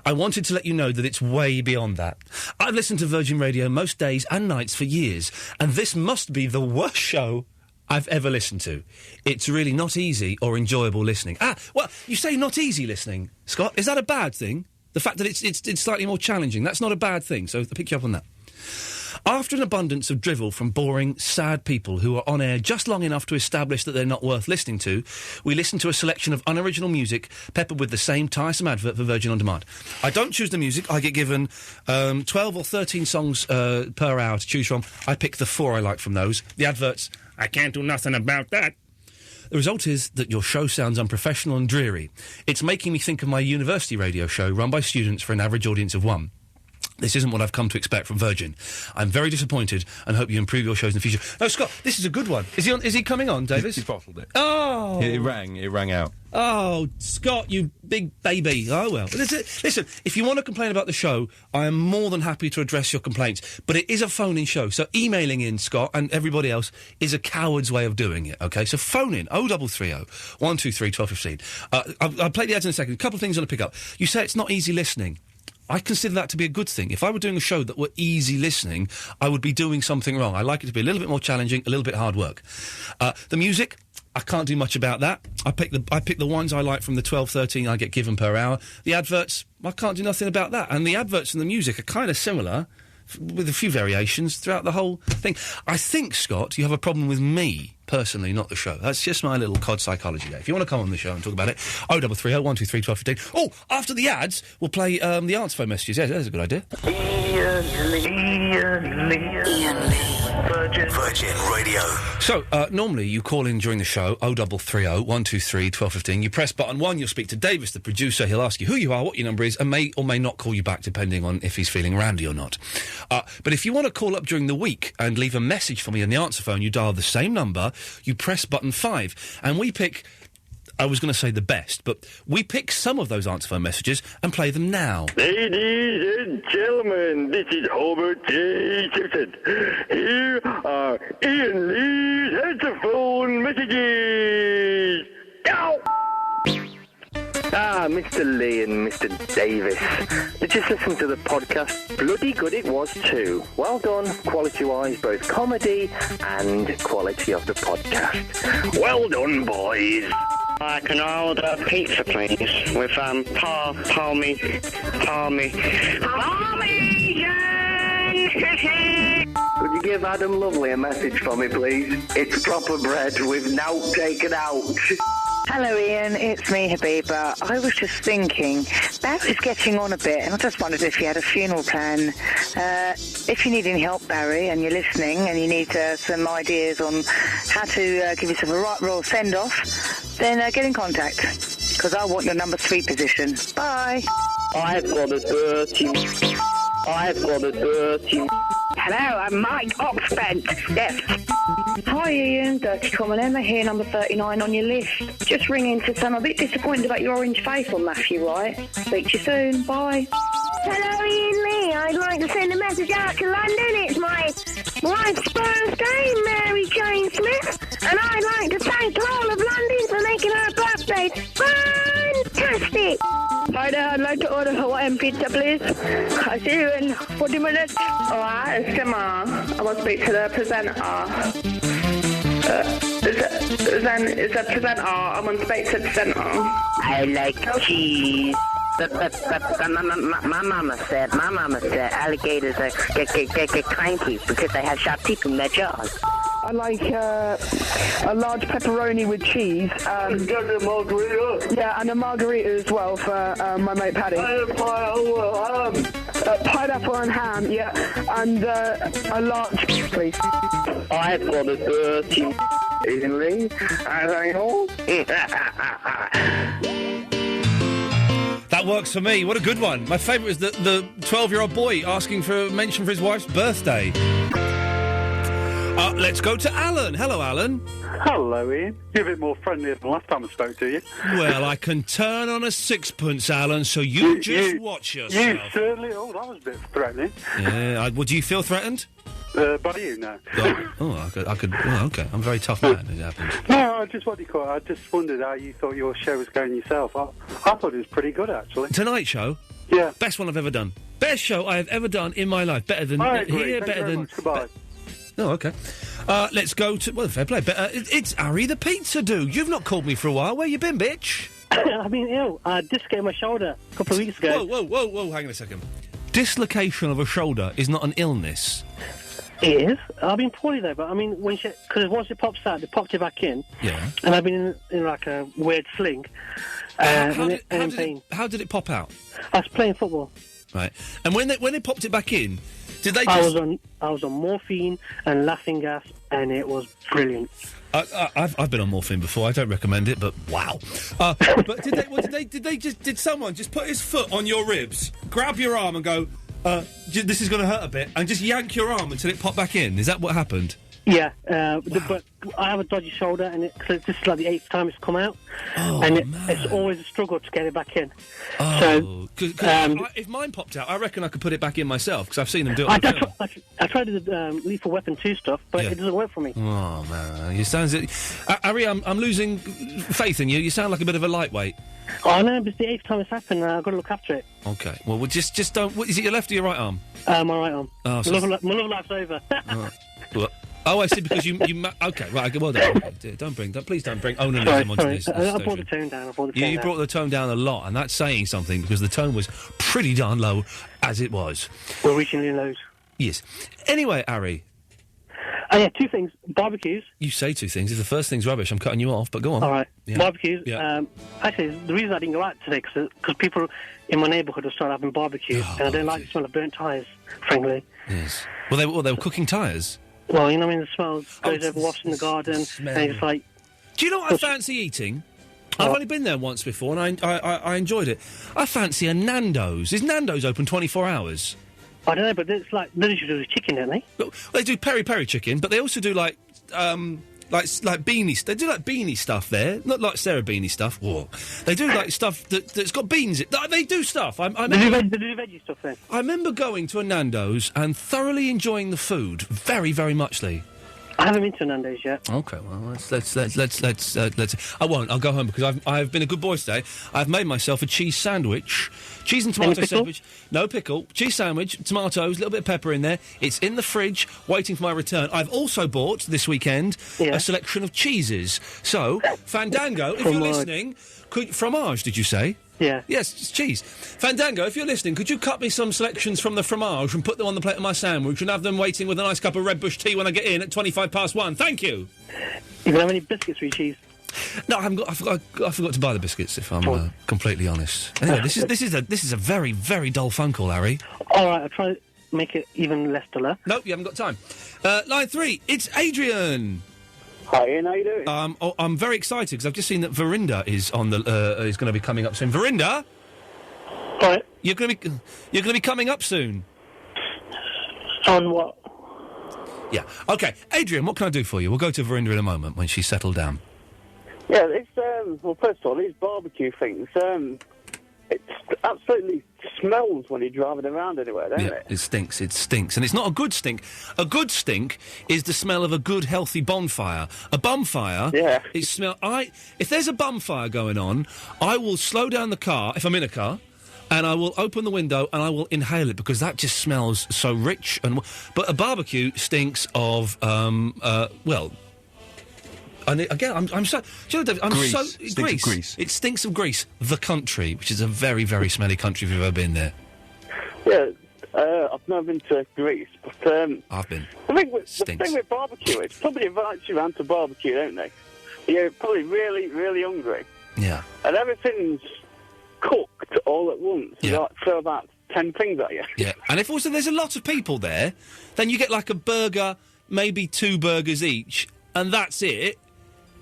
I wanted to let you know that it's way beyond that. I've listened to Virgin Radio most days and nights for years, and this must be the worst show I've ever listened to. It's really not easy or enjoyable listening. Well, you say not easy listening, Scott. Is that a bad thing? The fact that it's slightly more challenging, that's not a bad thing, so I'll pick you up on that. After an abundance of drivel from boring, sad people who are on air just long enough to establish that they're not worth listening to, we listen to a selection of unoriginal music peppered with the same tiresome advert for Virgin On Demand. I don't choose the music. I get given 12 or 13 songs per hour to choose from. I pick the 4 I like from those. The adverts, I can't do nothing about that. The result is that your show sounds unprofessional and dreary. It's making me think of my university radio show run by students for an average audience of 1. This isn't what I've come to expect from Virgin. I'm very disappointed and hope you improve your shows in the future. No, Scott, this is a good one. Is he coming on, Davis? He bottled it. Oh! It rang out. Oh, Scott, you big baby. Oh, well. Listen, if you want to complain about the show, I am more than happy to address your complaints. But it is a phone-in show, so emailing in, Scott, and everybody else, is a coward's way of doing it, OK? So phone in, 0330 123 1215. I'll play the ads in a second. A couple of things I want to pick up. You say it's not easy listening. I consider that to be a good thing. If I were doing a show that were easy listening, I would be doing something wrong. I like it to be a little bit more challenging, a little bit hard work. The music, I can't do much about that. I pick the ones I like from the 12, 13 I get given per hour. The adverts, I can't do nothing about that. And the adverts and the music are kind of similar, with a few variations throughout the whole thing. I think, Scott, you have a problem with me, personally, not the show. That's just my little cod psychology day. If you want to come on the show and talk about it, 0330 123 1215. Oh, after the ads, we'll play the answer phone messages. Yeah, that's a good idea. Ian Lee. Virgin Radio. So, normally you call in during the show, 0330 123 1215. You press button 1, you'll speak to Davis, the producer. He'll ask you who you are, what your number is, and may or may not call you back, depending on if he's feeling randy or not. But if you want to call up during the week and leave a message for me on the answer phone, you dial the same number, you press button 5, and we pick... I was going to say the best, but we pick some of those answer phone messages and play them now. Ladies and gentlemen, this is Hobart J. Simpson. Here are Ian Lee's answer phone messages. Ow! Mr. Lee and Mr. Davis. You just listened to the podcast. Bloody good it was too. Well done, quality-wise, both comedy and quality of the podcast. Well done, boys. Can I order pizza, please? With, Parmesan. Could you give Adam Lovely a message for me, please? It's proper bread with nout taken out. Hello, Ian. It's me, Habiba. I was just thinking, Barry's getting on a bit, and I just wondered if you had a funeral plan. If you need any help, Barry, and you're listening, and you need some ideas on how to give yourself a right royal send-off, then get in contact, because I want your number 3 position. Bye. I've got a dirty... Hello, I'm Mike Oxbent. Yes. Hi, Ian. Dirty Common Emma here, number 39 on your list. Just ringing to say I'm a bit disappointed about your orange face on Matthew Wright. Speak to you soon. Bye. Hello, Ian Lee. I'd like to send a message out to London. It's my wife's birthday, Mary Jane Smith, and I'd like to thank the whole of London for making her birthday fantastic. Hi there, I'd like to order Hawaiian pizza, please. I'll see you in 40 minutes. Alright, it's Gemma. I will speak to the presenter. Is that presenter? I want to speak to the presenter. I like cheese. But my mama said alligators are get cranky because they have sharp teeth in their jaws. I like a large pepperoni with cheese. Margarita. Yeah, and a margarita as well for my mate Paddy. Pineapple and ham, yeah. And a large, please. I've got a dirty... Ian Lee, as I know. That works for me. What a good one. My favourite is the 12-year-old boy asking for a mention for his wife's birthday. Let's go to Alan. Hello, Alan. Hello, Ian. You're a bit more friendly than the last time I spoke to you. Well, I can turn on a sixpence, Alan, so you watch yourself. You certainly... Oh, that was a bit threatening. Yeah, do you feel threatened? By you, no. I could... Well, OK, I'm a very tough man, it happens. No, I just wondered how you thought your show was going yourself. I thought it was pretty good, actually. Tonight show? Yeah. Best one I've ever done. Best show I have ever done in my life. Better than... I agree. Here, Thank better you very than... much. Goodbye. Oh, OK. Let's go to... Well, fair play. But, it's Harry the Pizza Dude. You've not called me for a while. Where you been, bitch? I've been ill. I dislocated my shoulder a couple of weeks ago. Whoa, hang on a second. Dislocation of a shoulder is not an illness. It is. I've been poorly though, but I mean, because once it pops out, they popped it back in. Yeah. And I've been in like a weird sling. How did it pop out? I was playing football. Right. And when they popped it back in, did they? I was on morphine and laughing gas, and it was brilliant. I've been on morphine before. I don't recommend it, but wow. But did someone just put his foot on your ribs, grab your arm, and go, this is going to hurt a bit, and just yank your arm until it popped back in? Is that what happened? Yeah, but I have a dodgy shoulder, and this is like the 8th time it's come out, it's always a struggle to get it back in. Oh, if mine popped out, I reckon I could put it back in myself, because I've seen them do it. I tried the Lethal Weapon 2 stuff, but it doesn't work for me. Oh, man. Harry, I'm losing faith in you. You sound like a bit of a lightweight. Oh, no, but it's the 8th time it's happened, and I've got to look after it. OK. Well, just don't... Is it your left or your right arm? My right arm. Oh, my love life's over. Oh, I see, because you OK, right, well done. Okay, please don't bring onanism onto this. I brought the tone down. You brought the tone down a lot, and that's saying something, because the tone was pretty darn low as it was. We're reaching new lows. Yes. Anyway, Harry. Yeah, 2 things. Barbecues. You say 2 things. If the first thing's rubbish, I'm cutting you off, but go on. All right. Yeah. Barbecues. Yeah. Actually, the reason I didn't go out today, because people in my neighbourhood have started having barbecues, and I don't like the smell of burnt tyres, frankly. Yes. Well, they were cooking tyres. Well, you know, I mean, the smell goes over wafts in the garden, and it's like... Do you know what I fancy eating? I've only been there once before, and I enjoyed it. I fancy a Nando's. Is Nando's open 24 hours? I don't know, but it's like... They usually do chicken, don't they? Well, they do peri-peri chicken, but they also do, like beanie... They do, like, beanie stuff there. Not like Sarah Beanie stuff. Whoa. They do, like, stuff that's got beans in it. They do stuff. They do veggie stuff then. I remember going to a Nando's and thoroughly enjoying the food. Very, very muchly. I haven't been to Nando's yet. Okay, well, let's. I won't. I'll go home because I've been a good boy today. I've made myself a cheese sandwich, cheese and tomato sandwich. No pickle, cheese sandwich, tomatoes, a little bit of pepper in there. It's in the fridge, waiting for my return. I've also bought this weekend a selection of cheeses. So, Fandango, if you're listening, fromage? Did you say? Yeah. Yes, it's cheese. Fandango, if you're listening, could you cut me some selections from the fromage and put them on the plate of my sandwich and have them waiting with a nice cup of Red Bush tea when I get in at 1:25. Thank you. You can have any biscuits with cheese? No, I forgot to buy the biscuits. If I'm completely honest. Anyway, this is a very, very dull phone call, Harry. All right, I'll try to make it even less duller. Nope, you haven't got time. Line 3, it's Adrian. Hi, Ian. How you doing? I'm very excited because I've just seen that Verinda is on the is going to be coming up soon. Verinda, right? You're going to be coming up soon. On what? Yeah. Okay, Adrian, what can I do for you? We'll go to Verinda in a moment when she's settled down. Yeah, it's well, first of all, these barbecue things. It absolutely smells when you're driving around anywhere, doesn't it? It stinks, and it's not a good stink. A good stink is the smell of a good, healthy bonfire. A bonfire, if there's a bonfire going on, I will slow down the car, if I'm in a car, and I will open the window and I will inhale it, because that just smells so rich. But a barbecue stinks of, And again, I'm so... Do you know, David, I'm grease. so... Stinks of grease. It stinks of Greece. The country, which is a very, very smelly country if you've ever been there. Yeah, I've never been to Greece, but... I've been. I think the thing with barbecue is probably invites you around to barbecue, don't they? You're probably really, really hungry. Yeah. And everything's cooked all at once. Yeah. You like, throw about 10 things at you. Yeah, and if also there's a lot of people there, then you get like a burger, maybe 2 burgers each, and that's it.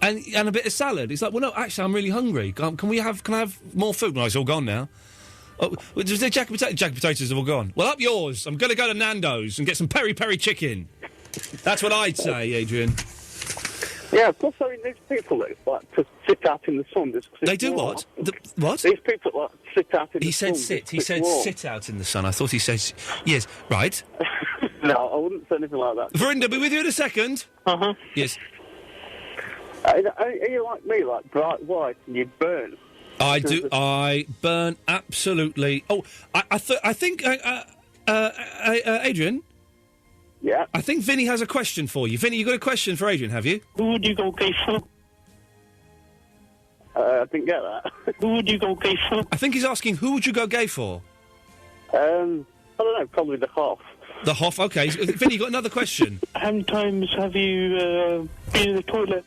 And a bit of salad. It's like, well, no, actually, I'm really hungry. Can I have more food? No, it's all gone now. Oh, was there jacket potatoes have all gone? Well, up yours. I'm going to go to Nando's and get some peri-peri chicken. That's what I'd say, Adrian. Yeah, plus, I mean, these people that like to sit out in the sun. They do what? What? These people like sit out in the sun. He said sit. He said sit out in the sun. I thought he said... Yes, right. No, I wouldn't say anything like that. Verinda, be with you in a second. Uh-huh. Yes. Are you like me, like bright white, and you burn? I do. I burn absolutely. Oh, I think, Adrian? Yeah? I think Vinny has a question for you. Vinny, you got a question for Adrian, have you? Who would you go gay for? I didn't get that. Who would you go gay for? I think he's asking, who would you go gay for? I don't know, probably the Hoff. The Hoff, OK. Vinny, you got another question? How many times have you been in the toilet?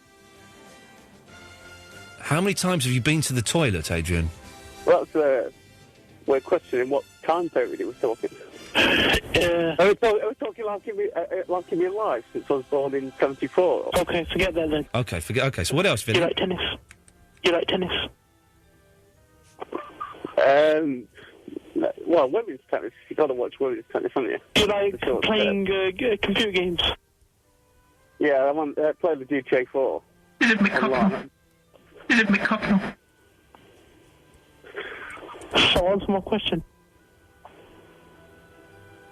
How many times have you been to the toilet, Adrian? Well, that's, we're questioning what time period he was talking. Are we talking like in real life, since I was born in 74? OK, forget that then. OK, OK, so what else, Vinny? You like tennis? You like tennis? Well, women's tennis. You've got to watch women's tennis, haven't you? You like playing computer games? Yeah, I play the GTA 4. Let me copy. So answer my question.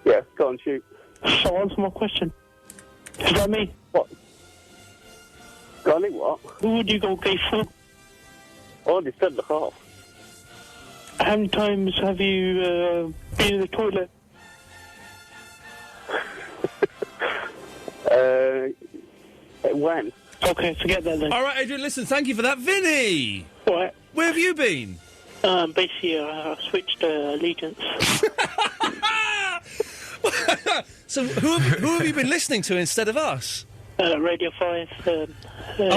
Yeah, go on, shoot. So answer my question. Is that me? What? Got any what? Who would you go gay for? Oh, they said the Hoff. How many times have you been in the toilet? When? OK, forget that then. All right, Adrian, listen, thank you for that. Vinny! What? Where have you been? Basically, I switched allegiance. So who have you been listening to instead of us? Radio 5.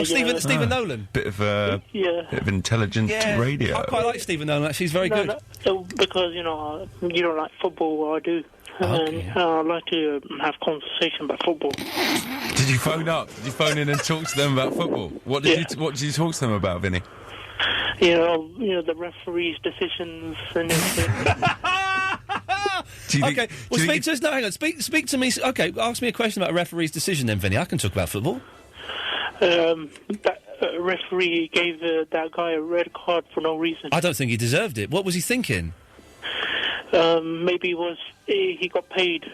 Stephen Nolan. Bit of intelligent radio. I quite like Stephen Nolan, actually. He's very good. No, because, you don't like football, I do. Okay. I'd like to have conversation about football. Did you phone up? Did you phone in and talk to them about football? What did you talk to them about, Vinny? The referees' decisions and everything. Okay, well, speak to us. No, hang on. Speak to me. Okay, ask me a question about a referee's decision then, Vinny. I can talk about football. That referee gave that guy a red card for no reason. I don't think he deserved it. What was he thinking? Maybe he got paid.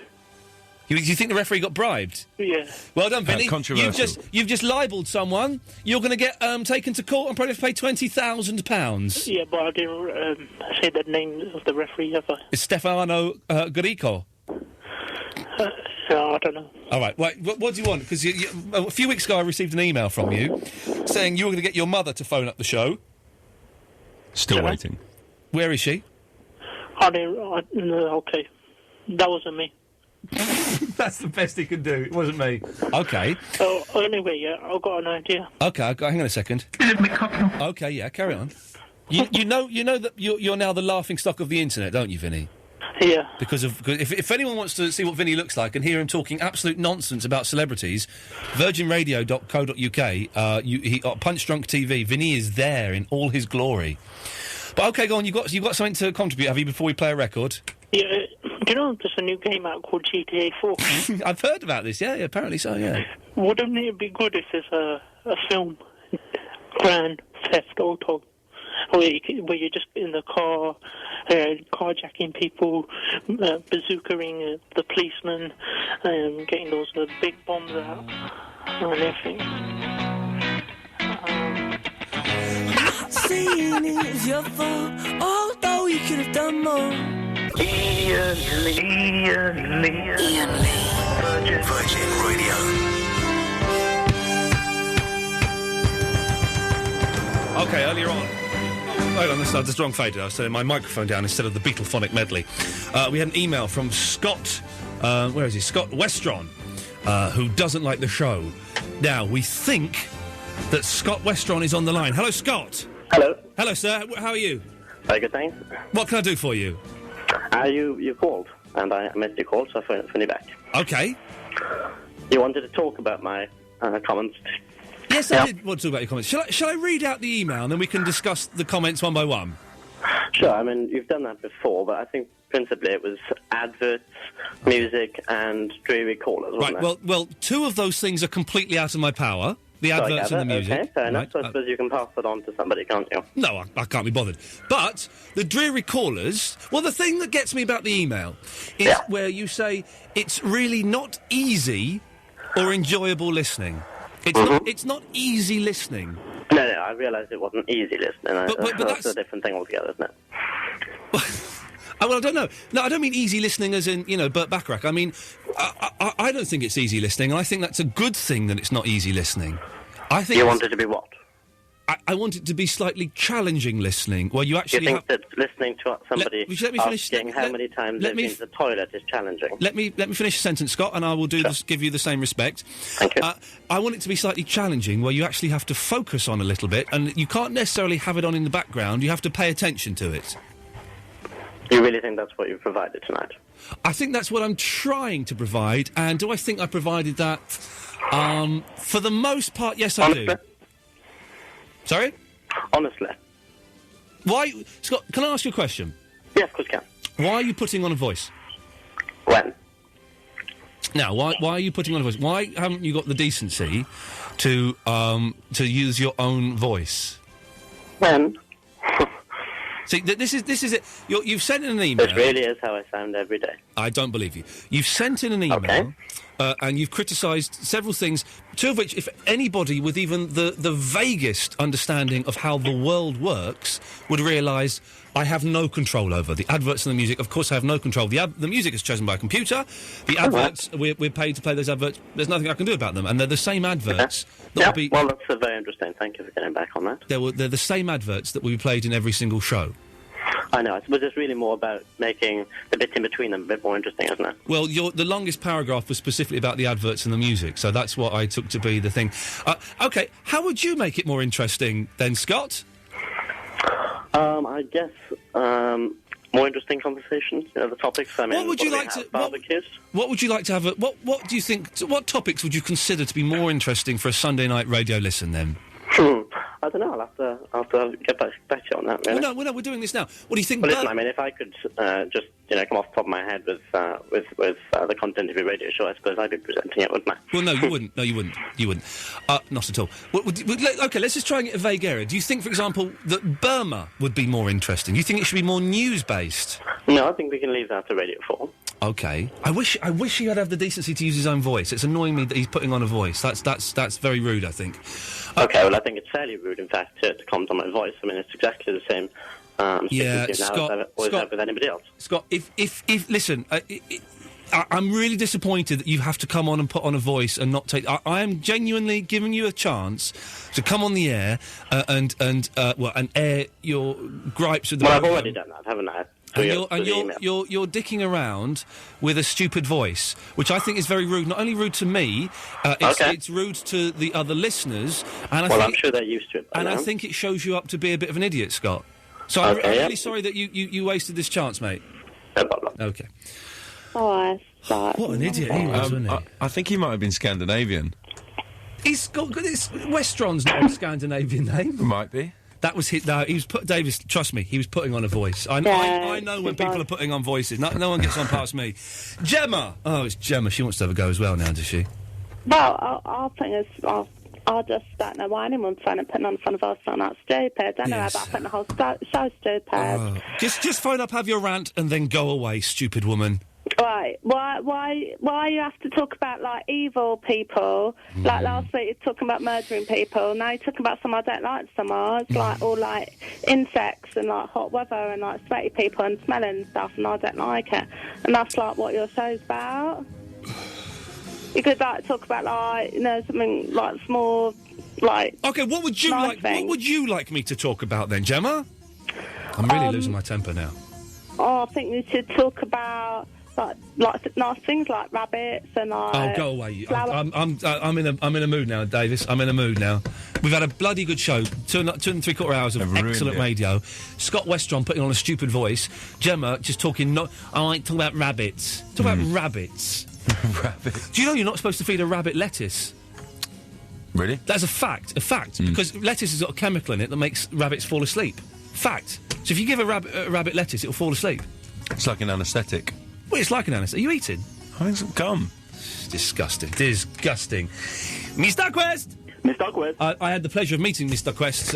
You think the referee got bribed? Yeah. Well done, Vinny. Controversial. You've just libelled someone. You're going to get taken to court and probably have to pay £20,000. Yeah, but I didn't say the name of the referee, have I? It's Stefano Gorico. I don't know. All right. What do you want? Because a few weeks ago I received an email from you saying you were going to get your mother to phone up the show. Still waiting. Where is she? Okay. That wasn't me. That's the best he could do. It wasn't me. Okay. Oh, anyway, yeah, I've got an idea. Okay, hang on a second. Okay, yeah, carry on. You know that you're now the laughing stock of the internet, don't you, Vinny? Yeah. Because if anyone wants to see what Vinny looks like and hear him talking absolute nonsense about celebrities, virginradio.co.uk, Punch Drunk TV, Vinny is there in all his glory. But okay, go on. You've got something to contribute, have you? Before we play a record. Yeah. Do you know there's a new game out called GTA 4? I've heard about this. Yeah, apparently so. Yeah. Wouldn't it be good if there's a film, Grand Theft Auto, where you're just in the car, carjacking people, bazookaing the policemen, getting those big bombs out and everything. Saying it was your fault, although you could have done more. Iain Lee. Virgin Radio. Okay, earlier on. Hang on, that's the wrong fader. I was turning my microphone down instead of the Beatlephonic medley. We had an email from Scott. Where is he? Scott Westron, who doesn't like the show. Now, we think that Scott Westron is on the line. Hello, Scott. Hello. Hello, sir. How are you? Very good, thanks. What can I do for you? You called, and I missed your call, so I phoned you back. Okay. You wanted to talk about my comments? Yes, I did want to talk about your comments. Shall I read out the email, and then we can discuss the comments one by one? Sure, I mean, you've done that before, but I think principally it was adverts, music, and dreary callers, wasn't Right, it? well, two of those things are completely out of my power. The adverts and the music. Okay, fair enough. Right, So I suppose you can pass that on to somebody, can't you? No, I can't be bothered. But the dreary callers... Well, the thing that gets me about the email is where you say it's really not easy or enjoyable listening. It's not easy listening. No, I realised it wasn't easy listening. But that's a different thing altogether, isn't it? Well, I don't know. No, I don't mean easy listening as in, Burt Bacharach. I mean, I don't think it's easy listening, and I think that's a good thing that it's not easy listening. I think you want it to be what? I want it to be slightly challenging listening, where you actually You think that listening to somebody asking how many times they've been to the toilet is challenging? Let me finish the sentence, Scott, and I will give you the same respect. Thank you. I want it to be slightly challenging, where you actually have to focus on a little bit, and you can't necessarily have it on in the background. You have to pay attention to it. You really think that's what you've provided tonight? I think that's what I'm trying to provide, and do I think I provided that? For the most part, yes, I do. Sorry? Honestly. Why... Scott, can I ask you a question? Yes, of course you can. Why are you putting on a voice? When? Now, why are you putting on a voice? Why haven't you got the decency to use your own voice? When? See, this is it. You've sent in an email. This really is how I sound every day. I don't believe you. You've sent in an email, and you've criticised several things, two of which, if anybody with even the vaguest understanding of how the world works would realise I have no control over. The adverts and the music, of course, I have no control. The music is chosen by a computer. The adverts, we're paid to play those adverts. There's nothing I can do about them, and they're the same adverts. Well, that's very interesting. Thank you for getting back on that. They're the same adverts that will be played in every single show. I know. I suppose it's really more about making the bits in between them a bit more interesting, isn't it? Well, the longest paragraph was specifically about the adverts and the music, so that's what I took to be the thing. OK, how would you make it more interesting then, Scott? I guess more interesting conversations. The topics. I mean, what would you like to barbecues? What would you like to have? What do you think? What topics would you consider to be more interesting for a Sunday night radio listen? Then. I don't know. I'll have to get back to you on that. Really. Well, no, we're doing this now. What do you think? Well, listen, I mean, if I could just come off the top of my head with the content of your radio show, I suppose I'd be presenting it, wouldn't I? Well, no, you wouldn't. No, you wouldn't. You wouldn't. Not at all. Okay, let's just try and get a vague area. Do you think, for example, that Burma would be more interesting? Do you think it should be more news-based? No, I think we can leave that to Radio 4. Okay. I wish he had the decency to use his own voice. It's annoying me that he's putting on a voice. That's very rude, I think. Okay, well, I think it's fairly rude, in fact, to comment on my voice. I mean, it's exactly the same. Scott, as I've always had with anybody else. Scott, if listen, I'm really disappointed that you have to come on and put on a voice and not take. I am genuinely giving you a chance to come on the air and air your gripes with the. Well, I've already done that, haven't I? And you're dicking around with a stupid voice, which I think is very rude. Not only rude to me, it's rude to the other listeners. And I'm sure they're used to it. And I think it shows you up to be a bit of an idiot, Scott. So I'm really sorry that you wasted this chance, mate. No problem. Okay. Oh, what an idiot he was, wasn't he? I think he might have been Scandinavian. He's got Westron's not a Scandinavian name. Might be. That was his. No, he was Davis. Trust me, he was putting on a voice. I know when people are putting on voices. No one gets on past me. Gemma. Oh, it's Gemma. She wants to have a go as well now, does she? Well, I think I just don't know why anyone's putting on fun of us on that stupid. I know about putting the whole show stupid. Oh. Just phone up, have your rant, and then go away, stupid woman. Right, why you have to talk about, like, evil people? Like, last week you're talking about murdering people, now you're talking about some I don't like so much, like, all, like, insects and, like, hot weather and, like, sweaty people and smelling and stuff, and I don't like it. And that's, like, what your show's about. You could, like, talk about, like, you know, something, like, small, like... Okay, what would you What would you like me to talk about, then, Gemma? I'm really losing my temper now. Oh, I think you should talk about... Like nice things like rabbits and like... Oh, go away! I'm in a mood now, Davis. I'm in a mood now. We've had a bloody good show. 2 and 3/4 hours of excellent radio. Scott Westron putting on a stupid voice. Gemma just talking. I like talking about rabbits. Talk about rabbits. Rabbits. Do you know you're not supposed to feed a rabbit lettuce? Really? That's a fact. Because lettuce has got a chemical in it that makes rabbits fall asleep. Fact. So if you give a rabbit lettuce, it'll fall asleep. It's like an anaesthetic. Well, it's like an anaesthetic. Are you eating? I think some gum. Disgusting. Disgusting. Mr. Quest! Mr. Quest. I had the pleasure of meeting Mr. Quest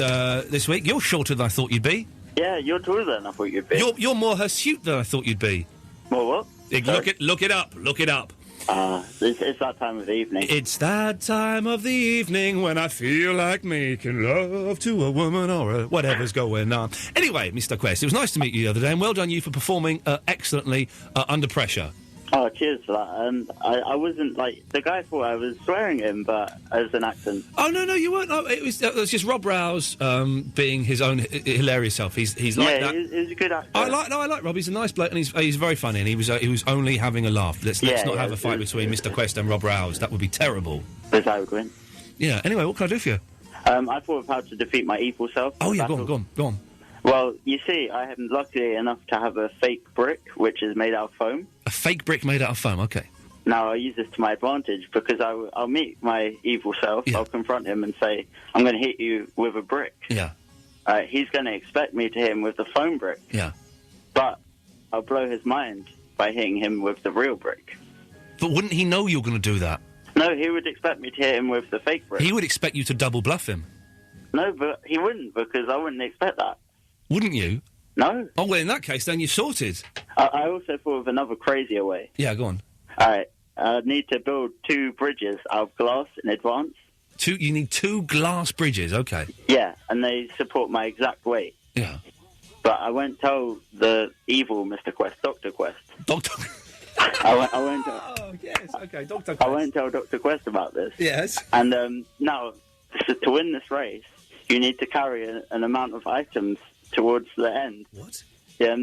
this week. You're shorter than I thought you'd be. Yeah, you're taller than I thought you'd be. You're more hirsute than I thought you'd be. More what? Look it up. Look it up. It's that time of the evening. It's that time of the evening when I feel like making love to a woman or whatever's going on. Anyway, Mr. Quest, it was nice to meet you the other day, and well done you for performing excellently under pressure. Oh, cheers for that. I wasn't, like, the guy thought I was swearing at him, but as an accent. Oh, no, you weren't. No, it was just Rob Rouse being his own hilarious self. He's like that. Yeah, he's a good actor. I like Rob. He's a nice bloke, and he's very funny, and he was only having a laugh. Let's not have a fight between Mr. Quest and Rob Rouse. That would be terrible. But I would win. Yeah, anyway, what can I do for you? I thought of how to defeat my evil self. Oh, yeah, go on. Well, you see, I am lucky enough to have a fake brick, which is made out of foam. A fake brick made out of foam, okay. Now, I use this to my advantage, because I'll meet my evil self, I'll confront him and say, I'm going to hit you with a brick. Yeah. He's going to expect me to hit him with the foam brick. Yeah. But I'll blow his mind by hitting him with the real brick. But wouldn't he know you're going to do that? No, he would expect me to hit him with the fake brick. He would expect you to double bluff him. No, but he wouldn't, because I wouldn't expect that. Wouldn't you? No. Oh, well, in that case, then you're sorted. I also thought of another crazier way. Yeah, go on. All right. I need to build 2 bridges out of glass in advance. You need 2 glass bridges, okay. Yeah, and they support my exact weight. Yeah. But I won't tell the evil Mr. Quest, Dr. Quest. Dr. I won't tell... Oh, yes, okay, Dr. Quest. I won't tell Dr. Quest about this. Yes. And now, to win this race, you need to carry an amount of items towards the end. What? Yeah.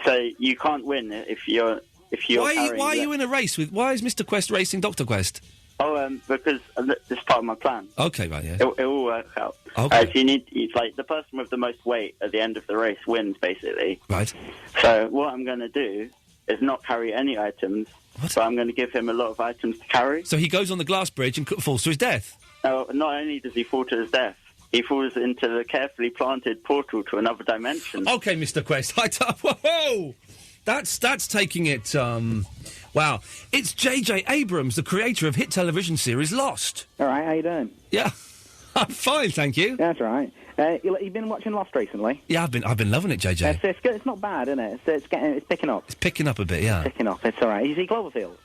So you can't win if you're carrying... Why are you in a race with... Why is Mr. Quest racing Dr. Quest? Oh, because this is part of my plan. Okay, right, yeah. It will work out. Okay. So it's like the person with the most weight at the end of the race wins, basically. Right. So what I'm going to do is not carry any items, but I'm going to give him a lot of items to carry. So he goes on the glass bridge and falls to his death? No, not only does he fall to his death, he falls into the carefully planted portal to another dimension. Okay, Mr. Quest. Whoa! That's taking it, Wow. It's J.J. Abrams, the creator of hit television series Lost. All right, how you doing? Yeah. I'm fine, thank you. That's all right. You been watching Lost recently? Yeah, I've been loving it, J.J. It's not bad, is it? It's picking up. It's picking up a bit, yeah. It's picking up, it's all right. You see Cloverfield?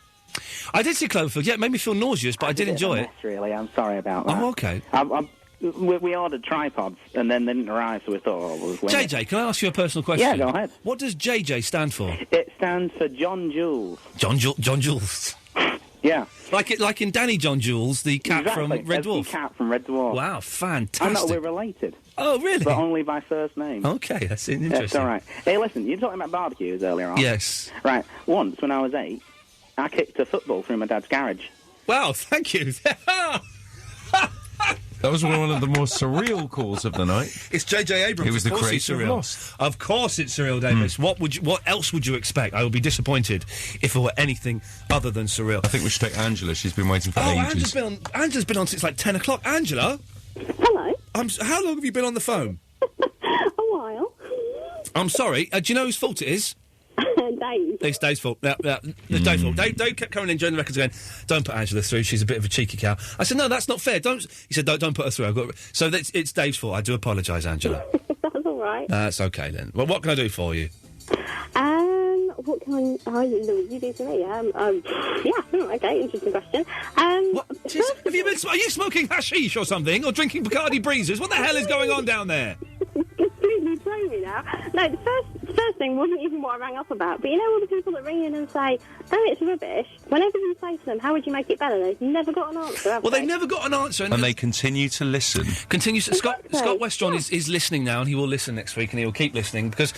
I did see Cloverfield, yeah, it made me feel nauseous, but I did enjoy it. Really, I'm sorry about that. Oh, okay. We ordered tripods, and then they didn't arrive, so we thought... JJ, can I ask you a personal question? Yeah, go ahead. What does JJ stand for? It stands for John Jules. John Jules? Yeah, Yeah. Like in Danny John Jules, the cat from Red Dwarf. The cat from Red Dwarf. Wow, fantastic. I know we're related. Oh, really? But only by first name. Okay, that's interesting. That's all right. Hey, listen, you were talking about barbecues earlier on. Yes. Right. Once, when I was 8, I kicked a football through my dad's garage. Wow, thank you. That was one of the more surreal calls of the night. It's J.J. Abrams. He was the Of course creator it's of surreal. Lost. Of course it's surreal, Davis. What else would you expect? I would be disappointed if it were anything other than surreal. I think we should take Angela. She's been waiting for ages. Angela's been on since like 10 o'clock. Angela? Hello. How long have you been on the phone? A while. I'm sorry. Do you know whose fault it is? Dave. It's Dave's fault. Dave's fault. Dave kept coming in during the records going, don't put Angela through, she's a bit of a cheeky cow. I said, no, that's not fair. He said, don't put her through. So it's Dave's fault. I do apologise, Angela. That's all right. That's okay then. Well, what can I do for you? What can I... Oh, you do to me. Okay, interesting question. Are you smoking hashish or something? Or drinking Bacardi Breezes? What the hell is going on down there? Completely throw me now. No, the first thing wasn't even what I rang up about, but you know all the people that ring in and say, oh, it's rubbish, whenever you say to them, how would you make it better, they've never got an answer, have Well, they? they've never got an answer. And they continue to listen. Scott Westron is listening now, and he will listen next week, and he will keep listening, because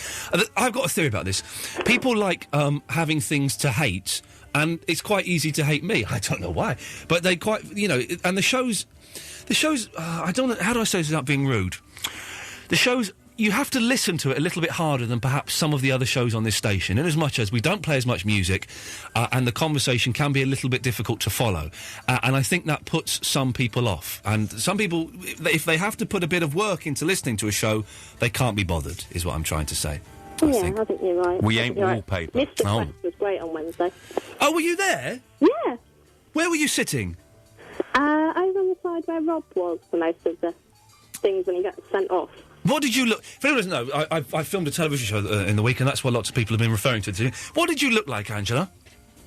I've got a theory about this. People like having things to hate, and it's quite easy to hate me. I don't know why. But they quite, and the shows, I don't know, how do I say this without being rude? The shows, you have to listen to it a little bit harder than perhaps some of the other shows on this station, in as much as we don't play as much music, and the conversation can be a little bit difficult to follow. And I think that puts some people off. And some people, if they have to put a bit of work into listening to a show, they can't be bothered, is what I'm trying to say. I think you're right. We ain't wallpaper. Mr. Quest was great on Wednesday. Oh, were you there? Yeah. Where were you sitting? I was on the side where Rob was for most of the things when he got sent off. What did you look... For anyone who doesn't know, I filmed a television show in the week, and that's what lots of people have been referring to it today. What did you look like, Angela?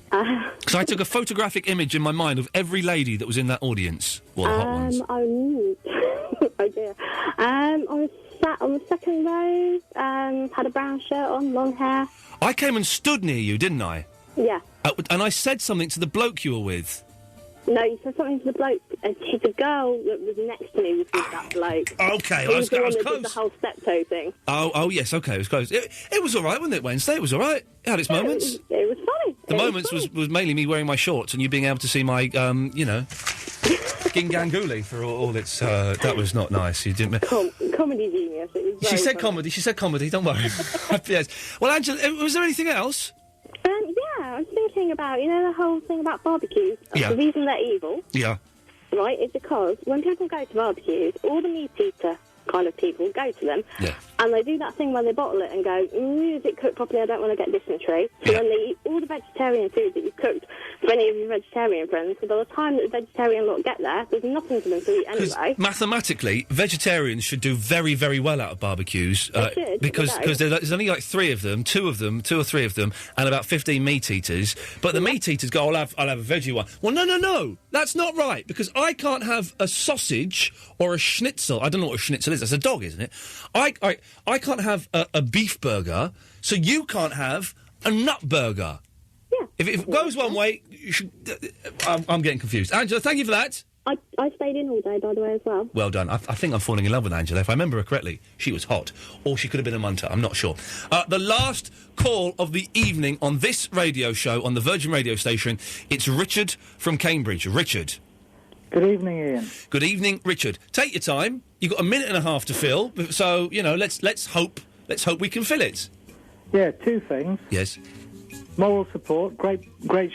Because I took a photographic image in my mind of every lady that was in that audience. Well, the hot ones. Oh dear. I was sat on the second row, had a brown shirt on, long hair. I came and stood near you, didn't I? Yeah. And I said something to the bloke you were with. No, you said something to the bloke. The girl that was next to me was with that bloke. Okay, He I was the one that close. did the whole step-toe thing. Oh, yes, okay, it was close. It was all right, wasn't it, Wednesday? It was all right. It had its moments. It was funny. The moments was mainly me wearing my shorts and you being able to see my, Ginganguli for all its... that was not nice. You didn't... Comedy genius. It was She very said funny. comedy. She said comedy. Don't worry. Yes. Well, Angela, was there anything else? Yeah, I was thinking about, the whole thing about barbecues. Yeah. The reason they're evil, Yeah. right, is because when people go to barbecues, all the meat eater kind of people go to them, Yeah. and they do that thing where they bottle it and go, is it cooked properly? I don't want to get dysentery. So then they eat all the vegetarian food that you've cooked for any of your vegetarian friends, so by the time that the vegetarian lot get there, there's nothing for them to eat anyway. Mathematically, vegetarians should do very, very well out of barbecues. should, because there's only like 3 of them, 2 or 3 of them, and about 15 meat eaters. But the meat eaters go, I'll have a veggie one. Well, no. That's not right, because I can't have a sausage or a schnitzel. I don't know what a schnitzel is. That's a dog, isn't it? I can't have a beef burger, so you can't have a nut burger. Yeah. If it goes one way, you should... I'm getting confused. Angela, thank you for that. I stayed in all day, by the way, as well. Well done. I think I'm falling in love with Angela. If I remember her correctly, she was hot. Or she could have been a munter. I'm not sure. The last call of the evening on this radio show, on the Virgin radio station, it's Richard from Cambridge. Richard. Good evening, Ian. Good evening, Richard. Take your time. You've got a minute and a half to fill, so, let's hope we can fill it. Yeah, 2 things. Yes. Moral support, great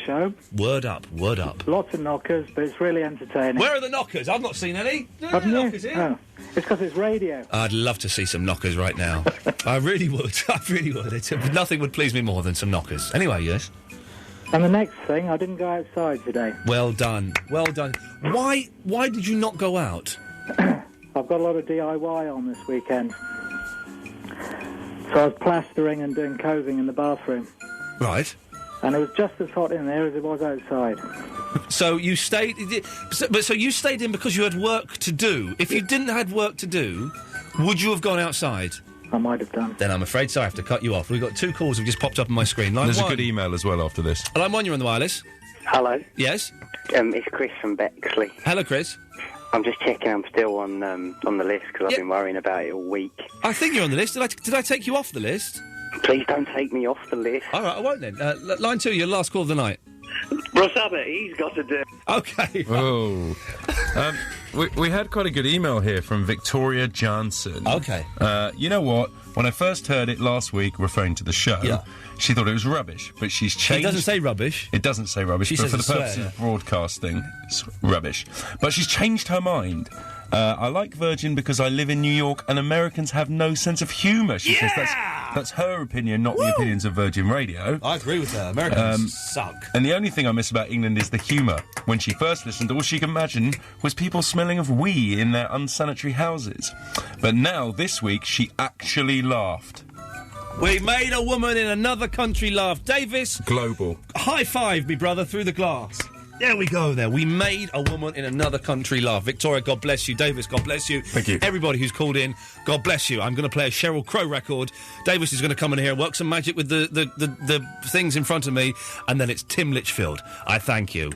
show. Word up. Lots of knockers, but it's really entertaining. Where are the knockers? I've not seen any. Haven't you? Knockers in? Oh, it's because it's radio. I'd love to see some knockers right now. I really would. Nothing would please me more than some knockers. Anyway, yes. And the next thing, I didn't go outside today. Well done. Why did you not go out? I've got a lot of DIY on this weekend. So I was plastering and doing coving in the bathroom. Right. And it was just as hot in there as it was outside. So you stayed... So you stayed in because you had work to do. If you didn't have work to do, would you have gone outside? I might have done. Then I'm afraid so. I have to cut you off. We've got 2 calls that have just popped up on my screen. There's a good email as well after this. Line 1, you're on the wireless. Hello. Yes? It's Chris from Bexley. Hello, Chris. I'm just checking I'm still on the list because I've been worrying about it all week. I think you're on the list. Did I take you off the list? Please don't take me off the list. All right, I won't then. Line 2, your last call of the night. Russ Abbott, he's got to do. Okay. Oh. We had quite a good email here from Victoria Johnson. Okay. You know what? When I first heard it last week, referring to the show, she thought it was rubbish, but she's changed... It doesn't say rubbish. It doesn't say rubbish, She but says for the a purposes swear, of broadcasting, it's rubbish. But she's changed her mind. I like Virgin because I live in New York and Americans have no sense of humour. She says that's her opinion, not the opinions of Virgin Radio. I agree with her. Americans suck. And the only thing I miss about England is the humour. When she first listened, all she could imagine was people smelling of wee in their unsanitary houses. But now, this week, she actually laughed. We made a woman in another country laugh. Davis. Global. High five, me brother, through the glass. There we go there. We made a woman in another country laugh. Victoria, God bless you. Davis, God bless you. Thank you. Everybody who's called in, God bless you. I'm going to play a Sheryl Crow record. Davis is going to come in here and work some magic with the things in front of me, and then it's Tim Litchfield. I thank you.